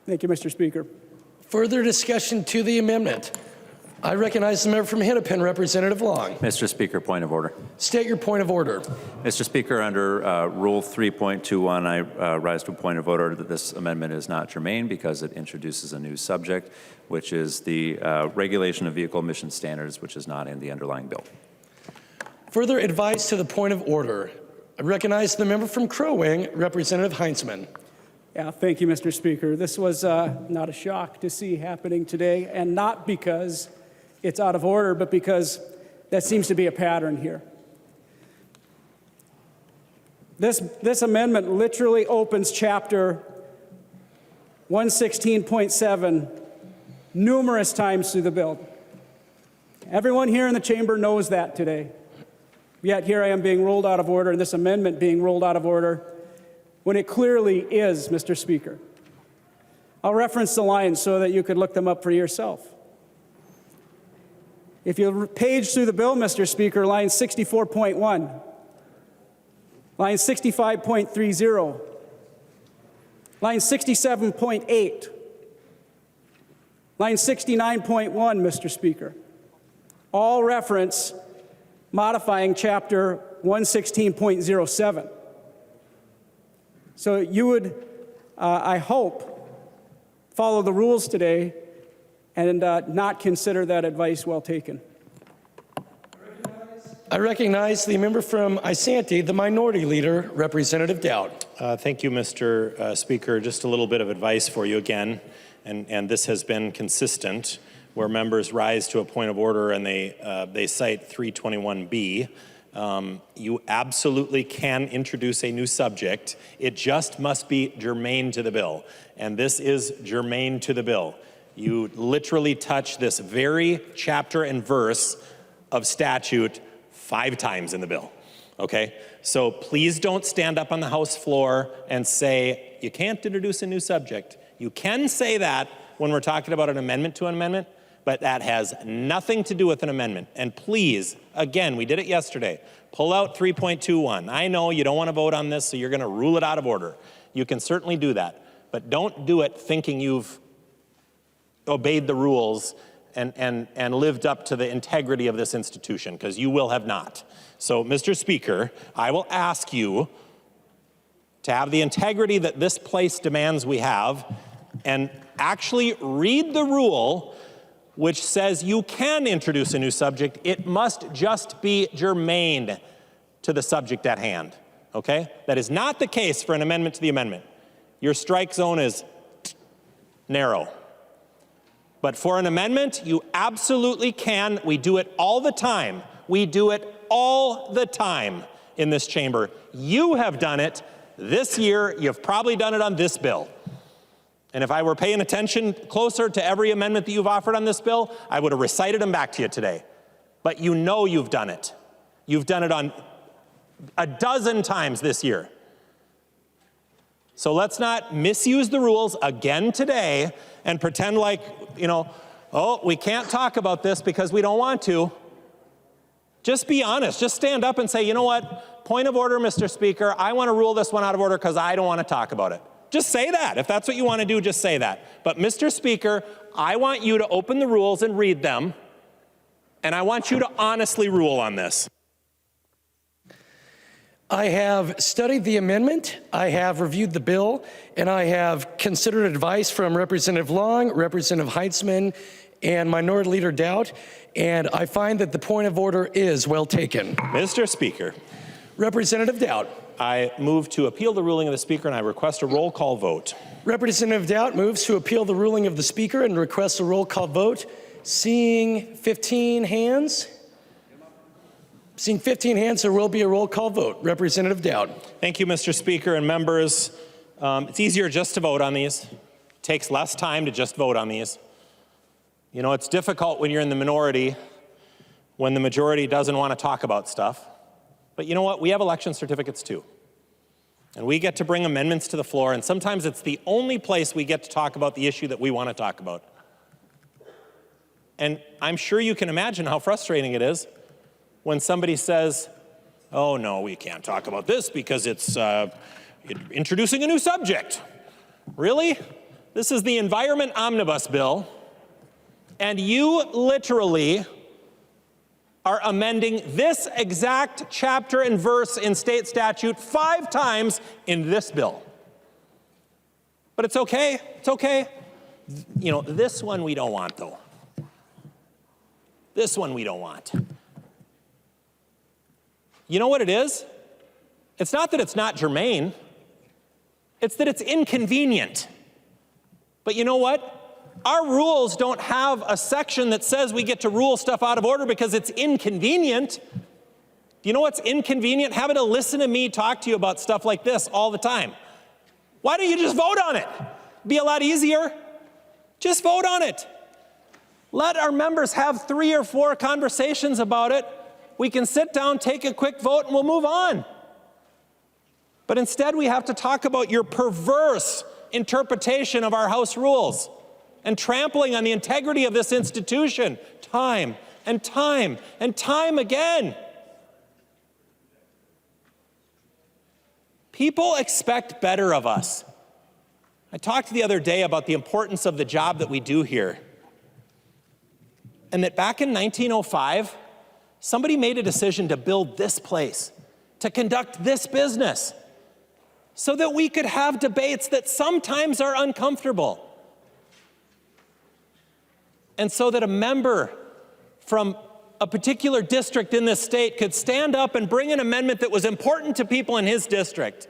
Thank you, Mr. Speaker. Further discussion to the amendment. I recognize the member from Hennepin, Representative Long. Mr. Speaker, point of order. State your point of order. Mr. Speaker, under Rule 3.21, I rise to a point of order that this amendment is not germane because it introduces a new subject, which is the regulation of vehicle emission standards, which is not in the underlying bill. Further advice to the point of order. I recognize the member from Crow Wing, Representative Heinzman. Yeah, thank you, Mr. Speaker. This was not a shock to see happening today, and not because it's out of order, but because that seems to be a pattern here. This amendment literally opens chapter 116.7 numerous times through the bill. Everyone here in the chamber knows that today. Yet here I am being ruled out of order, and this amendment being ruled out of order, when it clearly is, Mr. Speaker. I'll reference the lines so that you could look them up for yourself. If you page through the bill, Mr. Speaker, line 64.1, line 65.30, line 67.8, line 69.1, Mr. Speaker, all reference modifying chapter 116.07. So you would, I hope, follow the rules today and not consider that advice well taken. I recognize the member from Isanti, the minority leader, Representative Dowd. Thank you, Mr. Speaker. Just a little bit of advice for you again, and this has been consistent, where members rise to a point of order and they cite 321B. You absolutely can introduce a new subject. It just must be germane to the bill. And this is germane to the bill. You literally touch this very chapter and verse of statute 5 times in the bill. okay? So please don't stand up on the House floor and say, you can't introduce a new subject. You can say that when we're talking about an amendment to an amendment, but that has nothing to do with an amendment. And please, again, we did it yesterday, pull out 3.21. I know you don't want to vote on this, so you're going to rule it out of order. You can certainly do that, but don't do it thinking you've obeyed the rules and lived up to the integrity of this institution, because you will have not. So, Mr. Speaker, I will ask you to have the integrity that this place demands we have, and actually read the rule which says you can introduce a new subject. It must just be germane to the subject at hand, okay? That is not the case for an amendment to the amendment. Your strike zone is narrow. But for an amendment, you absolutely can. We do it all the time. We do it all the time in this chamber. You have done it this year. You've probably done it on this bill. And if I were paying attention closer to every amendment that you've offered on this bill, I would have recited them back to you today. But you know you've done it. You've done it on a dozen times this year. So let's not misuse the rules again today and pretend like, you know, oh, we can't talk about this because we don't want to. Just be honest. Just stand up and say, you know what, point of order, Mr. Speaker, I want to rule this one out of order because I don't want to talk about it. Just say that. If that's what you want to do, just say that. But Mr. Speaker, I want you to open the rules and read them, and I want you to honestly rule on this. I have studied the amendment, I have reviewed the bill, and I have considered advice from Representative Long, Representative Heitzman, and Minority Leader Dowd, and I find that the point of order is well taken. Mr. Speaker. Representative Dowd. I move to appeal the ruling of the Speaker, and I request a roll call vote. Representative Dowd moves to appeal the ruling of the Speaker and requests a roll call vote. Seeing 15 hands. Seeing 15 hands, there will be a roll call vote. Representative Dowd. Thank you, Mr. Speaker and members. It's easier just to vote on these. It takes less time to just vote on these. You know, it's difficult when you're in the minority, when the majority doesn't want to talk about stuff. But you know what? We have election certificates too. And we get to bring amendments to the floor, and sometimes it's the only place we get to talk about the issue that we want to talk about. And I'm sure you can imagine how frustrating it is when somebody says, oh no, we can't talk about this because it's introducing a new subject. Really? This is the Environment Omnibus bill, and you literally are amending this exact chapter and verse in state statute 5 times in this bill. But it's okay, it's okay. You know, this one we don't want though. This one we don't want. You know what it is? It's not that it's not germane, it's that it's inconvenient. But you know what? Our rules don't have a section that says we get to rule stuff out of order because it's inconvenient. Do you know what's inconvenient? Having to listen to me talk to you about stuff like this all the time. Why don't you just vote on it? Be a lot easier. Just vote on it. Let our members have 3 or 4 conversations about it. We can sit down, take a quick vote, and we'll move on. But instead, we have to talk about your perverse interpretation of our House rules and trampling on the integrity of this institution time and time and time again. People expect better of us. I talked the other day about the importance of the job that we do here. And that back in 1905, somebody made a decision to build this place, to conduct this business, so that we could have debates that sometimes are uncomfortable. And so that a member from a particular district in this state could stand up and bring an amendment that was important to people in his district.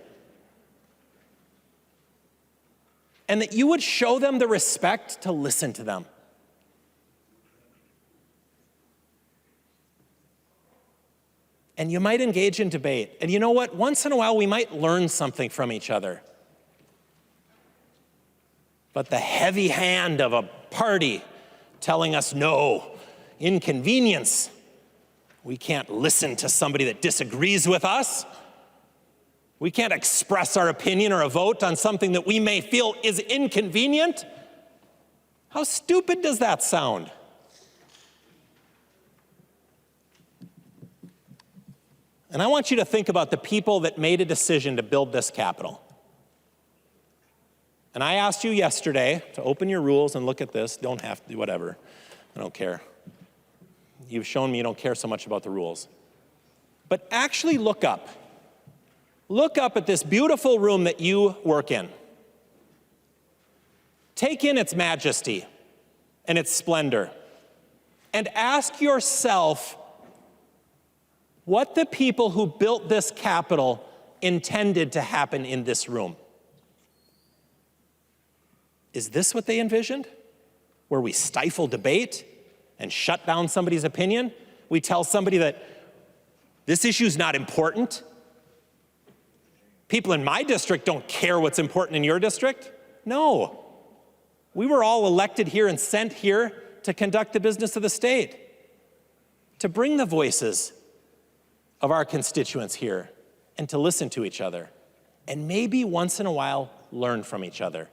And that you would show them the respect to listen to them. And you might engage in debate. And you know what? Once in a while, we might learn something from each other. But the heavy hand of a party telling us no, inconvenience, We can't listen to somebody that disagrees with us. We can't express our opinion or a vote on something that we may feel is inconvenient. How stupid does that sound? And I want you to think about the people that made a decision to build this Capitol. And I asked you yesterday to open your rules and look at this. Don't have to do whatever. I don't care. You've shown me you don't care so much about the rules. But actually look up. Look up at this beautiful room that you work in. Take in its majesty and its splendor. And ask yourself what the people who built this Capitol intended to happen in this room. Is this what they envisioned? Where we stifle debate and shut down somebody's opinion? We tell somebody that this issue's not important. People in my district don't care what's important in your district. No. We were all elected here and sent here to conduct the business of the state, to bring the voices of our constituents here and to listen to each other, and maybe once in a while learn from each other.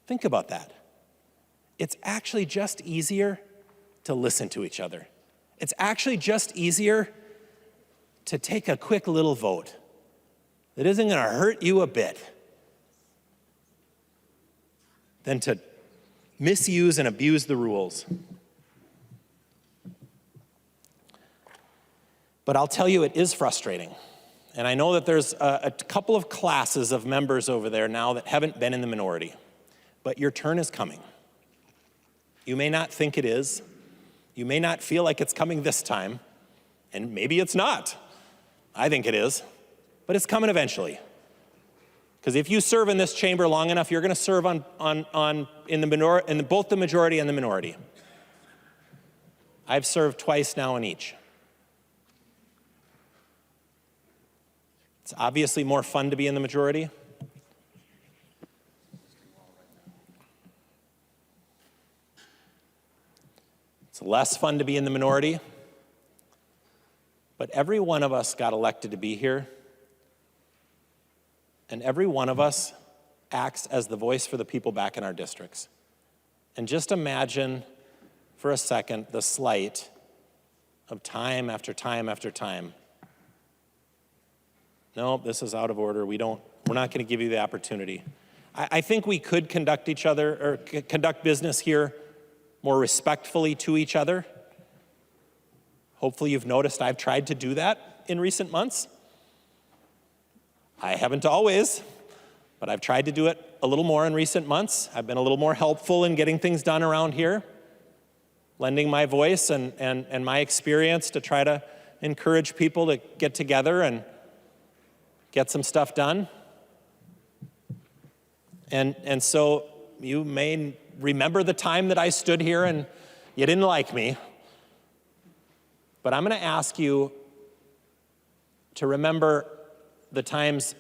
Think about that. It's actually just easier to listen to each other. It's actually just easier to take a quick little vote that isn't going to hurt you a bit than to misuse and abuse the rules. But I'll tell you, it is frustrating. And I know that there's a couple of classes of members over there now that haven't been in the minority. But your turn is coming. You may not think it is. You may not feel like it's coming this time. And maybe it's not. I think it is. But it's coming eventually. Because if you serve in this chamber long enough, you're going to serve in both the majority and the minority. I've served twice now in each. It's obviously more fun to be in the majority. It's less fun to be in the minority. But every one of us got elected to be here. And every one of us acts as the voice for the people back in our districts. And just imagine for a second the slight of time after time after time. No, this is out of order. We're not going to give you the opportunity. I think we could conduct business here more respectfully to each other. Hopefully you've noticed I've tried to do that in recent months. I haven't always, but I've tried to do it a little more in recent months. I've been a little more helpful in getting things done around here, lending my voice and my experience to try to encourage people to get together and get some stuff done. And so you may remember the time that I stood here and you didn't like me. But I'm going to ask you to remember the times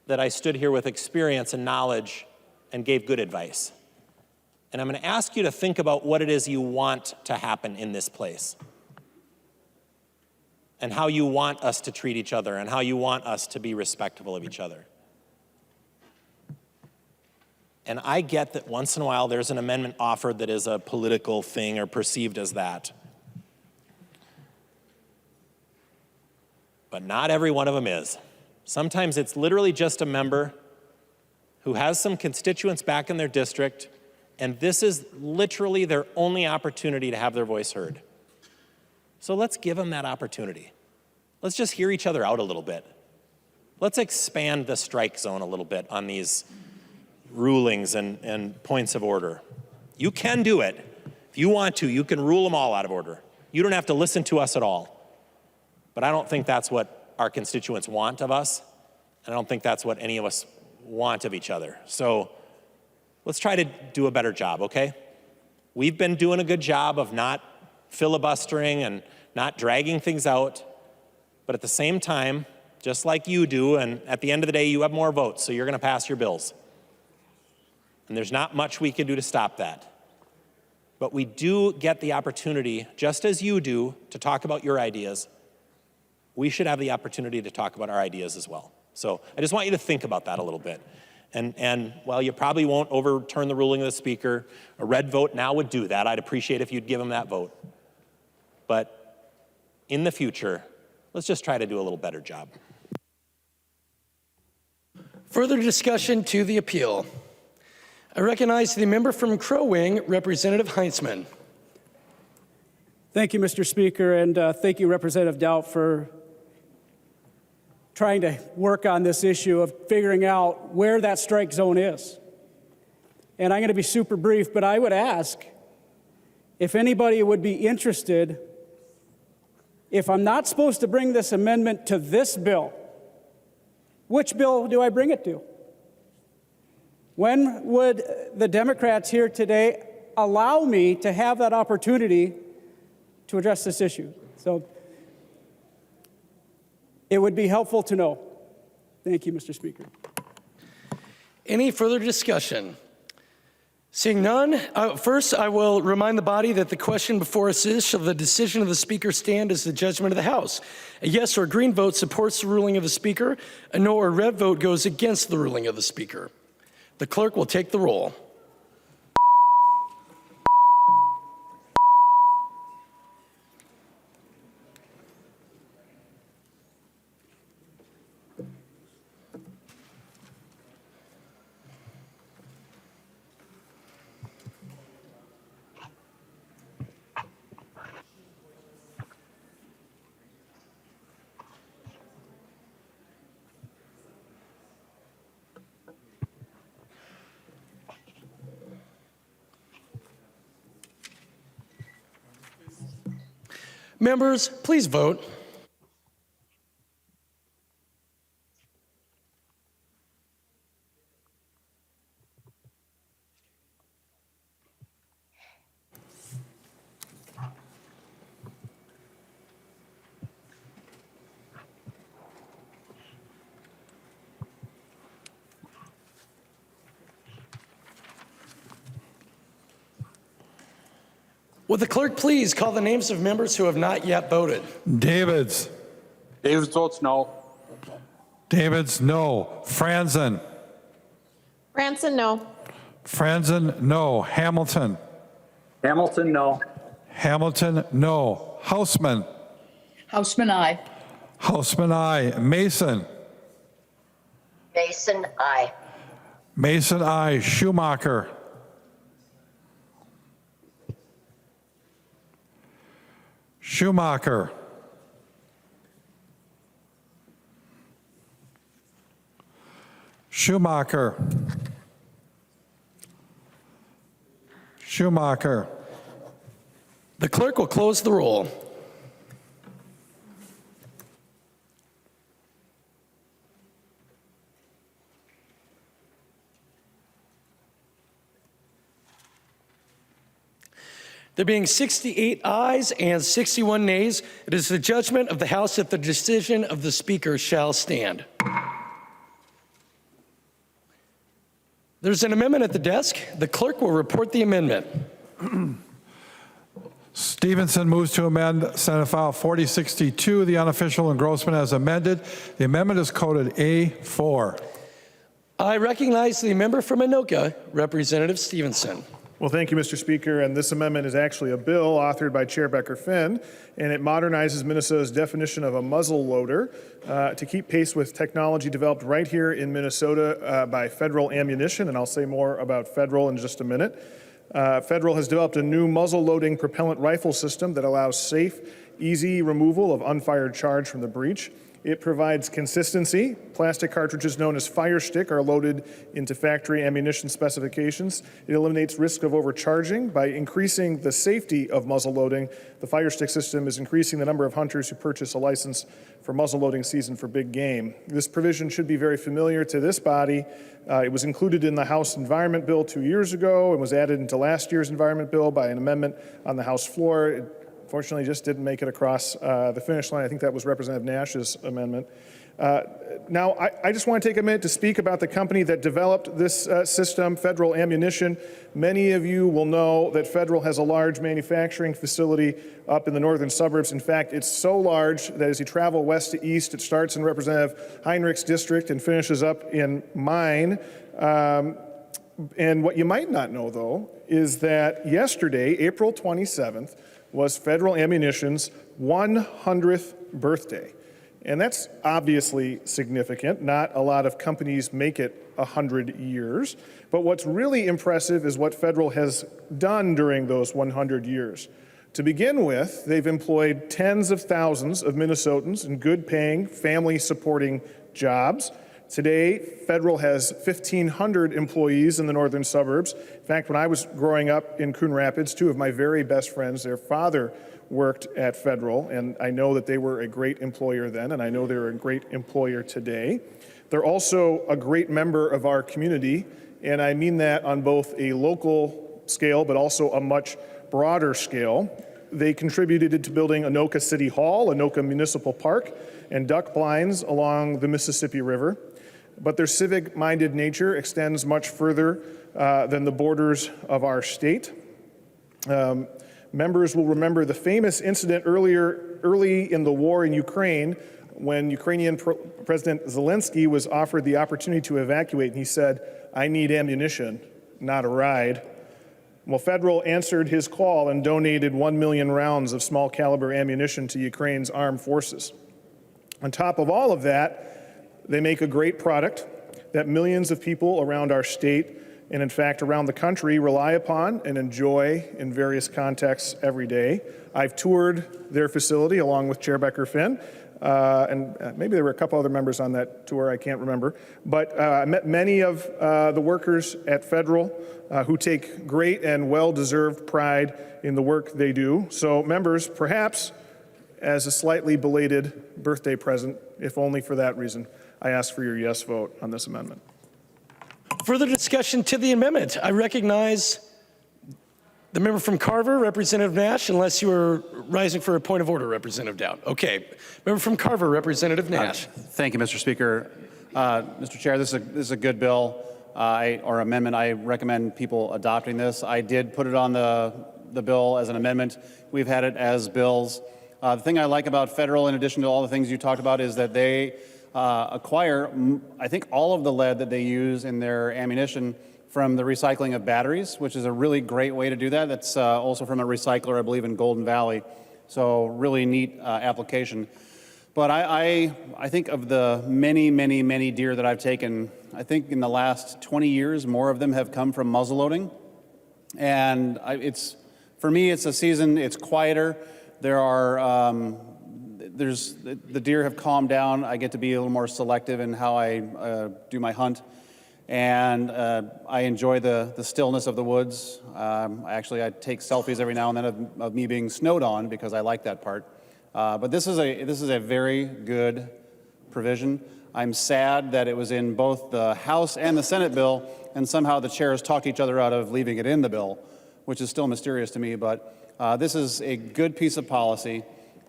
that I stood here with experience and knowledge and gave good advice. And I'm going to ask you to think about what it is you want to happen in this place, and how you want us to treat each other, and how you want us to be respectful of each other. And I get that once in a while there's an amendment offered that is a political thing or perceived as that. But not every one of them is. Sometimes it's literally just a member who has some constituents back in their district, and this is literally their only opportunity to have their voice heard. So let's give them that opportunity. Let's just hear each other out a little bit. Let's expand the strike zone a little bit on these rulings and points of order. You can do it. If you want to, you can rule them all out of order. You don't have to listen to us at all. But I don't think that's what our constituents want of us. And I don't think that's what any of us want of each other. So let's try to do a better job, okay? We've been doing a good job of not filibustering and not dragging things out. But at the same time, just like you do, and at the end of the day, you have more votes, so you're going to pass your bills. And there's not much we can do to stop that. but we do get the opportunity, just as you do, to talk about your ideas. We should have the opportunity to talk about our ideas as well. So I just want you to think about that a little bit. And while you probably won't overturn the ruling of the Speaker, a red vote now would do that. I'd appreciate if you'd give him that vote. But in the future, let's just try to do a little better job. Further discussion to the appeal. I recognize the member from Crow Wing, Representative Hansen. Thank you, Mr. Speaker, and thank you, Representative Doubt, for trying to work on this issue of figuring out where that strike zone is. And I'm going to be super brief, but I would ask if anybody would be interested, if I'm not supposed to bring this amendment to this bill, which bill do I bring it to? When would the Democrats here today allow me to have that opportunity to address this issue? So it would be helpful to know. Thank you, Mr. Speaker. Any further discussion? Seeing none, first I will remind the body that the question before us is, shall the decision of the Speaker stand as the judgment of the House? A yes or a green vote supports the ruling of the Speaker. A no or red vote goes against the ruling of the Speaker. The clerk will take the roll. Members, please vote. Would the clerk please call the names of members who have not yet voted? Davids. Davids votes no. Davids, no. Franzen. Franzen, no. Franzen, no. Hamilton. Hamilton, no. Hamilton, no. Hausman. Hausman, aye. Hausman, aye. Mason. Mason, aye. Mason, aye. Schumacher. Schumacher. Schumacher. Schumacher. The clerk will close the roll. There being 68 ayes and 61 nays, it is the judgment of the House that the decision of the Speaker shall stand. There's an amendment at the desk. The clerk will report the amendment. Stevenson moves to amend Senate File 4062, the unofficial engrossment as amended. The amendment is coded A4. I recognize the member from Anoka, Representative Stevenson. Well, thank you, Mr. Speaker. And this amendment is actually a bill authored by Chair Becker-Finn, and it modernizes Minnesota's definition of a muzzle loader to keep pace with technology developed right here in Minnesota by Federal Ammunition, and I'll say more about Federal in just a minute. Federal has developed a new muzzle loading propellant rifle system that allows safe, easy removal of unfired charge from the breech. It provides consistency. Plastic cartridges known as Fire Stick are loaded into factory ammunition specifications. It eliminates risk of overcharging by increasing the safety of muzzle loading. The Fire Stick system is increasing the number of hunters who purchase a license for muzzle loading season for big game. This provision should be very familiar to this body. It was included in the House Environment Bill 2 years ago and was added into last year's Environment Bill by an amendment on the House floor. It fortunately just didn't make it across the finish line. I think that was Representative Nash's amendment. Now, I just want to take a minute to speak about the company that developed this system, Federal Ammunition. Many of you will know that Federal has a large manufacturing facility up in the northern suburbs. In fact, it's so large that as you travel west to east, it starts in Representative Heinrich's district and finishes up in mine. And what you might not know, though, is that yesterday, April 27th, was Federal Ammunition's 100th birthday. And that's obviously significant. Not a lot of companies make it 100 years. But what's really impressive is what Federal has done during those 100 years. To begin with, they've employed tens of thousands of Minnesotans in good-paying, family-supporting jobs. Today, Federal has 1,500 employees in the northern suburbs. In fact, when I was growing up in Coon Rapids, two of my very best friends, their father worked at Federal, and I know that they were a great employer then, and I know they're a great employer today. They're also a great member of our community, and I mean that on both a local scale, but also a much broader scale. They contributed to building Anoka City Hall, Anoka Municipal Park, and duck blinds along the Mississippi River. But their civic-minded nature extends much further than the borders of our state. Members will remember the famous incident early in the war in Ukraine when Ukrainian President Zelensky was offered the opportunity to evacuate, and he said, "I need ammunition, not a ride." Well, Federal answered his call and donated 1 million rounds of small caliber ammunition to Ukraine's armed forces. On top of all of that, they make a great product that millions of people around our state and in fact around the country rely upon and enjoy in various contexts every day. I've toured their facility along with Chair Becker-Finn, and maybe there were a couple other members on that tour, I can't remember. But I met many of the workers at Federal who take great and well-deserved pride in the work they do. So members, perhaps as a slightly belated birthday present, if only for that reason, I ask for your yes vote on this amendment. Further discussion to the amendment. I recognize the member from Carver, Representative Nash, unless you are rising for a point of order, Representative Dowd. Okay. Member from Carver, Representative Nash. Thank you, Mr. Speaker. Mr. Chair, this is a good bill or amendment. I recommend people adopting this. I did put it on the bill as an amendment. We've had it as bills. The thing I like about Federal, in addition to all the things you talked about, is that they acquire, I think, all of the lead that they use in their ammunition from the recycling of batteries, which is a really great way to do that. That's also from a recycler, I believe, in Golden Valley. So really neat application. But I think of the many, many, many deer that I've taken, I think in the last 20 years, more of them have come from muzzleloading. And for me, it's a season, it's quieter. There are, the deer have calmed down. I get to be a little more selective in how I do my hunt. And I enjoy the stillness of the woods. I take selfies every now and then of me being snowed on because I like that part. But this is a very good provision. I'm sad that it was in both the House and the Senate bill, and somehow the chairs talked each other out of leaving it in the bill, which is still mysterious to me. But this is a good piece of policy.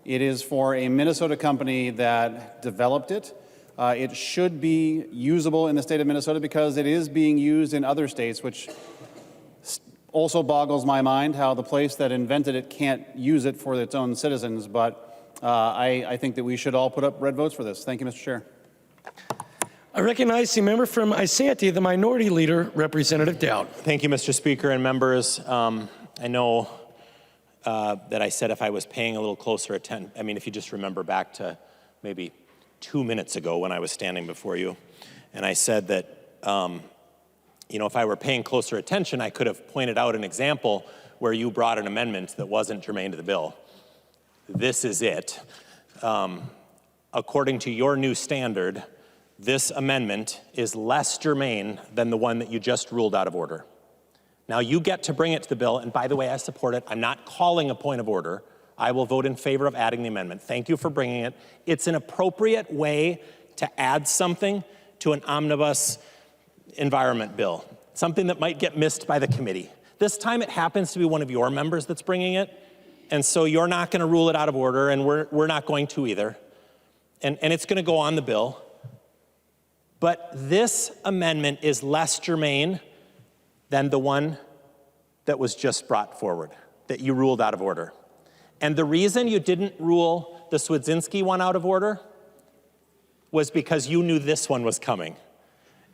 It is for a Minnesota company that developed it. It should be usable in the state of Minnesota because it is being used in other states, which also boggles my mind how the place that invented it can't use it for its own citizens. But I think that we should all put up red votes for this. Thank you, Mr. Chair. I recognize the member from Isanti, the Minority Leader, Representative Dowd. Thank you, Mr. Speaker and members. I know that I said if I was paying a little closer attention, I mean, if you just remember back to maybe 2 minutes ago when I was standing before you, and I said that, if I were paying closer attention, I could have pointed out an example where you brought an amendment that wasn't germane to the bill. This is it. According to your new standard, this amendment is less germane than the one that you just ruled out of order. Now you get to bring it to the bill, and by the way, I support it. I'm not calling a point of order. I will vote in favor of adding the amendment. Thank you for bringing it. It's an appropriate way to add something to an omnibus environment bill, something that might get missed by the committee. This time it happens to be one of your members that's bringing it, and so you're not going to rule it out of order, and we're not going to either. and it's going to go on the bill. But this amendment is less germane than the one that was just brought forward, that you ruled out of order. And the reason you didn't rule the Swedzinski one out of order was because you knew this one was coming.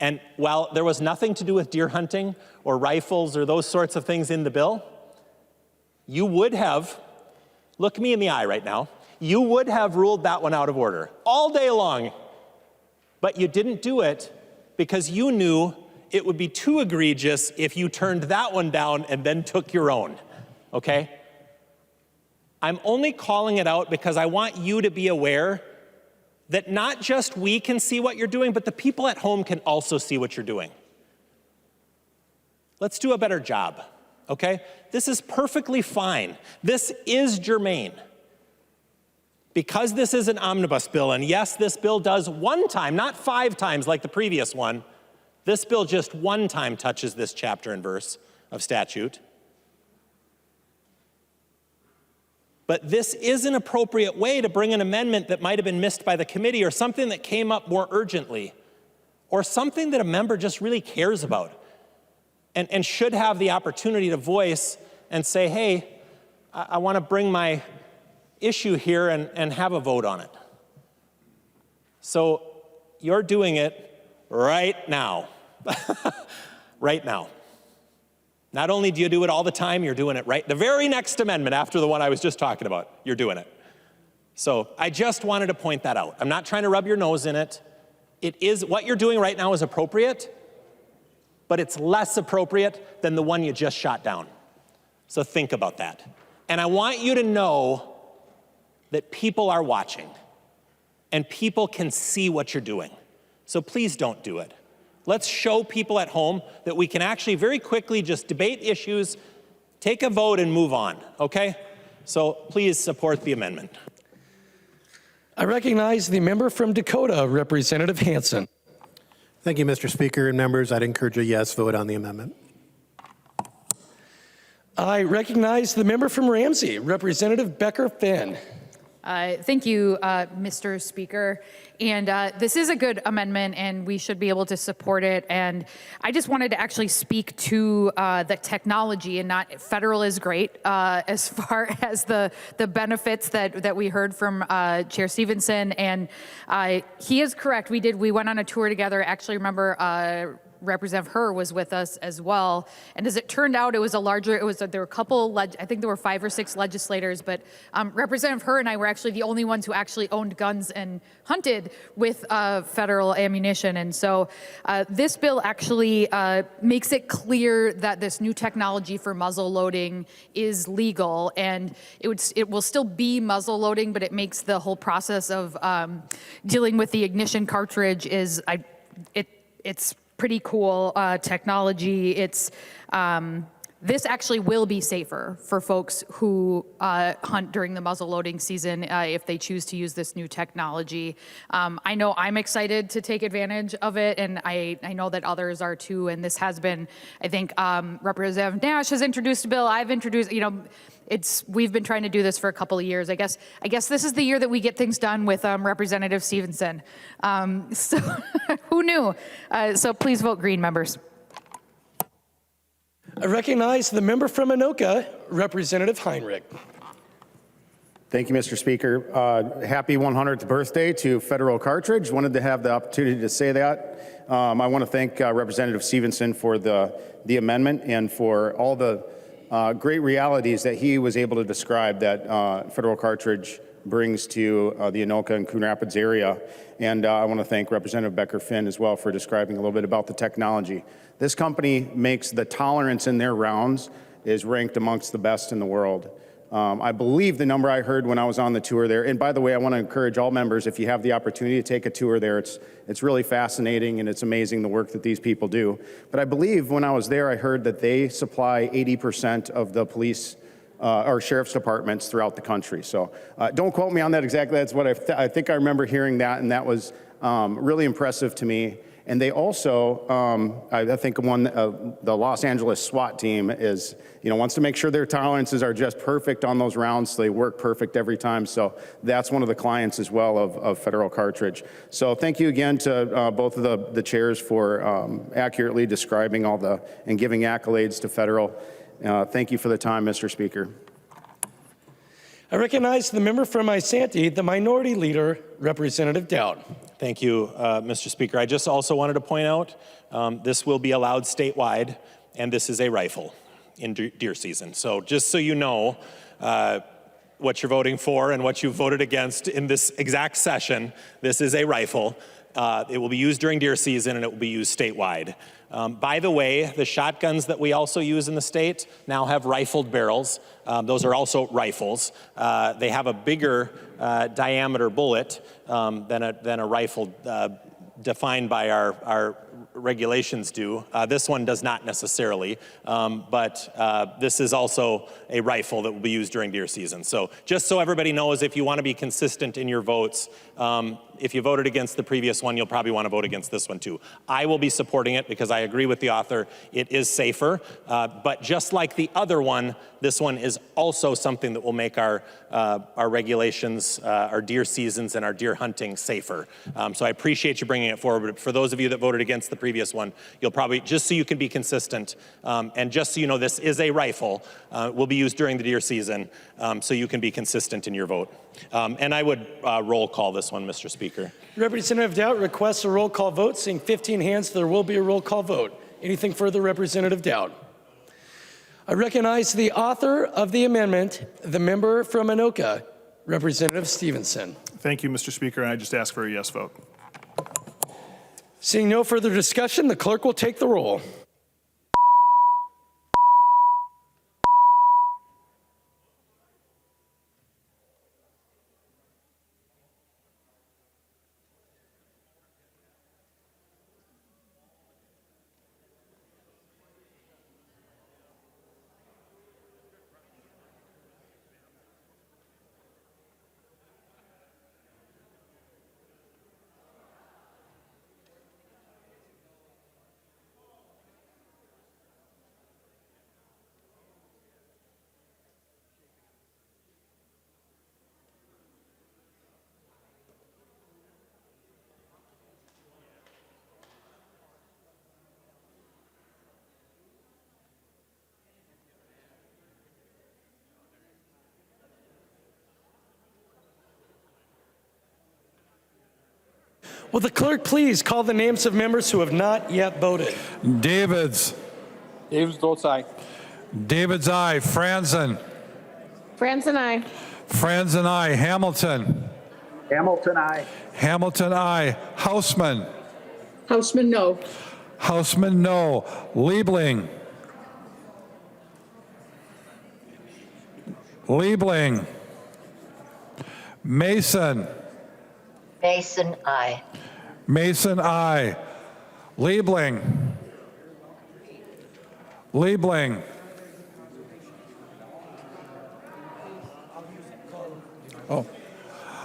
And while there was nothing to do with deer hunting or rifles or those sorts of things in the bill, you would have, look me in the eye right now, you would have ruled that one out of order all day long. But you didn't do it because you knew it would be too egregious if you turned that one down and then took your own, okay? I'm only calling it out because I want you to be aware that not just we can see what you're doing, but the people at home can also see what you're doing. Let's do a better job, okay? This is perfectly fine. This is germane. Because this is an omnibus bill, and yes, this bill does one time, not 5 times like the previous one, this bill just one time touches this chapter and verse of statute. But this is an appropriate way to bring an amendment that might have been missed by the committee or something that came up more urgently or something that a member just really cares about and should have the opportunity to voice and say, hey, I want to bring my issue here and have a vote on it. So you're doing it right now. Right now. Not only do you do it all the time, you're doing it right. The very next amendment after the one I was just talking about, you're doing it. So I just wanted to point that out. I'm not trying to rub your nose in it. It is, what you're doing right now is appropriate, but it's less appropriate than the one you just shot down. So think about that. And I want you to know that people are watching and people can see what you're doing. So please don't do it. Let's show people at home that we can actually very quickly just debate issues, take a vote, and move on, okay? So please support the amendment. I recognize the member from Dakota, Representative Hansen. Thank you, Mr. Speaker and members. I'd encourage a yes vote on the amendment. I recognize the member from Ramsey, Representative Becker-Finn. Thank you, Mr. Speaker. And this is a good amendment, and we should be able to support it. And I just wanted to actually speak to the technology, and not federal is great as far as the benefits that we heard from Chair Stevenson. And he is correct. We went on a tour together. I actually remember Representative Herr was with us as well. And as it turned out, there were a couple, I think there were 5 or 6 legislators, but Representative Herr and I were actually the only ones who actually owned guns and hunted with federal ammunition. And so this bill actually makes it clear that this new technology for muzzle loading is legal, and it will still be muzzle loading, but it makes the whole process of dealing with the ignition cartridge it's pretty cool technology. This actually will be safer for folks who hunt during the muzzle loading season if they choose to use this new technology. I know I'm excited to take advantage of it, and I know that others are too. And this has been, I think, Representative Nash has introduced a bill. I've introduced, we've been trying to do this for a couple of years. I guess this is the year that we get things done with Representative Stevenson. So who knew? So please vote green, members. I recognize the member from Anoka, Representative Heinrich. Thank you, Mr. Speaker. Happy 100th birthday to Federal Cartridge. Wanted to have the opportunity to say that. I want to thank Representative Stevenson for the amendment and for all the great realities that he was able to describe that Federal Cartridge brings to the Anoka and Coon Rapids area. And I want to thank Representative Becker-Finn as well for describing a little bit about the technology. This company makes the tolerance in their rounds is ranked amongst the best in the world. I believe the number I heard when I was on the tour there, and by the way, I want to encourage all members, if you have the opportunity to take a tour there, it's really fascinating and it's amazing the work that these people do. But I believe when I was there, I heard that they supply 80% of the police or sheriff's departments throughout the country. So don't quote me on that exactly. That's what I think I remember hearing that, and that was really impressive to me. And they also, I think the Los Angeles SWAT team is, wants to make sure their tolerances are just perfect on those rounds, so they work perfect every time. So that's one of the clients as well of Federal Cartridge. So thank you again to both of the chairs for accurately describing and giving accolades to Federal. Thank you for the time, Mr. Speaker. I recognize the member from Isanti, the Minority Leader, Representative Dowd. Thank you, Mr. Speaker. I just also wanted to point out this will be allowed statewide, and this is a rifle in deer season. So just so you know what you're voting for and what you voted against in this exact session, this is a rifle. It will be used during deer season, and it will be used statewide. By the way, the shotguns that we also use in the state now have rifled barrels. Those are also rifles. They have a bigger diameter bullet than a rifle defined by our regulations do. This one does not necessarily, but this is also a rifle that will be used during deer season. So just so everybody knows, if you want to be consistent in your votes, if you voted against the previous one, you'll probably want to vote against this one too. I will be supporting it because I agree with the author. It is safer, but just like the other one, this one is also something that will make our regulations, our deer seasons, and our deer hunting safer. So I appreciate you bringing it forward. But for those of you that voted against the previous one, you'll probably, just so you can be consistent, and just so you know, this is a rifle, will be used during the deer season, so you can be consistent in your vote. And I would roll call this one, Mr. Speaker. Representative Dowd requests a roll call vote. Seeing 15 hands, there will be a roll call vote. Anything further, Representative Dowd? I recognize the author of the amendment, the member from Anoka, Representative Stevenson. Thank you, Mr. Speaker, and I just ask for a yes vote. Seeing no further discussion, the clerk will take the roll. Will the clerk please call the names of members who have not yet voted? Davids. Davids votes aye. Davids, aye. Franzen. Franzen, aye. Franzen, aye. Hamilton. Hamilton, aye. Hamilton, aye. Hausman. Hausman, no. Hausman, no. Liebling. Liebling. Mason. Mason, aye. Mason, aye. Liebling. Liebling. Oh.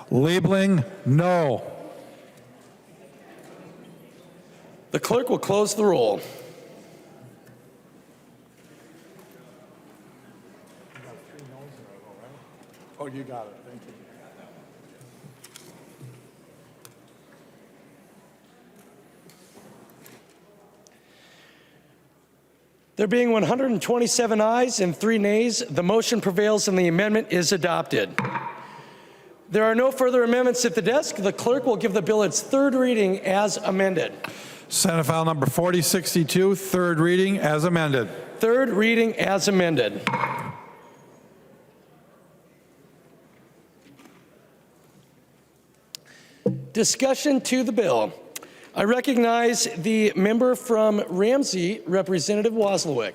Liebling, no. The clerk will close the roll. Oh, you got it. Thank you. There being 127 ayes and 3 nays, the motion prevails and the amendment is adopted. There are no further amendments at the desk. The clerk will give the bill its third reading as amended. Senate File Number 4062, third reading as amended. Third reading as amended. Discussion to the bill. I recognize the member from Ramsey, Representative Waslewick.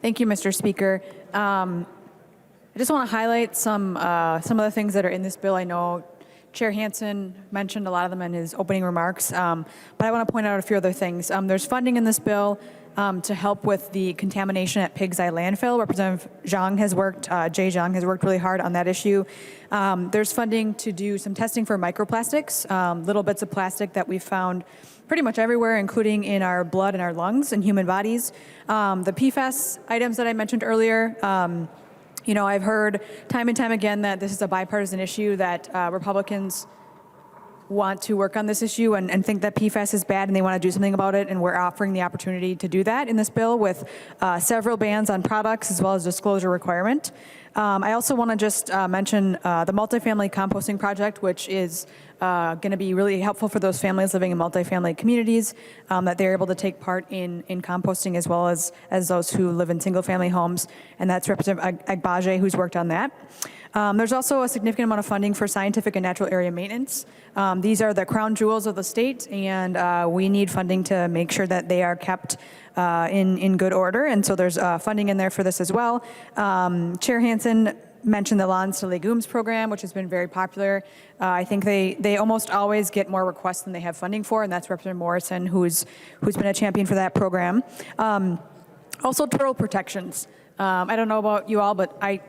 Thank you, Mr. Speaker. I just want to highlight some of the things that are in this bill. I know Chair Hansen mentioned a lot of them in his opening remarks, but I want to point out a few other things. There's funding in this bill to help with the contamination at Pigs Eye landfill. Representative Jay Zhang has worked really hard on that issue. There's funding to do some testing for microplastics, little bits of plastic that we've found pretty much everywhere, including in our blood and our lungs and human bodies. The PFAS items that I mentioned earlier, you know, I've heard time and time again that this is a bipartisan issue, that Republicans want to work on this issue and think that PFAS is bad and they want to do something about it, and we're offering the opportunity to do that in this bill with several bans on products as well as disclosure requirement. I also want to just mention the multifamily composting project, which is going to be really helpful for those families living in multifamily communities, that they're able to take part in composting as well as those who live in single-family homes, and that's Representative Agbaje who's worked on that. There's also a significant amount of funding for scientific and natural area maintenance. These are the crown jewels of the state, and we need funding to make sure that they are kept in good order, and so there's funding in there for this as well. Chair Hansen mentioned the Lawns to Legumes program, which has been very popular. I think they almost always get more requests than they have funding for, and that's Representative Morrison, who's been a champion for that program. Also, turtle protections. I don't know about you all, but I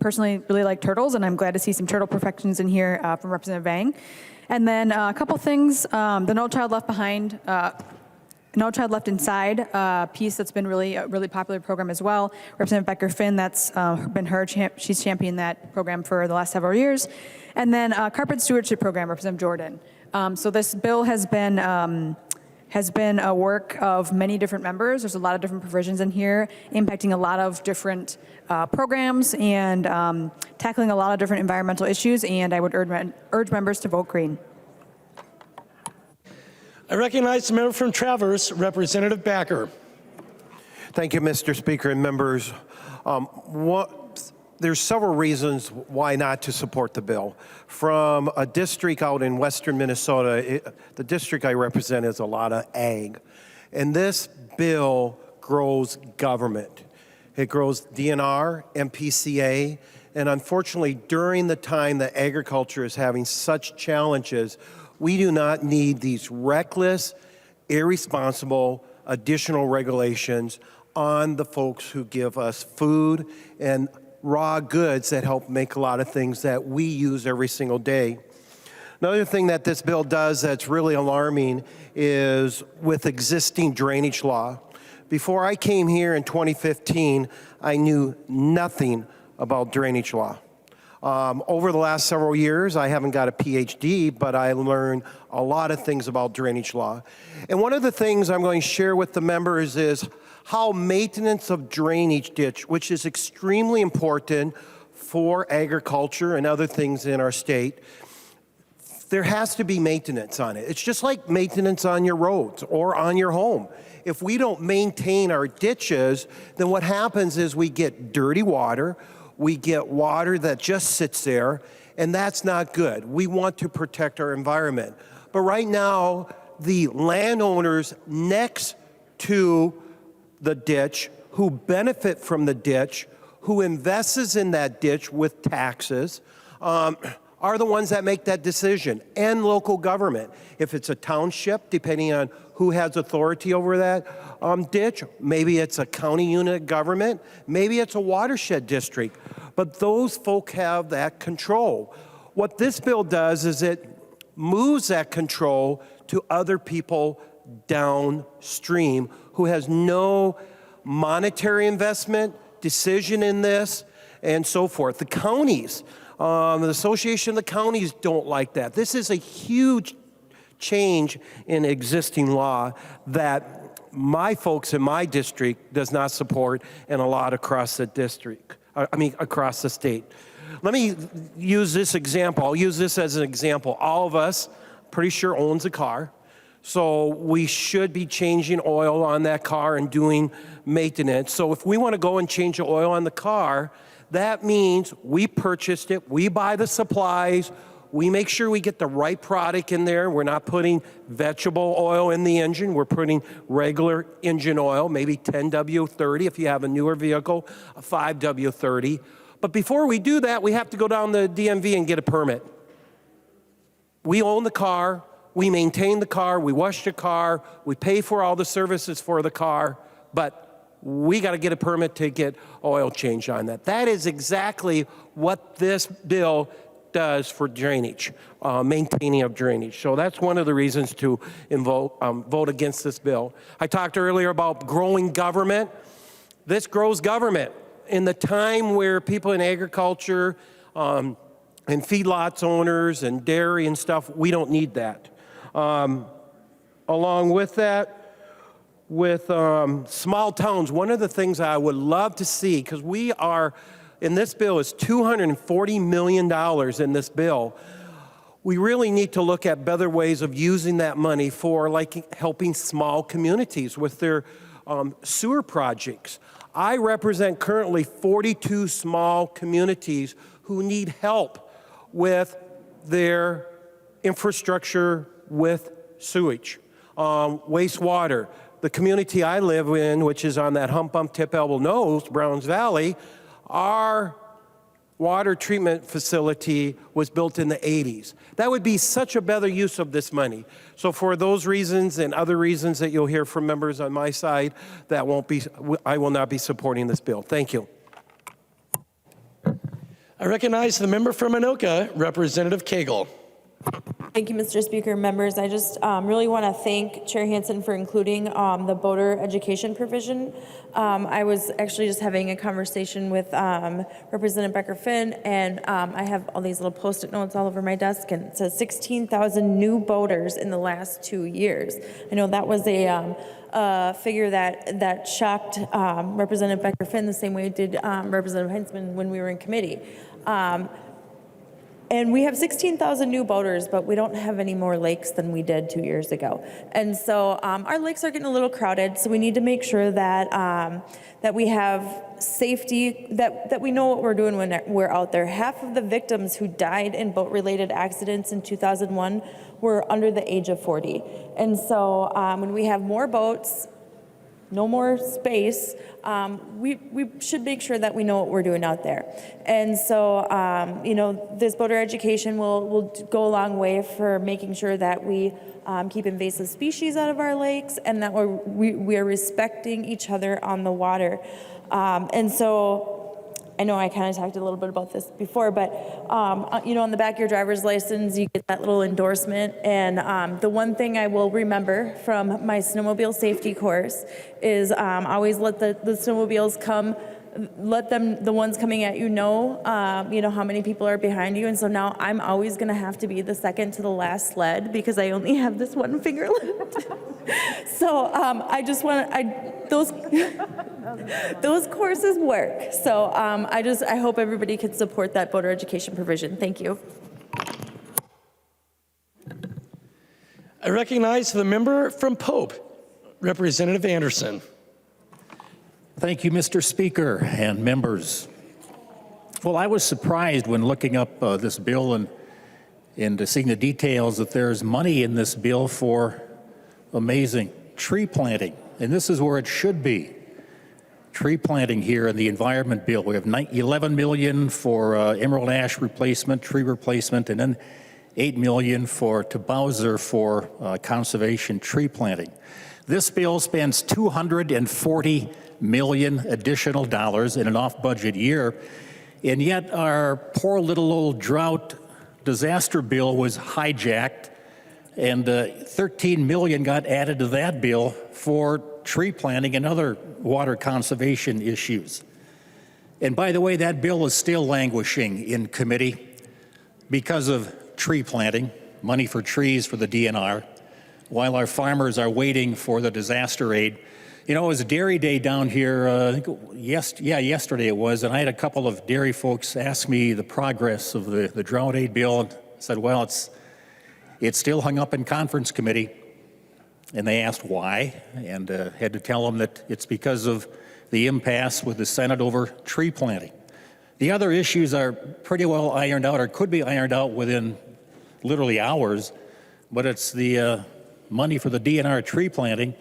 personally really like turtles, and I'm glad to see some turtle protections in here from Representative Vang. And then a couple things, the No Child Left Behind, No Child Left Inside piece that's been a really popular program as well. Representative Becker-Finn, that's been she's championed that program for the last several years. And then Carpet Stewardship Program, Representative Jordan. So this bill has been a work of many different members. There's a lot of different provisions in here impacting a lot of different programs and tackling a lot of different environmental issues, and I would urge members to vote green. I recognize the member from Traverse, Representative Backer. Thank you, Mr. Speaker and members. There's several reasons why not to support the bill. From a district out in western Minnesota, the district I represent is a lot of ag. And this bill grows government. It grows DNR, MPCA, and unfortunately, during the time that agriculture is having such challenges, we do not need these reckless, irresponsible additional regulations on the folks who give us food and raw goods that help make a lot of things that we use every single day. Another thing that this bill does that's really alarming is with existing drainage law. Before I came here in 2015, I knew nothing about drainage law. Over the last several years, I haven't got a PhD, but I learned a lot of things about drainage law. And one of the things I'm going to share with the members is how maintenance of drainage ditch, which is extremely important for agriculture and other things in our state, there has to be maintenance on it. It's just like maintenance on your roads or on your home. If we don't maintain our ditches, then what happens is we get dirty water, we get water that just sits there, and that's not good. We want to protect our environment. But right now, the landowners next to the ditch, who benefit from the ditch, who invests in that ditch with taxes, are the ones that make that decision, and local government. If it's a township, depending on who has authority over that ditch, maybe it's a county unit of government, maybe it's a watershed district, but those folk have that control. What this bill does is it moves that control to other people downstream who has no monetary investment, decision in this, and so forth. The counties, the Association of the Counties don't like that. This is a huge change in existing law that my folks in my district does not support, and a lot across the district, across the state. Let me use this example. I'll use this as an example. All of us, pretty sure, owns a car. So we should be changing oil on that car and doing maintenance. So if we want to go and change the oil on the car, that means we purchased it, we buy the supplies, we make sure we get the right product in there. We're not putting vegetable oil in the engine. We're putting regular engine oil, maybe 10W30 if you have a newer vehicle, a 5W30. But before we do that, we have to go down the DMV and get a permit. We own the car, we maintain the car, we wash the car, we pay for all the services for the car, but we got to get a permit to get oil change on that. That is exactly what this bill does for drainage, maintaining of drainage. So that's one of the reasons to vote against this bill. I talked earlier about growing government. This grows government. In the time where people in agriculture and feedlots owners and dairy and stuff, we don't need that. Along with that, with small towns, one of the things I would love to see, because we are, in this bill is $240 million in this bill. We really need to look at better ways of using that money for like helping small communities with their sewer projects. I represent currently 42 small communities who need help with their infrastructure with sewage, wastewater. The community I live in, which is on that hump bump tip elbow nose, Browns Valley, our water treatment facility was built in the 80s. That would be such a better use of this money. So for those reasons and other reasons that you'll hear from members on my side, I will not be supporting this bill. Thank you. I recognize the member from Anoka, Representative Cagle. Thank you, Mr. Speaker. Members, I just really want to thank Chair Hansen for including the voter education provision. I was actually just having a conversation with Representative Becker-Finn, and I have all these little Post-it notes all over my desk, and it says 16,000 new voters in the last 2 years. I know that was a figure that shocked Representative Becker-Finn the same way it did Representative Hansen when we were in committee. And we have 16,000 new voters, but we don't have any more lakes than we did 2 years ago. And so our lakes are getting a little crowded, so we need to make sure that that we have safety, that we know what we're doing when we're out there. Half of the victims who died in boat-related accidents in 2001 were under the age of 40. And so when we have more boats, no more space, we should make sure that we know what we're doing out there. And so, you know, this voter education will go a long way for making sure that we keep invasive species out of our lakes and that we are respecting each other on the water. And so, I know I kind of talked a little bit about this before, but you know, on the back of your driver's license, you get that little endorsement. And the one thing I will remember from my snowmobile safety course is always let the snowmobiles come. Let them, the ones coming at you know how many people are behind you. And so now I'm always going to have to be the second to the last sled because I only have this one finger left. So I just want those courses work. So I hope everybody can support that voter education provision. Thank you. I recognize the member from Pope, Representative Anderson. Thank you, Mr. Speaker and members. Well, I was surprised when looking up this bill and seeing the details that there's money in this bill for amazing tree planting. And this is where it should be. Tree planting here in the Environment Bill. We have $11 million for emerald ash replacement, tree replacement, and then $8 million to Bowser for conservation tree planting. This bill spends $240 million additional dollars in an off-budget year, and yet our poor little old drought disaster bill was hijacked, and $13 million got added to that bill for tree planting and other water conservation issues. And by the way, that bill is still languishing in committee because of tree planting, money for trees for the DNR, while our farmers are waiting for the disaster aid. You know, it was Dairy Day down here, I think yesterday it was, and I had a couple of dairy folks ask me the progress of the drought aid bill, and said, well, it's still hung up in conference committee. And they asked why, and had to tell them that it's because of the impasse with the Senate over tree planting. The other issues are pretty well ironed out, or could be ironed out within literally hours, but it's the money for the DNR tree planting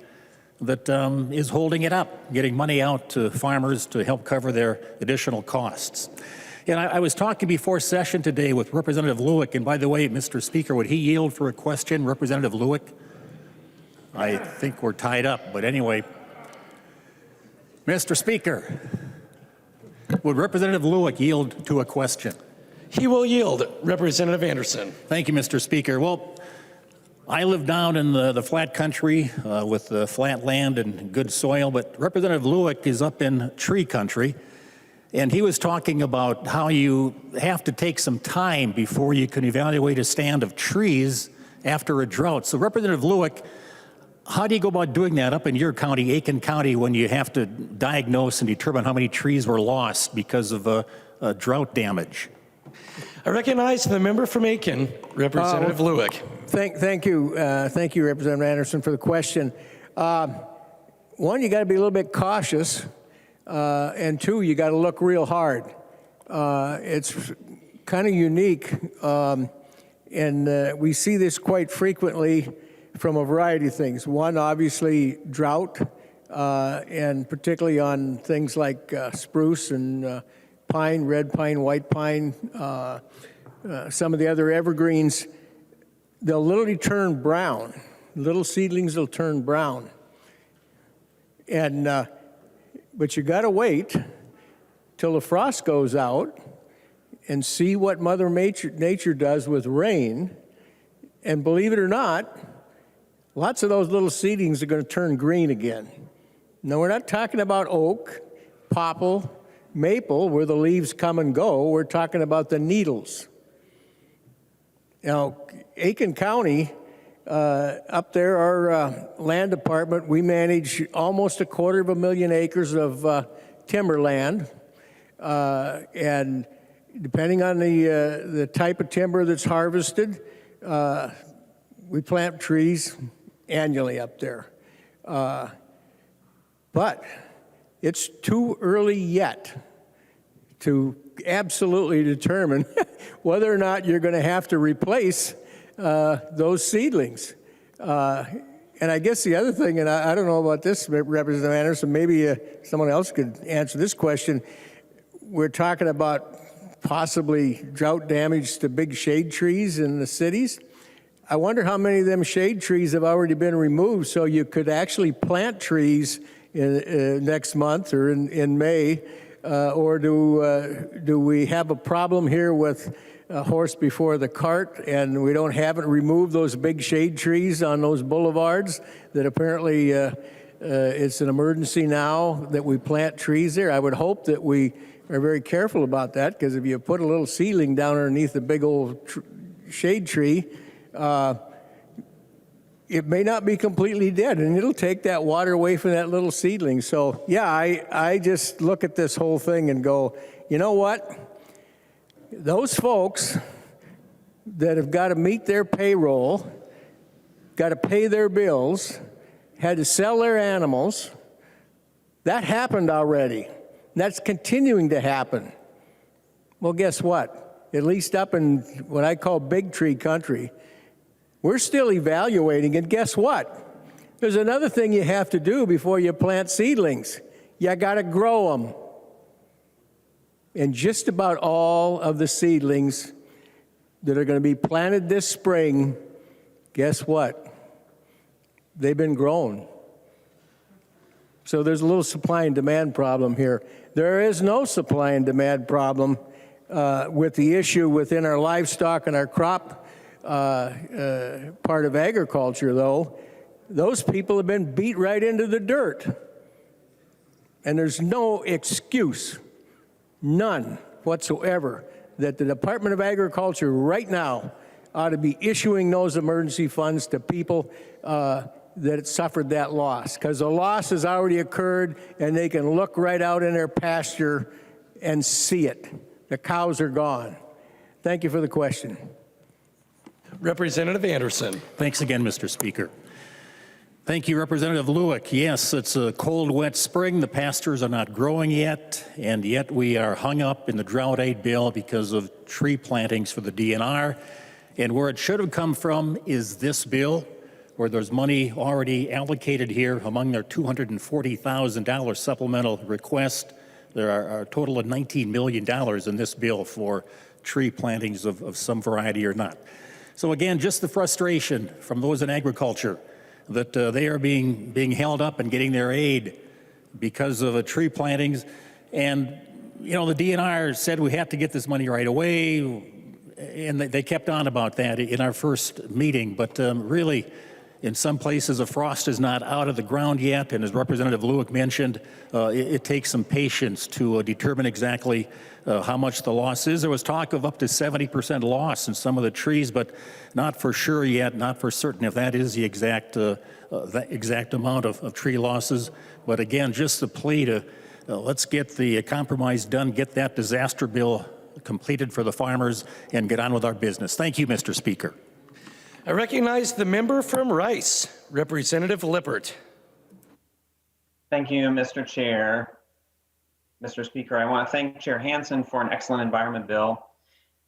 that is holding it up, getting money out to farmers to help cover their additional costs. And I was talking before session today with Representative Lewick, and by the way, Mr. Speaker, would he yield for a question, Representative Lewick? I think we're tied up, but anyway. Mr. Speaker, would Representative Lewick yield to a question? He will yield. Representative Anderson. Thank you, Mr. Speaker. Well, I live down in the flat country with the flat land and good soil, but Representative Lewick is up in tree country, and he was talking about how you have to take some time before you can evaluate a stand of trees after a drought. So Representative Lewick, how do you go about doing that up in your county, Aiken County, when you have to diagnose and determine how many trees were lost because of drought damage? I recognize the member from Aiken, Representative Lewick. Thank you, Representative Anderson, for the question. One, you got to be a little bit cautious, and two, you got to look real hard. It's kind of unique, and we see this quite frequently from a variety of things. One, obviously, drought, and particularly on things like spruce and pine, red pine, white pine, some of the other evergreens. They'll literally turn brown. Little seedlings will turn brown. And, but you got to wait till the frost goes out and see what Mother Nature does with rain. And believe it or not, lots of those little seedlings are going to turn green again. Now, we're not talking about oak, popple, maple, where the leaves come and go. We're talking about the needles. Now, Aiken County, up there, our land department, we manage almost 250,000 acres of timberland. And depending on the type of timber that's harvested, we plant trees annually up there. But it's too early yet to absolutely determine whether or not you're going to have to replace those seedlings. And I guess the other thing, and I don't know about this, Representative Anderson, maybe someone else could answer this question. We're talking about possibly drought damage to big shade trees in the cities. I wonder how many of them shade trees have already been removed so you could actually plant trees next month or in May, or do we have a problem here with a horse before the cart and we haven't removed those big shade trees on those boulevards that apparently it's an emergency now that we plant trees there? I would hope that we are very careful about that, because if you put a little seedling down underneath a big old shade tree, it may not be completely dead, and it'll take that water away from that little seedling. So, yeah, I just look at this whole thing and go, you know what? Those folks that have got to meet their payroll, got to pay their bills, had to sell their animals, that happened already. That's continuing to happen. Well, guess what? At least up in what I call big tree country, we're still evaluating, and guess what? There's another thing you have to do before you plant seedlings. You got to grow them. And just about all of the seedlings that are going to be planted this spring, guess what? They've been grown. So there's a little supply and demand problem here. There is no supply and demand problem with the issue within our livestock and our crop part of agriculture, though. Those people have been beat right into the dirt. And there's no excuse, none whatsoever, that the Department of Agriculture right now ought to be issuing those emergency funds to people that suffered that loss, because the loss has already occurred and they can look right out in their pasture and see it. The cows are gone. Thank you for the question. Representative Anderson. Thanks again, Mr. Speaker. Thank you, Representative Lewick. Yes, it's a cold, wet spring. The pastures are not growing yet, and yet we are hung up in the drought aid bill because of tree plantings for the DNR. And where it should have come from is this bill, where there's money already allocated here among their $240,000 supplemental request There are a total of $19 million in this bill for tree plantings of some variety or not. So again, just the frustration from those in agriculture that they are being held up and getting their aid because of tree plantings. And, you know, the DNR said we have to get this money right away, and they kept on about that in our first meeting. But really, in some places, the frost is not out of the ground yet, and as Representative Lewick mentioned, it takes some patience to determine exactly how much the loss is. There was talk of up to 70% loss in some of the trees, but not for sure yet, not for certain if that is the exact amount of tree losses. But again, just the plea to let's get the compromise done, get that disaster bill completed for the farmers, and get on with our business. Thank you, Mr. Speaker. I recognize the member from Rice, Representative Lippert. Thank you, Mr. Chair. Mr. Speaker, I want to thank Chair Hansen for an excellent environment bill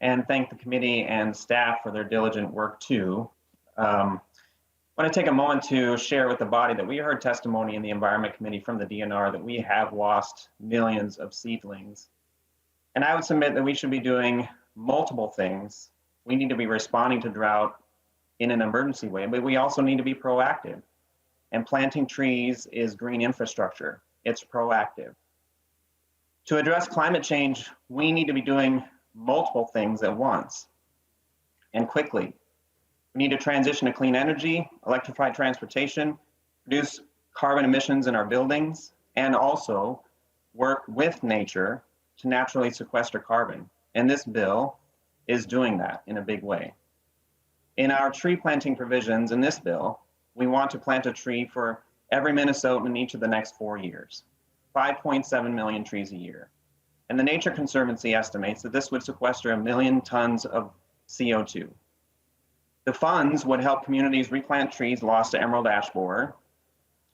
and thank the committee and staff for their diligent work too. I want to take a moment to share with the body that we heard testimony in the Environment Committee from the DNR that we have lost millions of seedlings. And I would submit that we should be doing multiple things. We need to be responding to drought in an emergency way, but we also need to be proactive. And planting trees is green infrastructure. It's proactive. To address climate change, we need to be doing multiple things at once and quickly. We need to transition to clean energy, electrify transportation, reduce carbon emissions in our buildings, and also work with nature to naturally sequester carbon. And this bill is doing that in a big way. In our tree planting provisions in this bill, we want to plant a tree for every Minnesotan in each of the next 4 years, 5.7 million trees a year. And the Nature Conservancy estimates that this would sequester 1 million tons of CO2. The funds would help communities replant trees lost to emerald ash borer,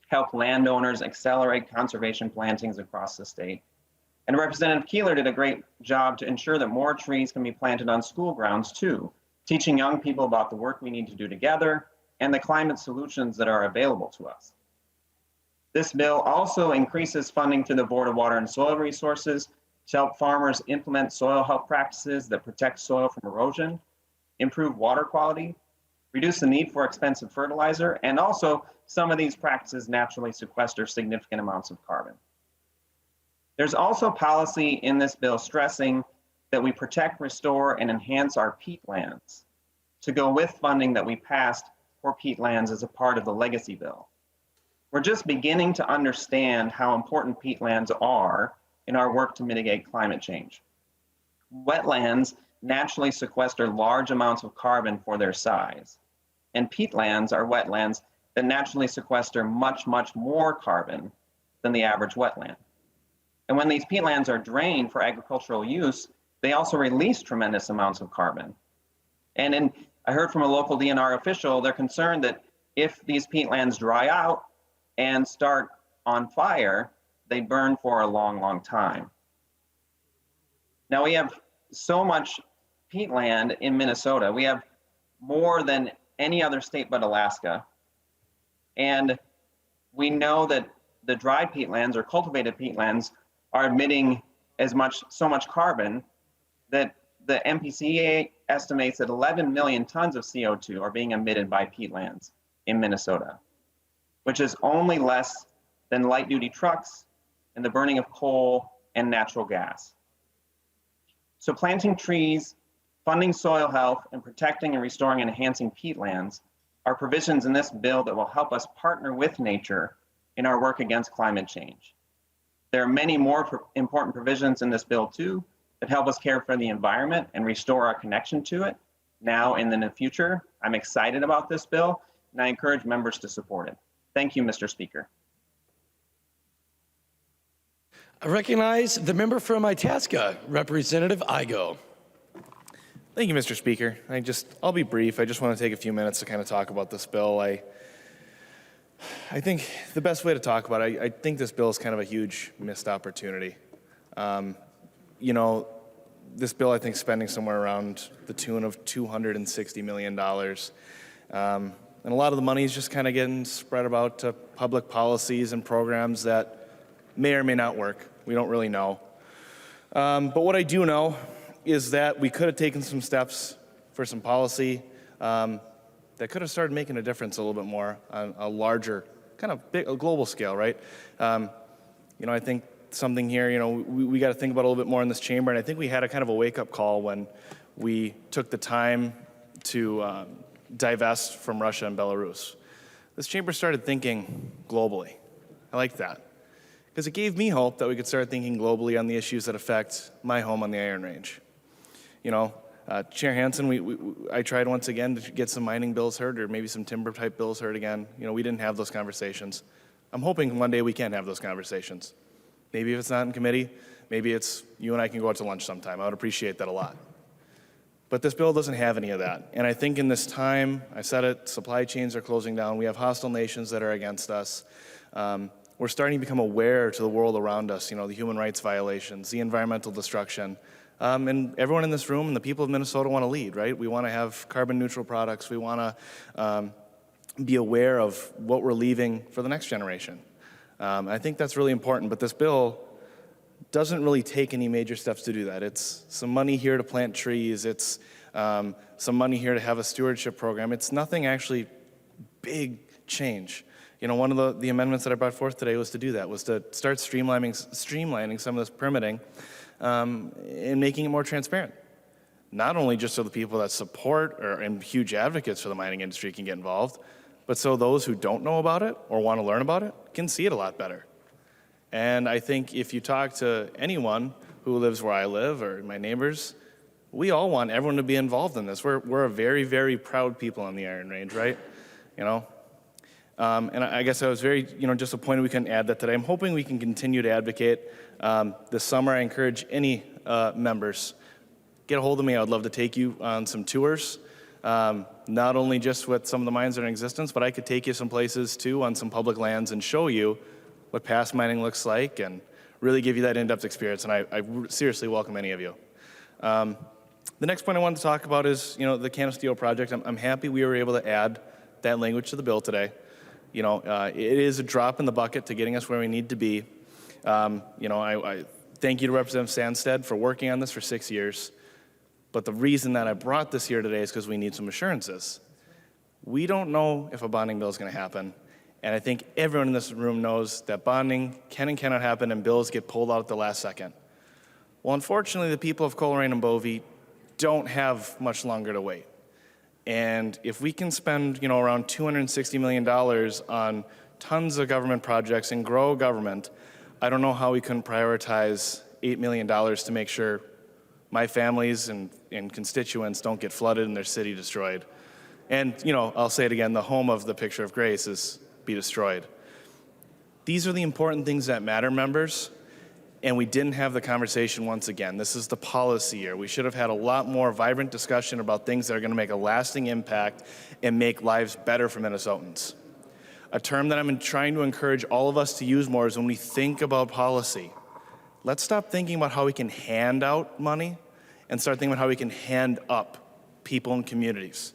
help landowners accelerate conservation plantings across the state. And Representative Keeler did a great job to ensure that more trees can be planted on school grounds too, teaching young people about the work we need to do together and the climate solutions that are available to us. This bill also increases funding through the Board of Water and Soil Resources to help farmers implement soil health practices that protect soil from erosion, improve water quality, reduce the need for expensive fertilizer, and also some of these practices naturally sequester significant amounts of carbon. There's also policy in this bill stressing that we protect, restore, and enhance our peatlands to go with funding that we passed for peatlands as a part of the legacy bill. We're just beginning to understand how important peatlands are in our work to mitigate climate change. Wetlands naturally sequester large amounts of carbon for their size, and peatlands are wetlands that naturally sequester much, much more carbon than the average wetland. And when these peatlands are drained for agricultural use, they also release tremendous amounts of carbon. And I heard from a local DNR official, they're concerned that if these peatlands dry out and start on fire, they burn for a long, long time. Now we have so much peatland in Minnesota. We have more than any other state but Alaska. And we know that the dried peatlands or cultivated peatlands are emitting so much carbon that the MPCA estimates that 11 million tons of CO2 are being emitted by peatlands in Minnesota, which is only less than light-duty trucks and the burning of coal and natural gas. So planting trees, funding soil health, and protecting and restoring and enhancing peatlands are provisions in this bill that will help us partner with nature in our work against climate change. There are many more important provisions in this bill too that help us care for the environment and restore our connection to it now and in the future. I'm excited about this bill, and I encourage members to support it. Thank you, Mr. Speaker. I recognize the member from Itasca, Representative Igo. Thank you, Mr. Speaker. I'll be brief. I just want to take a few minutes to kind of talk about this bill. I think the best way to talk about it, I think this bill is kind of a huge missed opportunity. You know, this bill, I think, spending somewhere around the tune of $260 million. And a lot of the money is just kind of getting spread about to public policies and programs that may or may not work. We don't really know. But what I do know is that we could have taken some steps for some policy that could have started making a difference a little bit more on a larger, kind of big, a global scale, right? I think something here, we got to think about a little bit more in this chamber, and I think we had a kind of a wake-up call when we took the time to divest from Russia and Belarus. This chamber started thinking globally. I like that, because it gave me hope that we could start thinking globally on the issues that affect my home on the Iron Range. Chair Hansen, I tried once again to get some mining bills heard, or maybe some timber type bills heard again. We didn't have those conversations. I'm hoping one day we can have those conversations. Maybe if it's not in committee, maybe it's you and I can go out to lunch sometime. I would appreciate that a lot. But this bill doesn't have any of that. And I think in this time, I said it, supply chains are closing down. We have hostile nations that are against us. We're starting to become aware to the world around us, the human rights violations, the environmental destruction. And everyone in this room and the people of Minnesota want to lead, right? We want to have carbon neutral products. We want to be aware of what we're leaving for the next generation. I think that's really important, but this bill doesn't really take any major steps to do that. It's some money here to plant trees. It's some money here to have a stewardship program. It's nothing actually big change. One of the amendments that I brought forth today was to do that, was to start streamlining some of this permitting and making it more transparent. Not only just so the people that support and huge advocates for the mining industry can get involved, but so those who don't know about it or want to learn about it can see it a lot better. And I think if you talk to anyone who lives where I live or my neighbors, we all want everyone to be involved in this. We're a very, very proud people on the Iron Range, right? And I guess I was very, disappointed we couldn't add that today. I'm hoping we can continue to advocate. This summer, I encourage any members, get a hold of me. I would love to take you on some tours, not only just with some of the mines that are in existence, but I could take you some places too on some public lands and show you what past mining looks like and really give you that in-depth experience. And I seriously welcome any of you. The next point I wanted to talk about is, the Can of Steel project. I'm happy we were able to add that language to the bill today. It is a drop in the bucket to getting us where we need to be. I thank you to Representative Sandstead for working on this for 6 years. But the reason that I brought this here today is because we need some assurances. We don't know if a bonding bill is going to happen. And I think everyone in this room knows that bonding can and cannot happen and bills get pulled out at the last second. Well, unfortunately, the people of Coleraine and Bovey don't have much longer to wait. And if we can spend, around $260 million on tons of government projects and grow government, I don't know how we couldn't prioritize $8 million to make sure my families and constituents don't get flooded and their city destroyed. And, I'll say it again, the home of the picture of Grace is be destroyed. These are the important things that matter, members. And we didn't have the conversation once again. This is the policy year. We should have had a lot more vibrant discussion about things that are going to make a lasting impact and make lives better for Minnesotans. A term that I'm trying to encourage all of us to use more is when we think about policy. Let's stop thinking about how we can hand out money and start thinking about how we can hand up people and communities.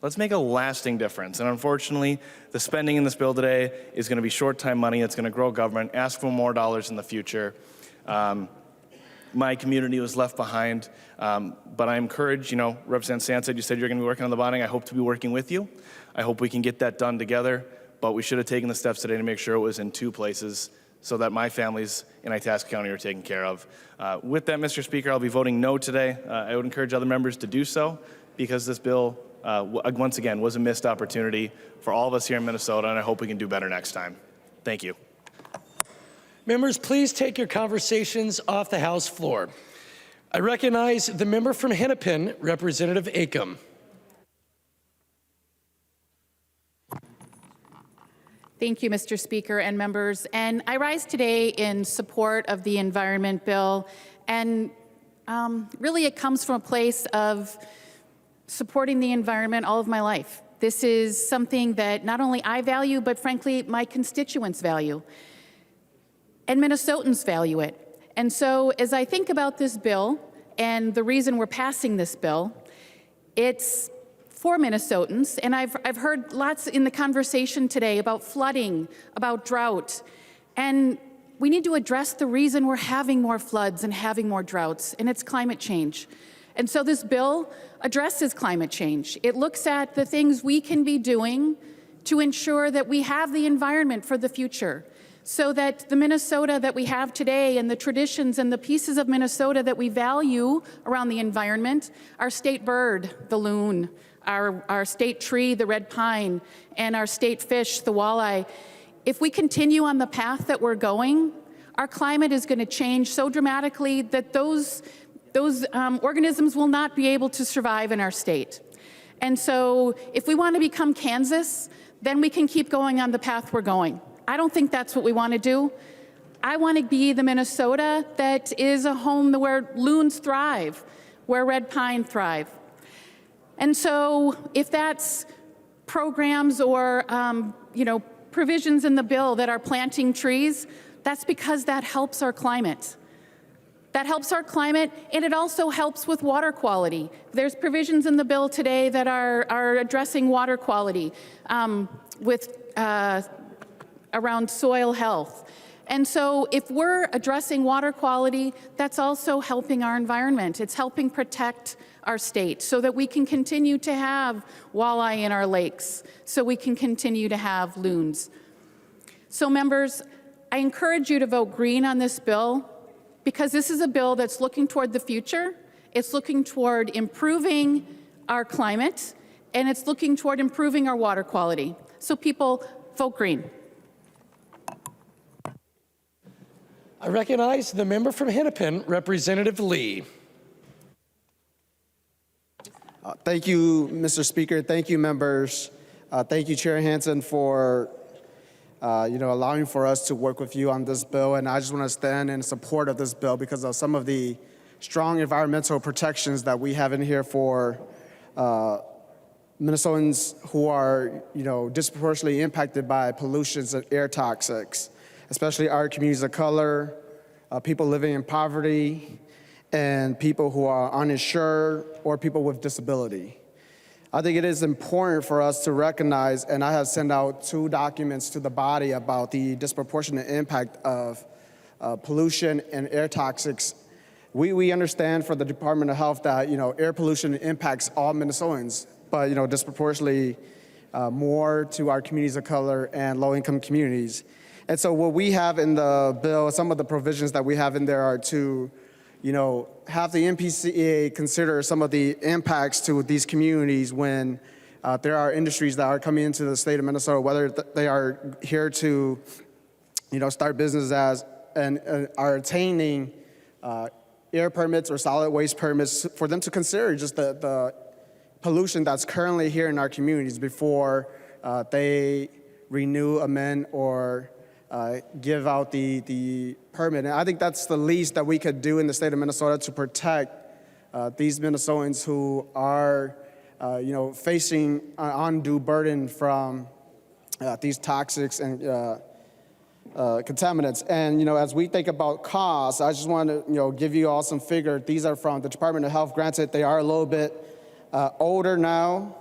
Let's make a lasting difference. And unfortunately, the spending in this bill today is going to be short-time money. It's going to grow government, ask for more dollars in the future. My community was left behind, but I encourage, Representative Sandstead, you said you're going to be working on the bonding. I hope to be working with you. I hope we can get that done together, but we should have taken the steps today to make sure it was in 2 places so that my families in Itasca County are taken care of. With that, Mr. Speaker, I'll be voting no today. I would encourage other members to do so because this bill, once again, was a missed opportunity for all of us here in Minnesota, and I hope we can do better next time. Thank you. Members, please take your conversations off the House floor. I recognize the member from Hennepin, Representative Acom. Thank you, Mr. Speaker and members. And I rise today in support of the Environment Bill. And really, it comes from a place of supporting the environment all of my life. This is something that not only I value, but frankly, my constituents value. And Minnesotans value it. And so as I think about this bill and the reason we're passing this bill, it's for Minnesotans. And I've heard lots in the conversation today about flooding, about drought. And we need to address the reason we're having more floods and having more droughts, and it's climate change. And so this bill addresses climate change. It looks at the things we can be doing to ensure that we have the environment for the future, so that the Minnesota that we have today and the traditions and the pieces of Minnesota that we value around the environment, our state bird, the loon, our state tree, the red pine, and our state fish, the walleye, if we continue on the path that we're going, our climate is going to change so dramatically that those organisms will not be able to survive in our state. And so if we want to become Kansas, then we can keep going on the path we're going. I don't think that's what we want to do. I want to be the Minnesota that is a home where loons thrive, where red pine thrive. And so if that's programs or provisions in the bill that are planting trees, that's because that helps our climate. That helps our climate, and it also helps with water quality. There's provisions in the bill today that are addressing water quality around soil health. And so if we're addressing water quality, that's also helping our environment. It's helping protect our state so that we can continue to have walleye in our lakes, so we can continue to have loons. So members, I encourage you to vote green on this bill, because this is a bill that's looking toward the future, it's looking toward improving our climate, and it's looking toward improving our water quality. So people, vote green. I recognize the member from Hennepin, Representative Lee. Thank you, Mr. Speaker. Thank you, members. Thank you, Chair Hansen, for allowing for us to work with you on this bill. And I just want to stand in support of this bill because of some of the strong environmental protections that we have in here for Minnesotans who are, disproportionately impacted by pollutions and air toxics, especially our communities of color, people living in poverty, and people who are uninsured or people with disability. I think it is important for us to recognize, and I have sent out 2 documents to the body about the disproportionate impact of pollution and air toxics. We understand for the Department of Health that, air pollution impacts all Minnesotans, but, disproportionately more to our communities of color and low-income communities. And so what we have in the bill, some of the provisions that we have in there are to, have the MPCA consider some of the impacts to these communities when there are industries that are coming into the state of Minnesota, whether they are here to, start business and are attaining air permits or solid waste permits, for them to consider just the pollution that's currently here in our communities before they renew, amend, or give out the permit. And I think that's the least that we could do in the state of Minnesota to protect these Minnesotans who are, facing an undue burden from these toxics and contaminants. And, as we think about costs, I just want to, give you all some figures. These are from the Department of Health. Granted, they are a little bit older now.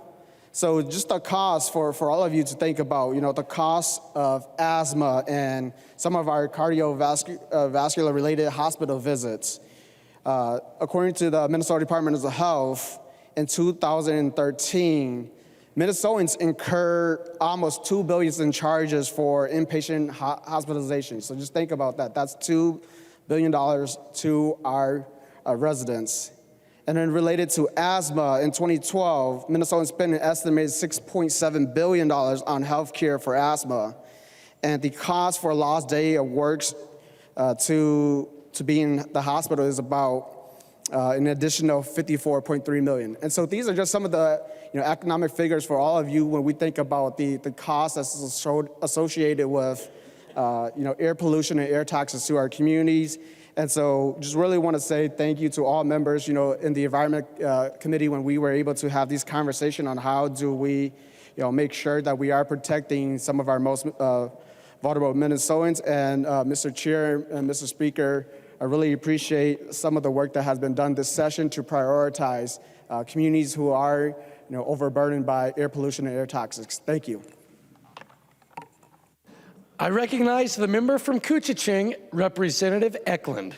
So just the cost for all of you to think about, the cost of asthma and some of our cardiovascular related hospital visits. According to the Minnesota Department of Health, in 2013, Minnesotans incurred almost $2 billion in charges for inpatient hospitalization. So just think about that. That's $2 billion to our residents. And then related to asthma, in 2012, Minnesotans spent an estimated $6.7 billion on health care for asthma. And the cost for a lost day of work to be in the hospital is about an additional $54.3 million. And so these are just some of the economic figures for all of you when we think about the cost that's associated with air pollution and air toxins to our communities. And so just really want to say thank you to all members, in the Environment Committee when we were able to have these conversations on how do we, make sure that we are protecting some of our most vulnerable Minnesotans. And Mr. Chair and Mr. Speaker, I really appreciate some of the work that has been done this session to prioritize communities who are, overburdened by air pollution and air toxics. Thank you. I recognize the member from Koochiching, Representative Eklund.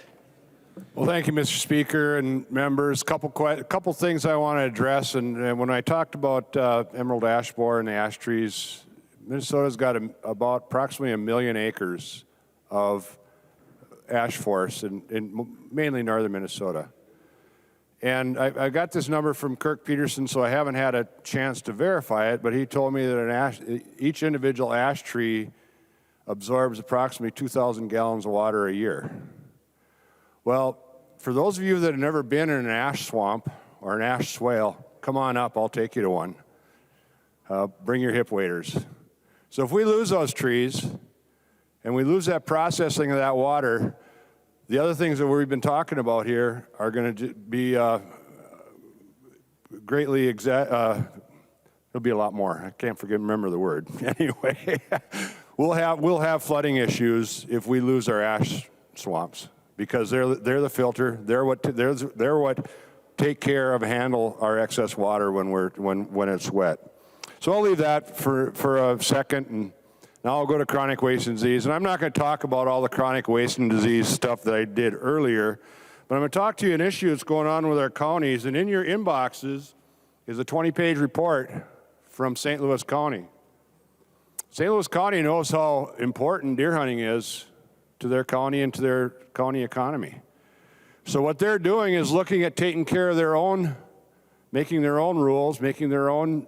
Well, thank you, Mr. Speaker and members. Couple things I want to address. And when I talked about emerald ash borer and the ash trees, Minnesota's got about approximately 1 million acres of ash forest in mainly northern Minnesota. And I got this number from Kirk Peterson, so I haven't had a chance to verify it, but he told me that each individual ash tree absorbs approximately 2,000 gallons of water a year. Well, for those of you that have never been in an ash swamp or an ash swale, come on up, I'll take you to one. Bring your hip waders. So if we lose those trees and we lose that processing of that water, the other things that we've been talking about here are going to be greatly there'll be a lot more. I can't remember the word. Anyway, we'll have flooding issues if we lose our ash swamps because they're the filter. They're what take care of handle our excess water when it's wet. So I'll leave that for a second, and now I'll go to chronic wasting disease. And I'm not going to talk about all the chronic wasting disease stuff that I did earlier, but I'm going to talk to you an issue that's going on with our counties. And in your inboxes is a 20-page report from St. Louis County. St. Louis County knows how important deer hunting is to their county and to their county economy. So what they're doing is looking at taking care of their own, making their own rules, making their own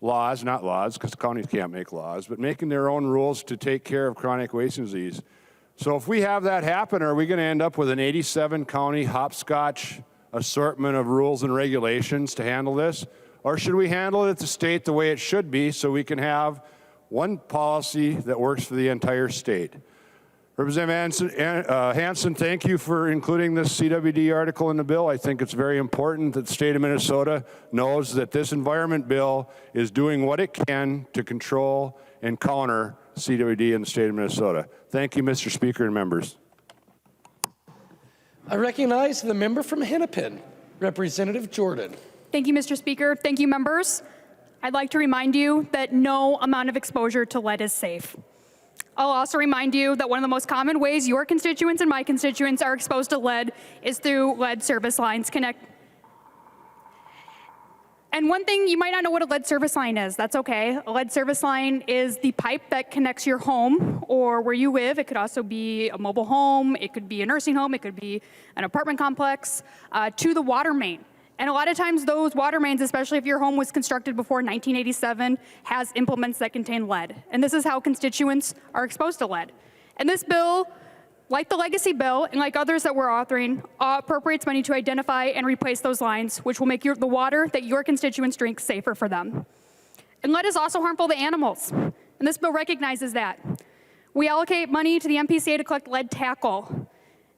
laws, not laws, because counties can't make laws, but making their own rules to take care of chronic wasting disease. So if we have that happen, are we going to end up with an 87-county hopscotch assortment of rules and regulations to handle this? Or should we handle it at the state the way it should be so we can have one policy that works for the entire state? Representative Hansen, thank you for including this CWD article in the bill. I think it's very important that the state of Minnesota knows that this environment bill is doing what it can to control and counter CWD in the state of Minnesota. Thank you, Mr. Speaker and members. I recognize the member from Hennepin, Representative Jordan. Thank you, Mr. Speaker. Thank you, members. I'd like to remind you that no amount of exposure to lead is safe. I'll also remind you that one of the most common ways your constituents and my constituents are exposed to lead is through lead service lines. And one thing, you might not know what a lead service line is. That's okay. A lead service line is the pipe that connects your home or where you live. It could also be a mobile home. It could be a nursing home. It could be an apartment complex to the water main. And a lot of times those water mains, especially if your home was constructed before 1987, has implements that contain lead. And this is how constituents are exposed to lead. And this bill, like the legacy bill and like others that we're authoring, appropriates money to identify and replace those lines, which will make the water that your constituents drink safer for them. And lead is also harmful to animals. And this bill recognizes that. We allocate money to the MPCA to collect lead tackle.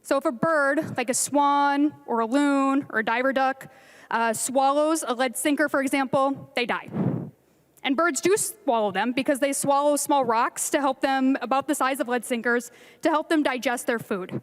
So if a bird, like a swan or a loon or a diver duck, swallows a lead sinker, for example, they die. And birds do swallow them because they swallow small rocks to help them, about the size of lead sinkers, to help them digest their food.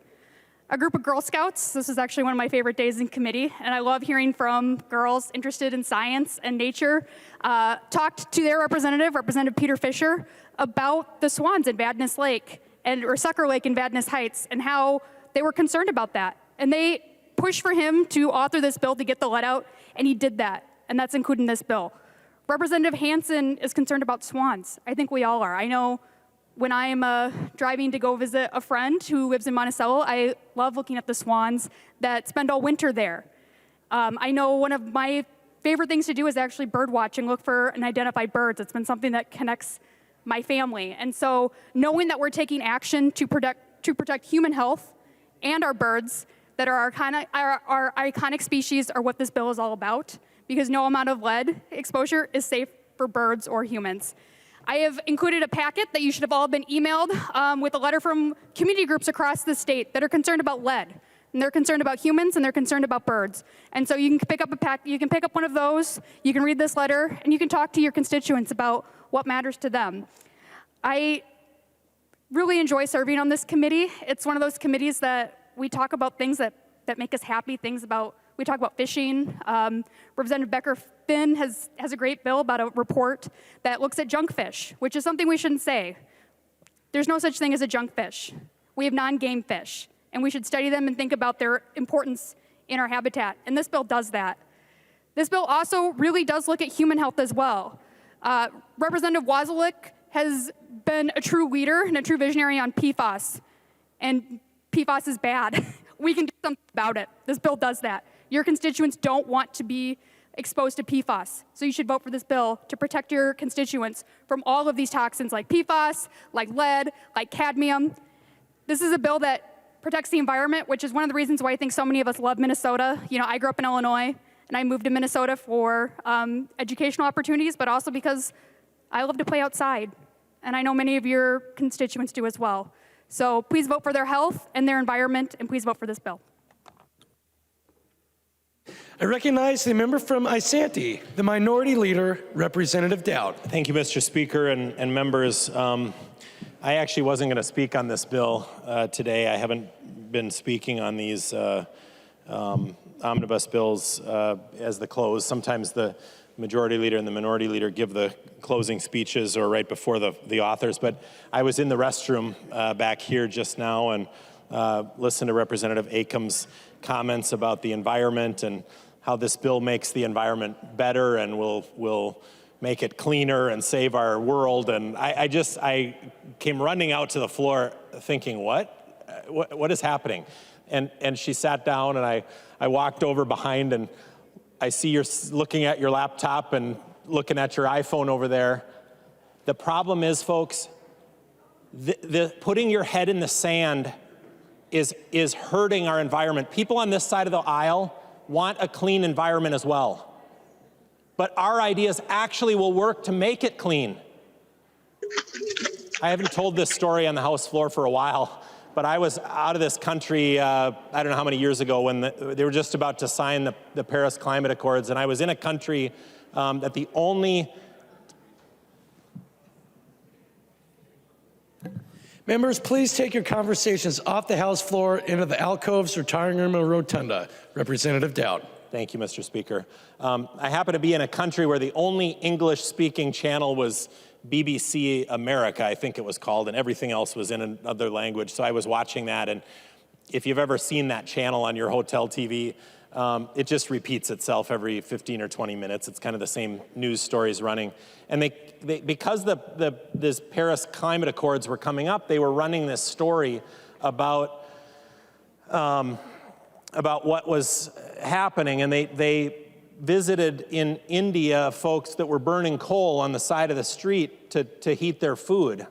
A group of Girl Scouts, this is actually one of my favorite days in committee, and I love hearing from girls interested in science and nature, talked to their representative, Representative Peter Fisher, about the swans in Vadnais Lake, or Sucker Lake in Vadnais Heights, and how they were concerned about that. And they pushed for him to author this bill to get the lead out, and he did that, and that's included in this bill. Representative Hansen is concerned about swans. I think we all are. I know when I am driving to go visit a friend who lives in Monticello, I love looking at the swans that spend all winter there. I know one of my favorite things to do is actually bird watch and look for and identify birds. It's been something that connects my family. And so knowing that we're taking action to protect human health and our birds that are our iconic species are what this bill is all about, because no amount of lead exposure is safe for birds or humans. I have included a packet that you should have all been emailed with a letter from community groups across the state that are concerned about lead. And they're concerned about humans and they're concerned about birds. And so you can pick up one of those, you can read this letter, and you can talk to your constituents about what matters to them. I really enjoy serving on this committee. It's one of those committees that we talk about things that make us happy, things about We talk about fishing. Representative Becker-Finn has a great bill about a report that looks at junk fish, which is something we shouldn't say. There's no such thing as a junk fish. We have non-game fish, and we should study them and think about their importance in our habitat, and this bill does that. This bill also really does look at human health as well. Representative Wazelik has been a true leader and a true visionary on PFAS, and PFAS is bad. We can do something about it. This bill does that. Your constituents don't want to be exposed to PFAS, so you should vote for this bill to protect your constituents from all of these toxins like PFAS, like lead, like cadmium. This is a bill that protects the environment, which is one of the reasons why I think so many of us love Minnesota. You know, I grew up in Illinois, and I moved to Minnesota for educational opportunities, but also because I love to play outside, and I know many of your constituents do as well. So please vote for their health and their environment, and please vote for this bill. I recognize the member from Isanti, the Minority Leader, Representative Dowd. Thank you, Mr. Speaker and members. I actually wasn't going to speak on this bill today. I haven't been speaking on these omnibus bills as the close. Sometimes the Majority Leader and the Minority Leader give the closing speeches or right before the authors. But I was in the restroom back here just now and listened to Representative Akam's comments about the environment and how this bill makes the environment better and will make it cleaner and save our world. And I came running out to the floor thinking, what is happening? And she sat down, and I walked over behind, and I see you're looking at your laptop and looking at your iPhone over there. The problem is, folks, putting your head in the sand is hurting our environment. People on this side of the aisle want a clean environment as well. But our ideas actually will work to make it clean. I haven't told this story on the House floor for a while, but I was out of this country, I don't know how many years ago, when they were just about to sign the Paris Climate Accords, and I was in a country that the only... Members, please take your conversations off the House floor into the alcoves, retiring room, and rotunda. Representative Dowd. Thank you, Mr. Speaker. I happen to be in a country where the only English-speaking channel was BBC America, I think it was called, and everything else was in another language. So I was watching that, and if you've ever seen that channel on your hotel TV, it just repeats itself every 15 or 20 minutes. It's kind of the same news stories running. And because this Paris Climate Accords were coming up, they were running this story about what was happening, and they visited in India folks that were burning coal on the side of the street to heat their food,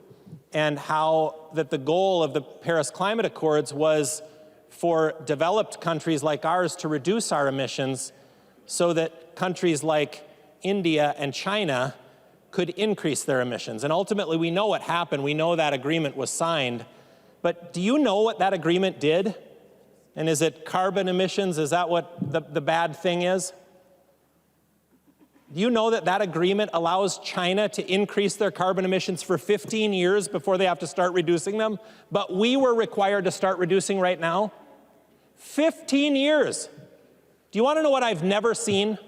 and how that the goal of the Paris Climate Accords was for developed countries like ours to reduce our emissions so that countries like India and China could increase their emissions. And ultimately, we know what happened. We know that agreement was signed. But do you know what that agreement did? And is it carbon emissions? Is that what the bad thing is? Do you know that that agreement allows China to increase their carbon emissions for 15 years before they have to start reducing them? But we were required to start reducing right now? 15 years. Do you want to know what I've never seen?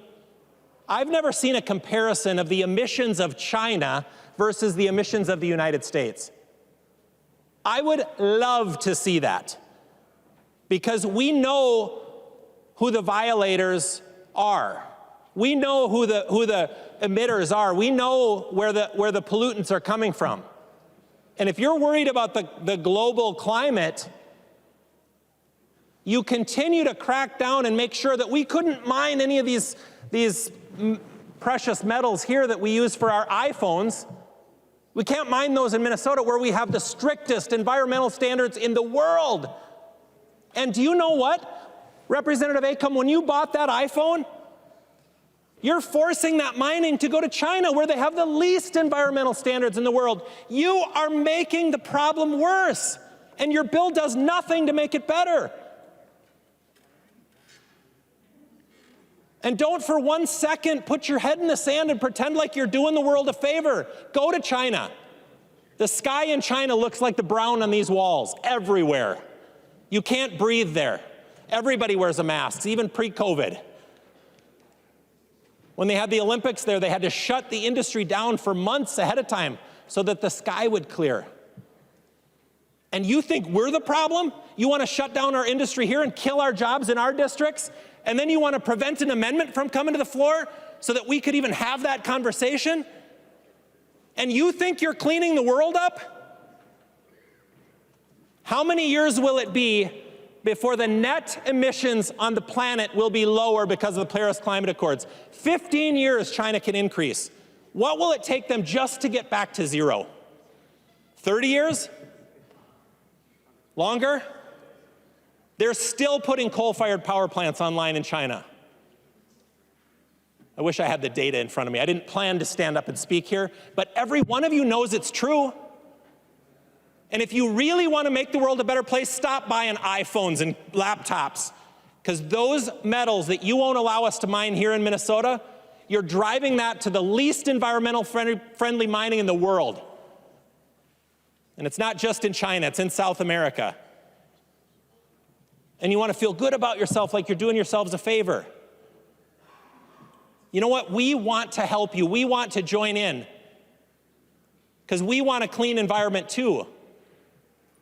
I've never seen a comparison of the emissions of China versus the emissions of the United States. I would love to see that, because we know who the violators are. We know who the emitters are. We know where the pollutants are coming from. And if you're worried about the global climate, you continue to crack down and make sure that we couldn't mine any of these precious metals here that we use for our iPhones. We can't mine those in Minnesota, where we have the strictest environmental standards in the world. And do you know what, Representative Akam, when you bought that iPhone, you're forcing that mining to go to China, where they have the least environmental standards in the world. You are making the problem worse, and your bill does nothing to make it better. And don't for 1 second put your head in the sand and pretend like you're doing the world a favor. Go to China. The sky in China looks like the brown on these walls everywhere. You can't breathe there. Everybody wears a mask, even pre-COVID. When they had the Olympics there, they had to shut the industry down for months ahead of time so that the sky would clear. And you think we're the problem? You want to shut down our industry here and kill our jobs in our districts? And then you want to prevent an amendment from coming to the floor so that we could even have that conversation? And you think you're cleaning the world up? How many years will it be before the net emissions on the planet will be lower because of the Paris Climate Accords? 15 years China can increase. What will it take them just to get back to zero? 30 years? Longer? They're still putting coal-fired power plants online in China. I wish I had the data in front of me. I didn't plan to stand up and speak here, but every one of you knows it's true. And if you really want to make the world a better place, stop buying iPhones and laptops, because those metals that you won't allow us to mine here in Minnesota, you're driving that to the least environmental friendly mining in the world. And it's not just in China, it's in South America. And you want to feel good about yourself like you're doing yourselves a favor. You know what? We want to help you. We want to join in, because we want a clean environment too.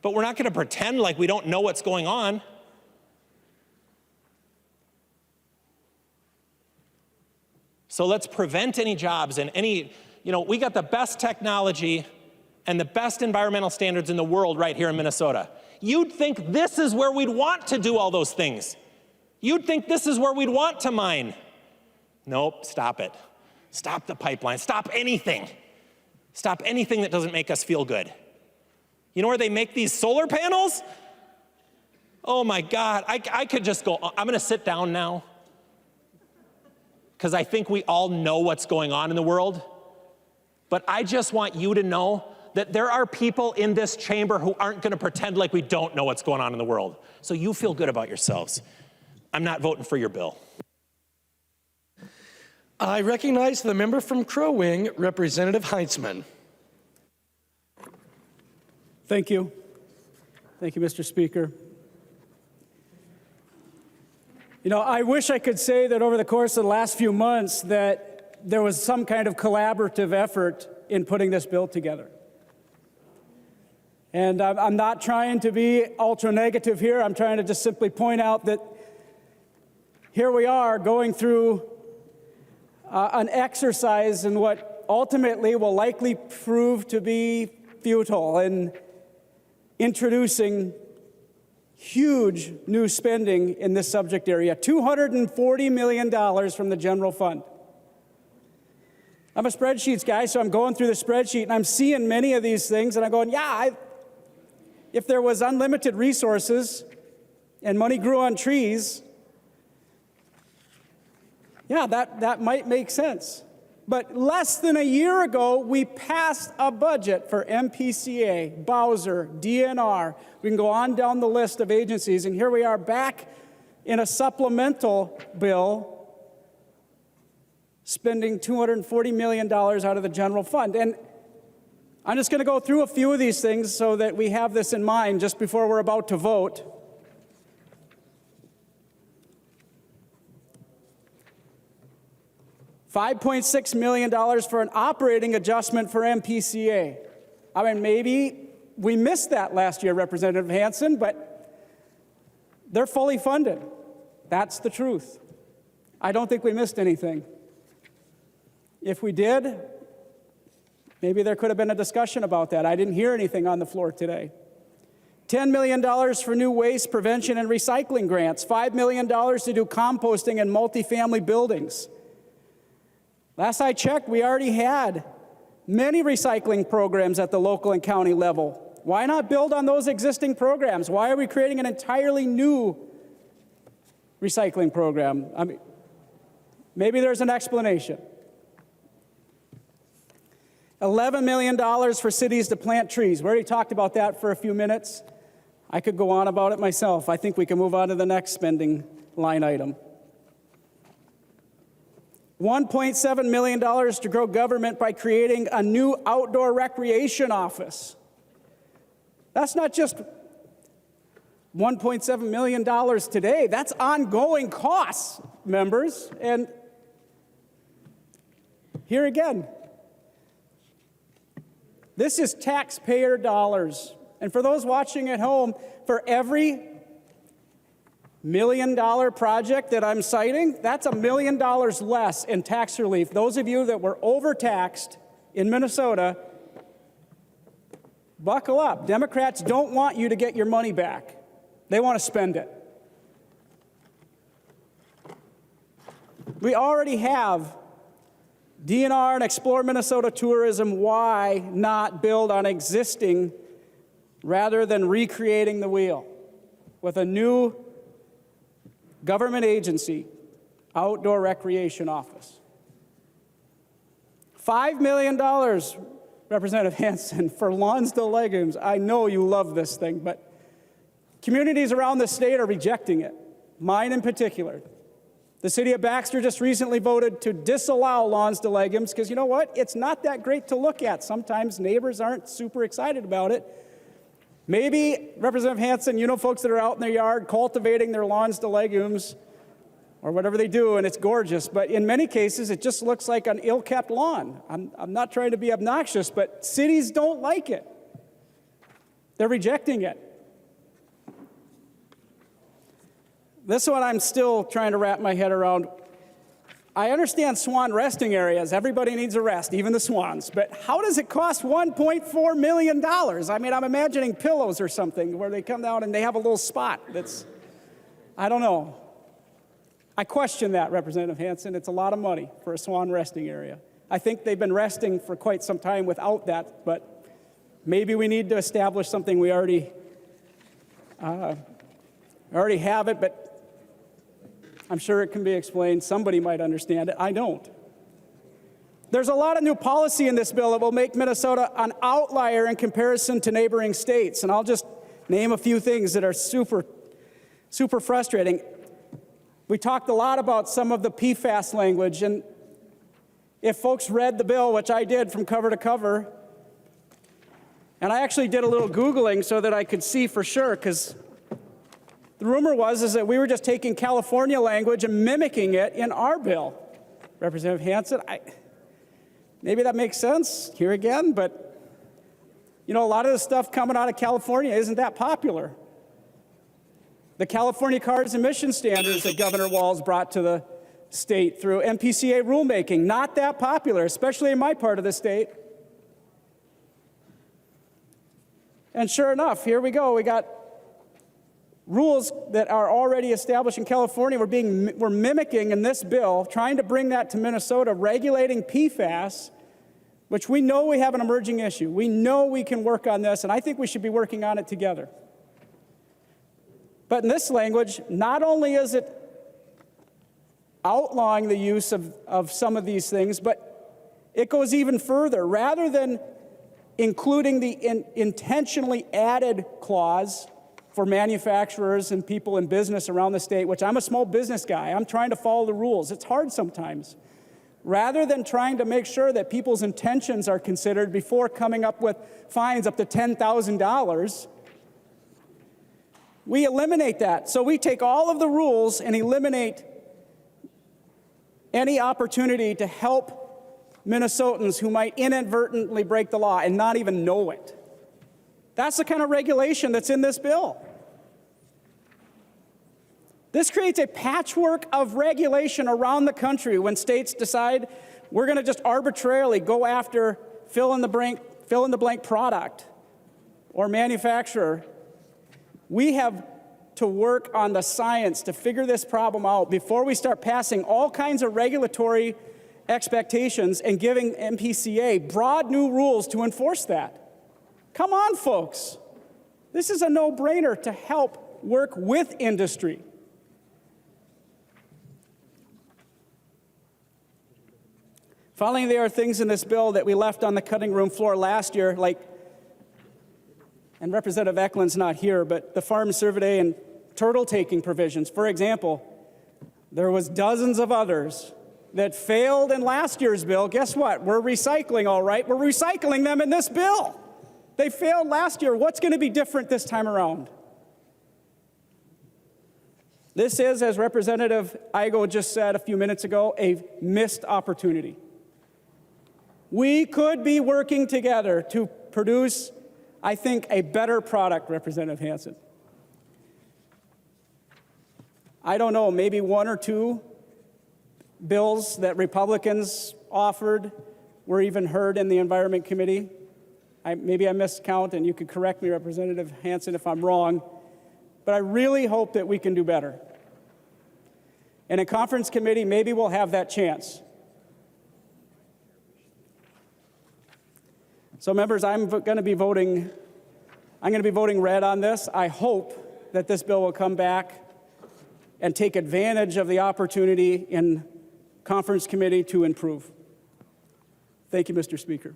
But we're not going to pretend like we don't know what's going on. So let's prevent any jobs and any, we got the best technology and the best environmental standards in the world right here in Minnesota. You'd think this is where we'd want to do all those things. You'd think this is where we'd want to mine. Nope, stop it. Stop the pipeline. Stop anything. Stop anything that doesn't make us feel good. You know where they make these solar panels? Oh my God, I could just go, I'm gonna sit down now, because I think we all know what's going on in the world. But I just want you to know that there are people in this chamber who aren't gonna pretend like we don't know what's going on in the world. So you feel good about yourselves. I'm not voting for your bill. I recognize the member from Crow Wing, Representative Hansen. Thank you. Thank you, Mr. Speaker. I wish I could say that over the course of the last few months that there was some kind of collaborative effort in putting this bill together. And I'm not trying to be ultra negative here. I'm trying to just simply point out that here we are going through an exercise in what ultimately will likely prove to be futile in introducing huge new spending in this subject area, $240 million from the general fund. I'm a spreadsheets guy, so I'm going through the spreadsheet and I'm seeing many of these things and I'm going, if there was unlimited resources and money grew on trees, that might make sense. But less than a year ago, we passed a budget for MPCA, Bowser, DNR. We can go on down the list of agencies, and here we are back in a supplemental bill spending $240 million out of the general fund. And I'm just going to go through a few of these things so that we have this in mind just before we're about to vote. $5.6 million for an operating adjustment for MPCA. I mean, maybe we missed that last year, Representative Hansen, but they're fully funded. That's the truth. I don't think we missed anything. If we did, maybe there could have been a discussion about that. I didn't hear anything on the floor today. $10 million for new waste prevention and recycling grants. $5 million to do composting in multifamily buildings. Last I checked, we already had many recycling programs at the local and county level. Why not build on those existing programs? Why are we creating an entirely new recycling program? I mean, maybe there's an explanation. $11 million for cities to plant trees. We already talked about that for a few minutes. I could go on about it myself. I think we can move on to the next spending line item. $1.7 million to grow government by creating a new outdoor recreation office. That's not just $1.7 million today. That's ongoing costs, members. And here again, this is taxpayer dollars. And for those watching at home, for every $1 million project that I'm citing, that's $1 million less in tax relief. Those of you that were overtaxed in Minnesota, buckle up. Democrats don't want you to get your money back. They want to spend it. We already have DNR and Explore Minnesota tourism. Why not build on existing rather than recreating the wheel with a new government agency, outdoor recreation office? $5 million, Representative Hansen, for Lonsdale legumes. I know you love this thing, but communities around the state are rejecting it, mine in particular. The city of Baxter just recently voted to disallow Lonsdale legumes because you know what? It's not that great to look at. Sometimes neighbors aren't super excited about it. Maybe, Representative Hansen, you know folks that are out in their yard cultivating their Lonsdale legumes or whatever they do, and it's gorgeous. But in many cases, it just looks like an ill-kept lawn. I'm not trying to be obnoxious, but cities don't like it. They're rejecting it. This one I'm still trying to wrap my head around. I understand swan resting areas. Everybody needs a rest, even the swans. But how does it cost $1.4 million? I mean, I'm imagining pillows or something where they come down and they have a little spot that's, I don't know. I question that, Representative Hansen. It's a lot of money for a swan resting area. I think they've been resting for quite some time without that, but maybe we need to establish something. We already have it, but I'm sure it can be explained. Somebody might understand it. I don't. There's a lot of new policy in this bill that will make Minnesota an outlier in comparison to neighboring states. And I'll just name a few things that are super frustrating. We talked a lot about some of the PFAS language. And if folks read the bill, which I did from cover to cover, and I actually did a little Googling so that I could see for sure, because the rumor is that we were just taking California language and mimicking it in our bill. Representative Hansen, maybe that makes sense here again, but you know, a lot of the stuff coming out of California isn't that popular. The California carbon emission standards that Governor Walz brought to the state through MPCA rulemaking, not that popular, especially in my part of the state. And sure enough, here we go. We got rules that are already established in California. We're mimicking in this bill, trying to bring that to Minnesota, regulating PFAS, which we know we have an emerging issue. We know we can work on this, and I think we should be working on it together. But in this language, not only is it outlawing the use of some of these things, but it goes even further. Rather than including the intentionally added clause for manufacturers and people in business around the state, which I'm a small business guy, I'm trying to follow the rules. It's hard sometimes. Rather than trying to make sure that people's intentions are considered before coming up with fines up to $10,000, we eliminate that. So we take all of the rules and eliminate any opportunity to help Minnesotans who might inadvertently break the law and not even know it. That's the kind of regulation that's in this bill. This creates a patchwork of regulation around the country when states decide we're going to just arbitrarily go after fill in the blank product or manufacturer. We have to work on the science to figure this problem out before we start passing all kinds of regulatory expectations and giving MPCA broad new rules to enforce that. Come on, folks. This is a no-brainer to help work with industry. Finally, there are things in this bill that we left on the cutting room floor last year, like, and Representative Eklund's not here, but the farm survey and turtle taking provisions. For example, there was dozens of others that failed in last year's bill. Guess what? We're recycling, all right. We're recycling them in this bill. They failed last year. What's going to be different this time around? This is, as Representative Igo just said a few minutes ago, a missed opportunity. We could be working together to produce, I think, a better product, Representative Hansen. I don't know, maybe one or two bills that Republicans offered were even heard in the Environment Committee. Maybe I miscount, and you could correct me, Representative Hansen, if I'm wrong. But I really hope that we can do better. In a conference committee, maybe we'll have that chance. So members, I'm going to be voting red on this. I hope that this bill will come back and take advantage of the opportunity in conference committee to improve. Thank you, Mr. Speaker.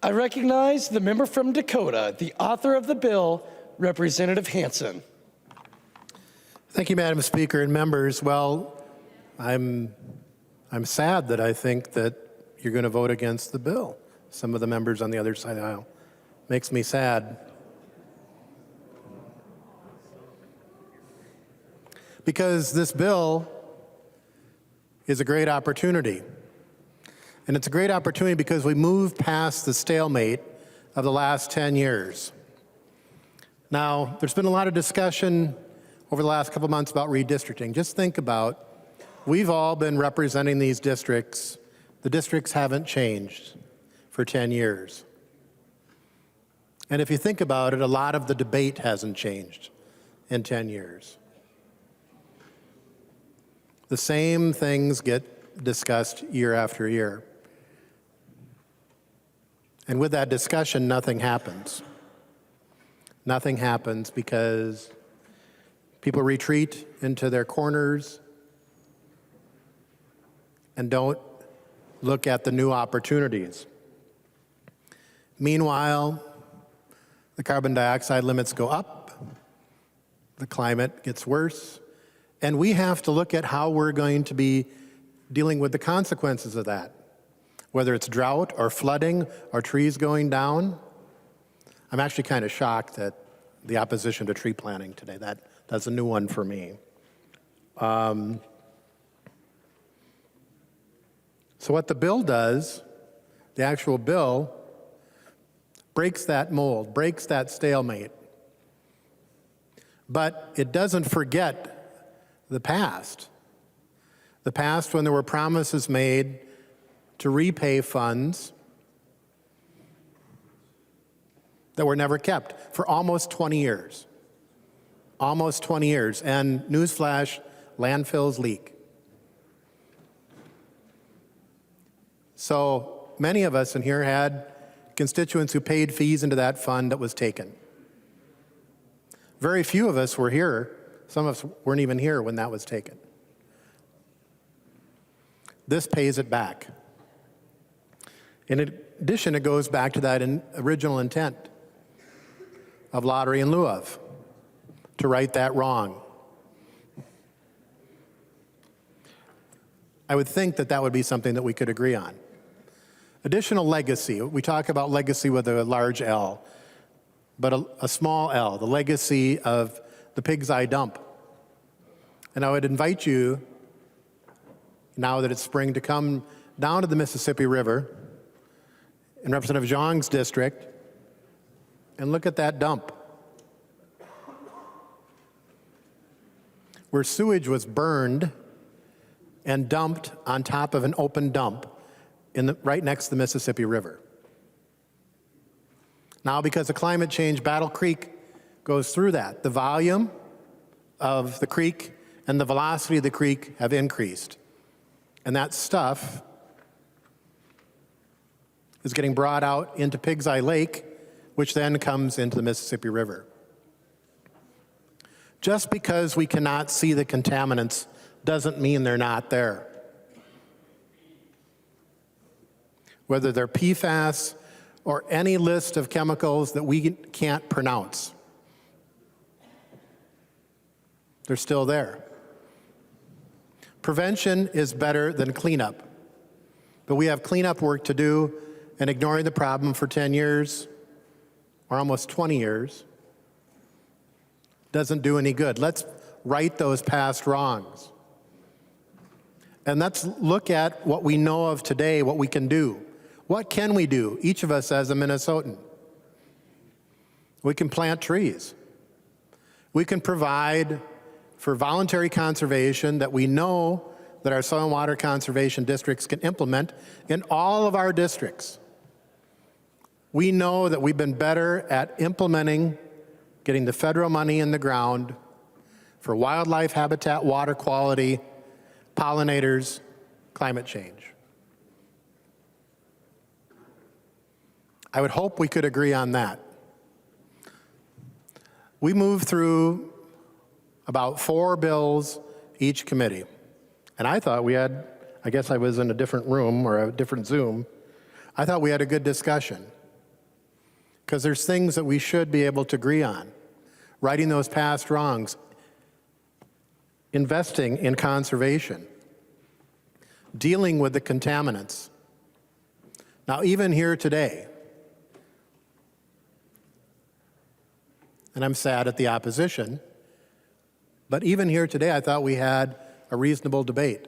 I recognize the member from Dakota, the author of the bill, Representative Hansen. Thank you, Madam Speaker and members. Well, I'm sad that I think that you're going to vote against the bill. Some of the members on the other side of the aisle. Makes me sad. Because this bill is a great opportunity. And it's a great opportunity because we moved past the stalemate of the last 10 years. Now, there's been a lot of discussion over the last couple months about redistricting. Just think about, we've all been representing these districts. The districts haven't changed for 10 years. And if you think about it, a lot of the debate hasn't changed in 10 years. The same things get discussed year after year. And with that discussion, nothing happens. Nothing happens because people retreat into their corners and don't look at the new opportunities. Meanwhile, the carbon dioxide limits go up, the climate gets worse, and we have to look at how we're going to be dealing with the consequences of that, whether it's drought or flooding or trees going down. I'm actually kind of shocked at the opposition to tree planting today. That's a new one for me. So what the bill does, the actual bill, breaks that mold, breaks that stalemate. But it doesn't forget the past. The past when there were promises made to repay funds that were never kept for almost 20 years. Almost 20 years. And newsflash, landfills leak. So many of us in here had constituents who paid fees into that fund that was taken. Very few of us were here. Some of us weren't even here when that was taken. This pays it back. In addition, it goes back to that original intent of lottery in lieu of, to right that wrong. I would think that that would be something that we could agree on. Additional legacy. We talk about legacy with a large L, but a small L, the legacy of the Pig's Eye dump. And I would invite you, now that it's spring, to come down to the Mississippi River in Representative Zhang's district and look at that dump, where sewage was burned and dumped on top of an open dump right next to the Mississippi River. Now, because of climate change, Battle Creek goes through that. The volume of the creek and the velocity of the creek have increased. And that stuff is getting brought out into Pig's Eye Lake, which then comes into the Mississippi River. Just because we cannot see the contaminants doesn't mean they're not there. Whether they're PFAS or any list of chemicals that we can't pronounce, they're still there. Prevention is better than cleanup, but we have cleanup work to do, and ignoring the problem for 10 years or almost 20 years doesn't do any good. Let's right those past wrongs. And let's look at what we know of today, what we can do. What can we do, each of us as a Minnesotan? We can plant trees. We can provide for voluntary conservation that we know that our soil and water conservation districts can implement in all of our districts. We know that we've been better at implementing, getting the federal money in the ground for wildlife habitat, water quality, pollinators, climate change. I would hope we could agree on that. We moved through about 4 bills each committee. And I thought we had, I guess I was in a different room or a different Zoom, I thought we had a good discussion. Because there's things that we should be able to agree on. Righting those past wrongs, investing in conservation, dealing with the contaminants. Now, even here today, and I'm sad at the opposition, but even here today, I thought we had a reasonable debate.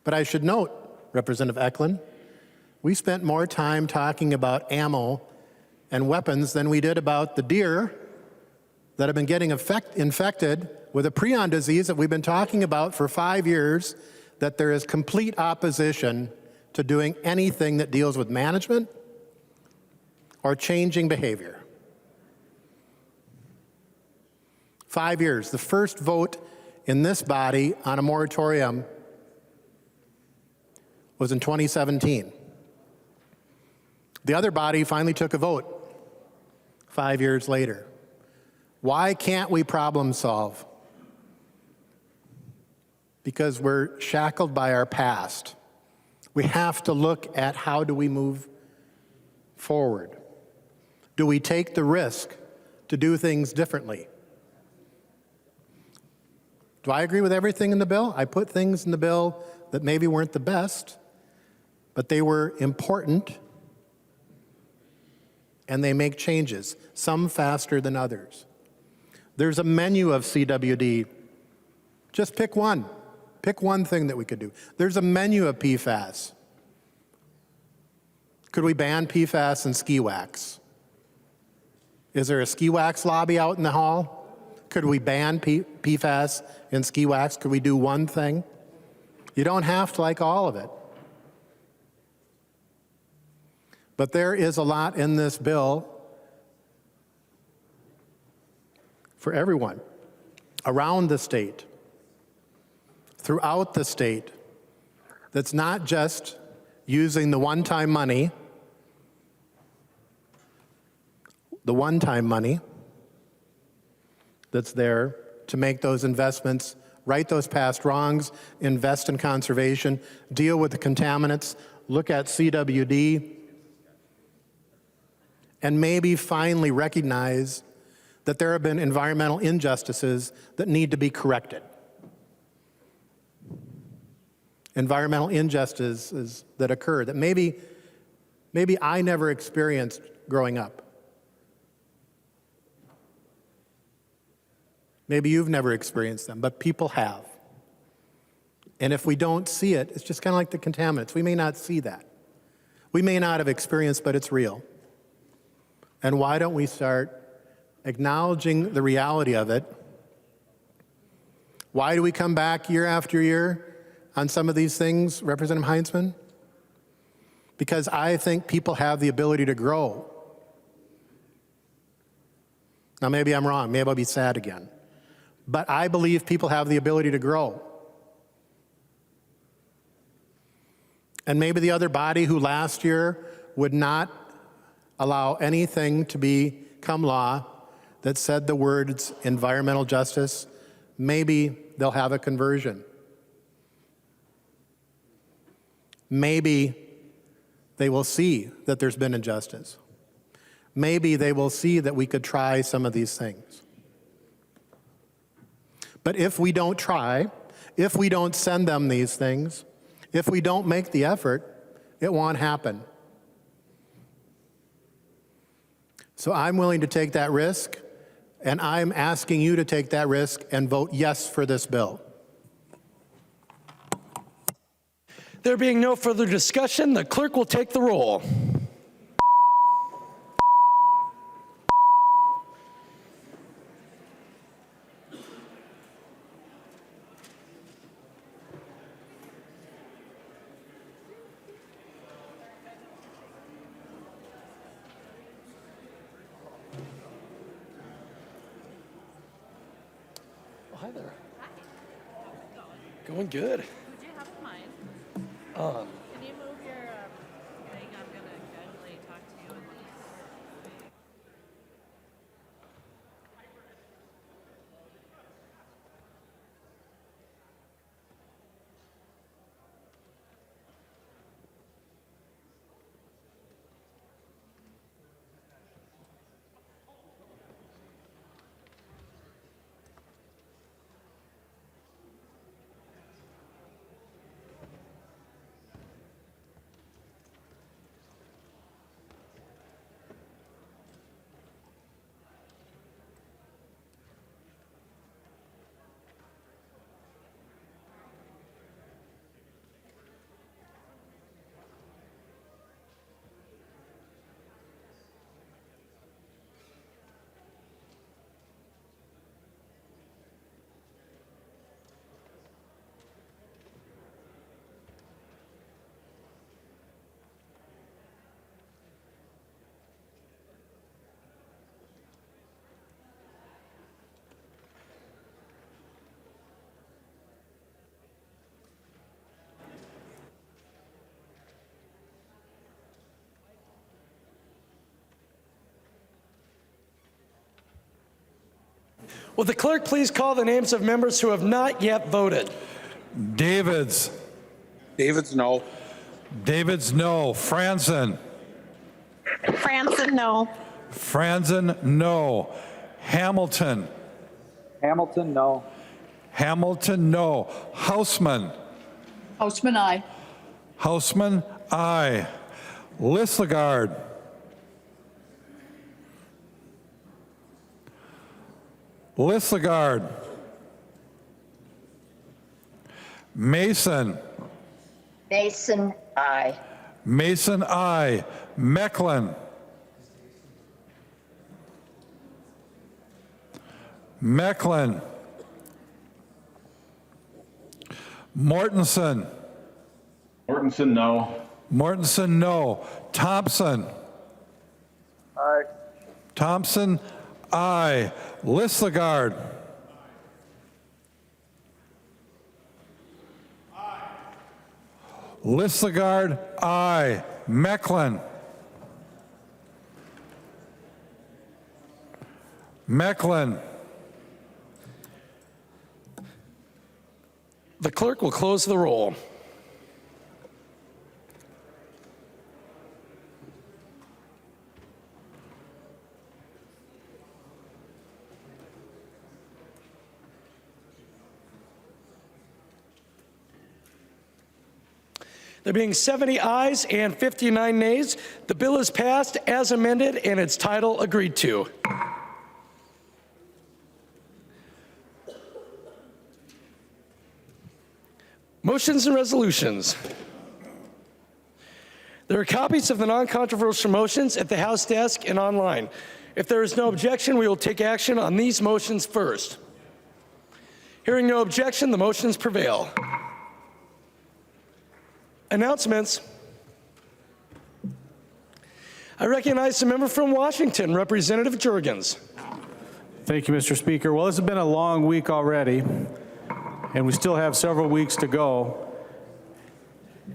But I should note, Representative Eklund, we spent more time talking about ammo and weapons than we did about the deer that have been getting infected with a prion disease that we've been talking about for 5 years, that there is complete opposition to doing anything that deals with management or changing behavior. 5 years. The first vote in this body on a moratorium was in 2017. The other body finally took a vote 5 years later. Why can't we problem solve? Because we're shackled by our past. We have to look at how do we move forward. Do we take the risk to do things differently? Do I agree with everything in the bill? I put things in the bill that maybe weren't the best, but they were important, and they make changes, some faster than others. There's a menu of CWD. Just pick one. Pick one thing that we could do. There's a menu of PFAS. Could we ban PFAS and ski wax? Is there a ski wax lobby out in the hall? Could we ban PFAS and ski wax? Could we do one thing? You don't have to like all of it. But there is a lot in this bill for everyone around the state, throughout the state, that's not just using the one-time money that's there to make those investments, right those past wrongs, invest in conservation, deal with the contaminants, look at CWD, and maybe finally recognize that there have been environmental injustices that need to be corrected. Environmental injustices that occur that maybe I never experienced growing up. Maybe you've never experienced them, but people have. And if we don't see it, it's just kind of like the contaminants. We may not see that. We may not have experienced, but it's real. And why don't we start acknowledging the reality of it? Why do we come back year after year on some of these things, Representative Heinzman? Because I think people have the ability to grow. Now, maybe I'm wrong. Maybe I'll be sad again. But I believe people have the ability to grow. And maybe the other body who last year would not allow anything to become law that said the words environmental justice, maybe they'll have a conversion. Maybe they will see that there's been injustice. Maybe they will see that we could try some of these things. But if we don't try, if we don't send them these things, if we don't make the effort, it won't happen. So I'm willing to take that risk, And I'm asking you to take that risk and vote yes for this bill. There being no further discussion, the clerk will take the roll. Hi there. Going good. Would you have mine? On. Can you move your thing? I'm going to casually talk to you. Will the clerk please call the names of members who have not yet voted? Davids. Davids, no. Davids, no. Franzen. Franzen, no. Franzen, no. Hamilton. Hamilton, no. Hamilton, no. Hausman. Hausman, aye. Hausman, aye. Lissegard. Lissegard. Mason. Mason, aye. Mason, aye. Mecklin. Mecklin. Mortensen. Mortensen, no. Mortensen, no. Thompson. Aye. Thompson, aye. Lissegard. Lissegard, aye. Mecklin. Mecklin. The clerk will close the roll. There being 70 ayes and 59 nays, the bill is passed as amended and its title agreed to. Motions and resolutions. There are copies of the non-controversial motions at the House desk and online. If there is no objection, we will take action on these motions first. Hearing no objection, the motions prevail. Announcements. I recognize the member from Washington, Representative Jurgens. Thank you, Mr. Speaker. Well, this has been a long week already, and we still have several weeks to go.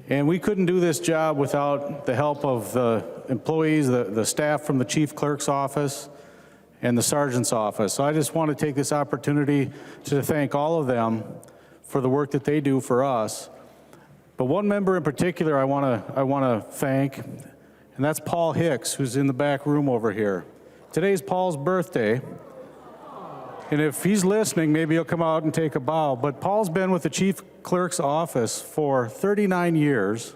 And we couldn't do this job without the help of the employees, the staff from the chief clerk's office and the sergeant's office. So I just want to take this opportunity to thank all of them for the work that they do for us. But one member in particular I want to thank, and that's Paul Hicks, who's in the back room over here. Today's Paul's birthday, and if he's listening, maybe he'll come out and take a bow. But Paul's been with the chief clerk's office for 39 years.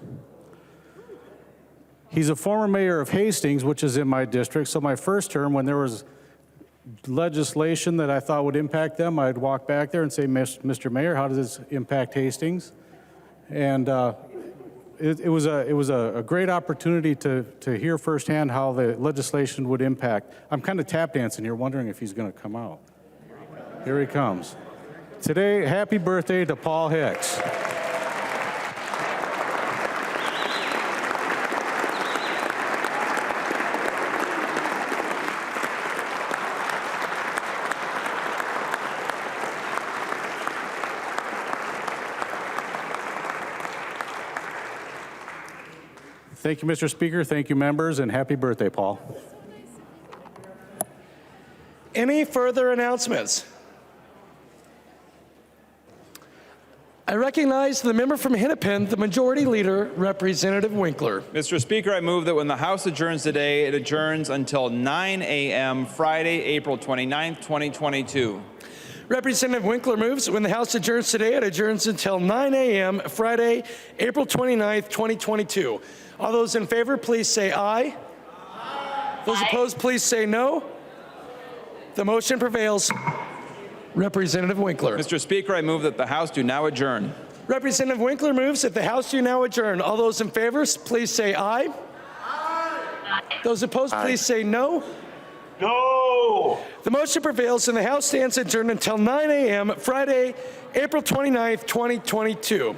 He's a former mayor of Hastings, which is in my district, so my first term when there was legislation that I thought would impact them, I'd walk back there and say, Mr. Mayor, how does this impact Hastings? And it was a great opportunity to hear firsthand how the legislation would impact. I'm kind of tap dancing here, wondering if he's going to come out. Here he comes. Today, happy birthday to Paul Hicks. Thank you, Mr. Speaker. Thank you, members, and happy birthday, Paul. Any further announcements? I recognize the member from Hennepin, the Majority Leader, Representative Winkler. Mr. Speaker, I move that when the House adjourns today, it adjourns until 9 a.m. Friday, April 29th, 2022. Representative Winkler moves that when the House adjourns today, it adjourns until 9 a.m. Friday, April 29th, 2022. All those in favor, please say aye. Aye. Those opposed, please say no. The motion prevails. Representative Winkler. Mr. Speaker, I move that the House do now adjourn. Representative Winkler moves that the House do now adjourn. All those in favor, please say aye. Aye. Those opposed, please say no. No. The motion prevails and the House stands adjourned until 9 a.m. Friday, April 29th, 2022.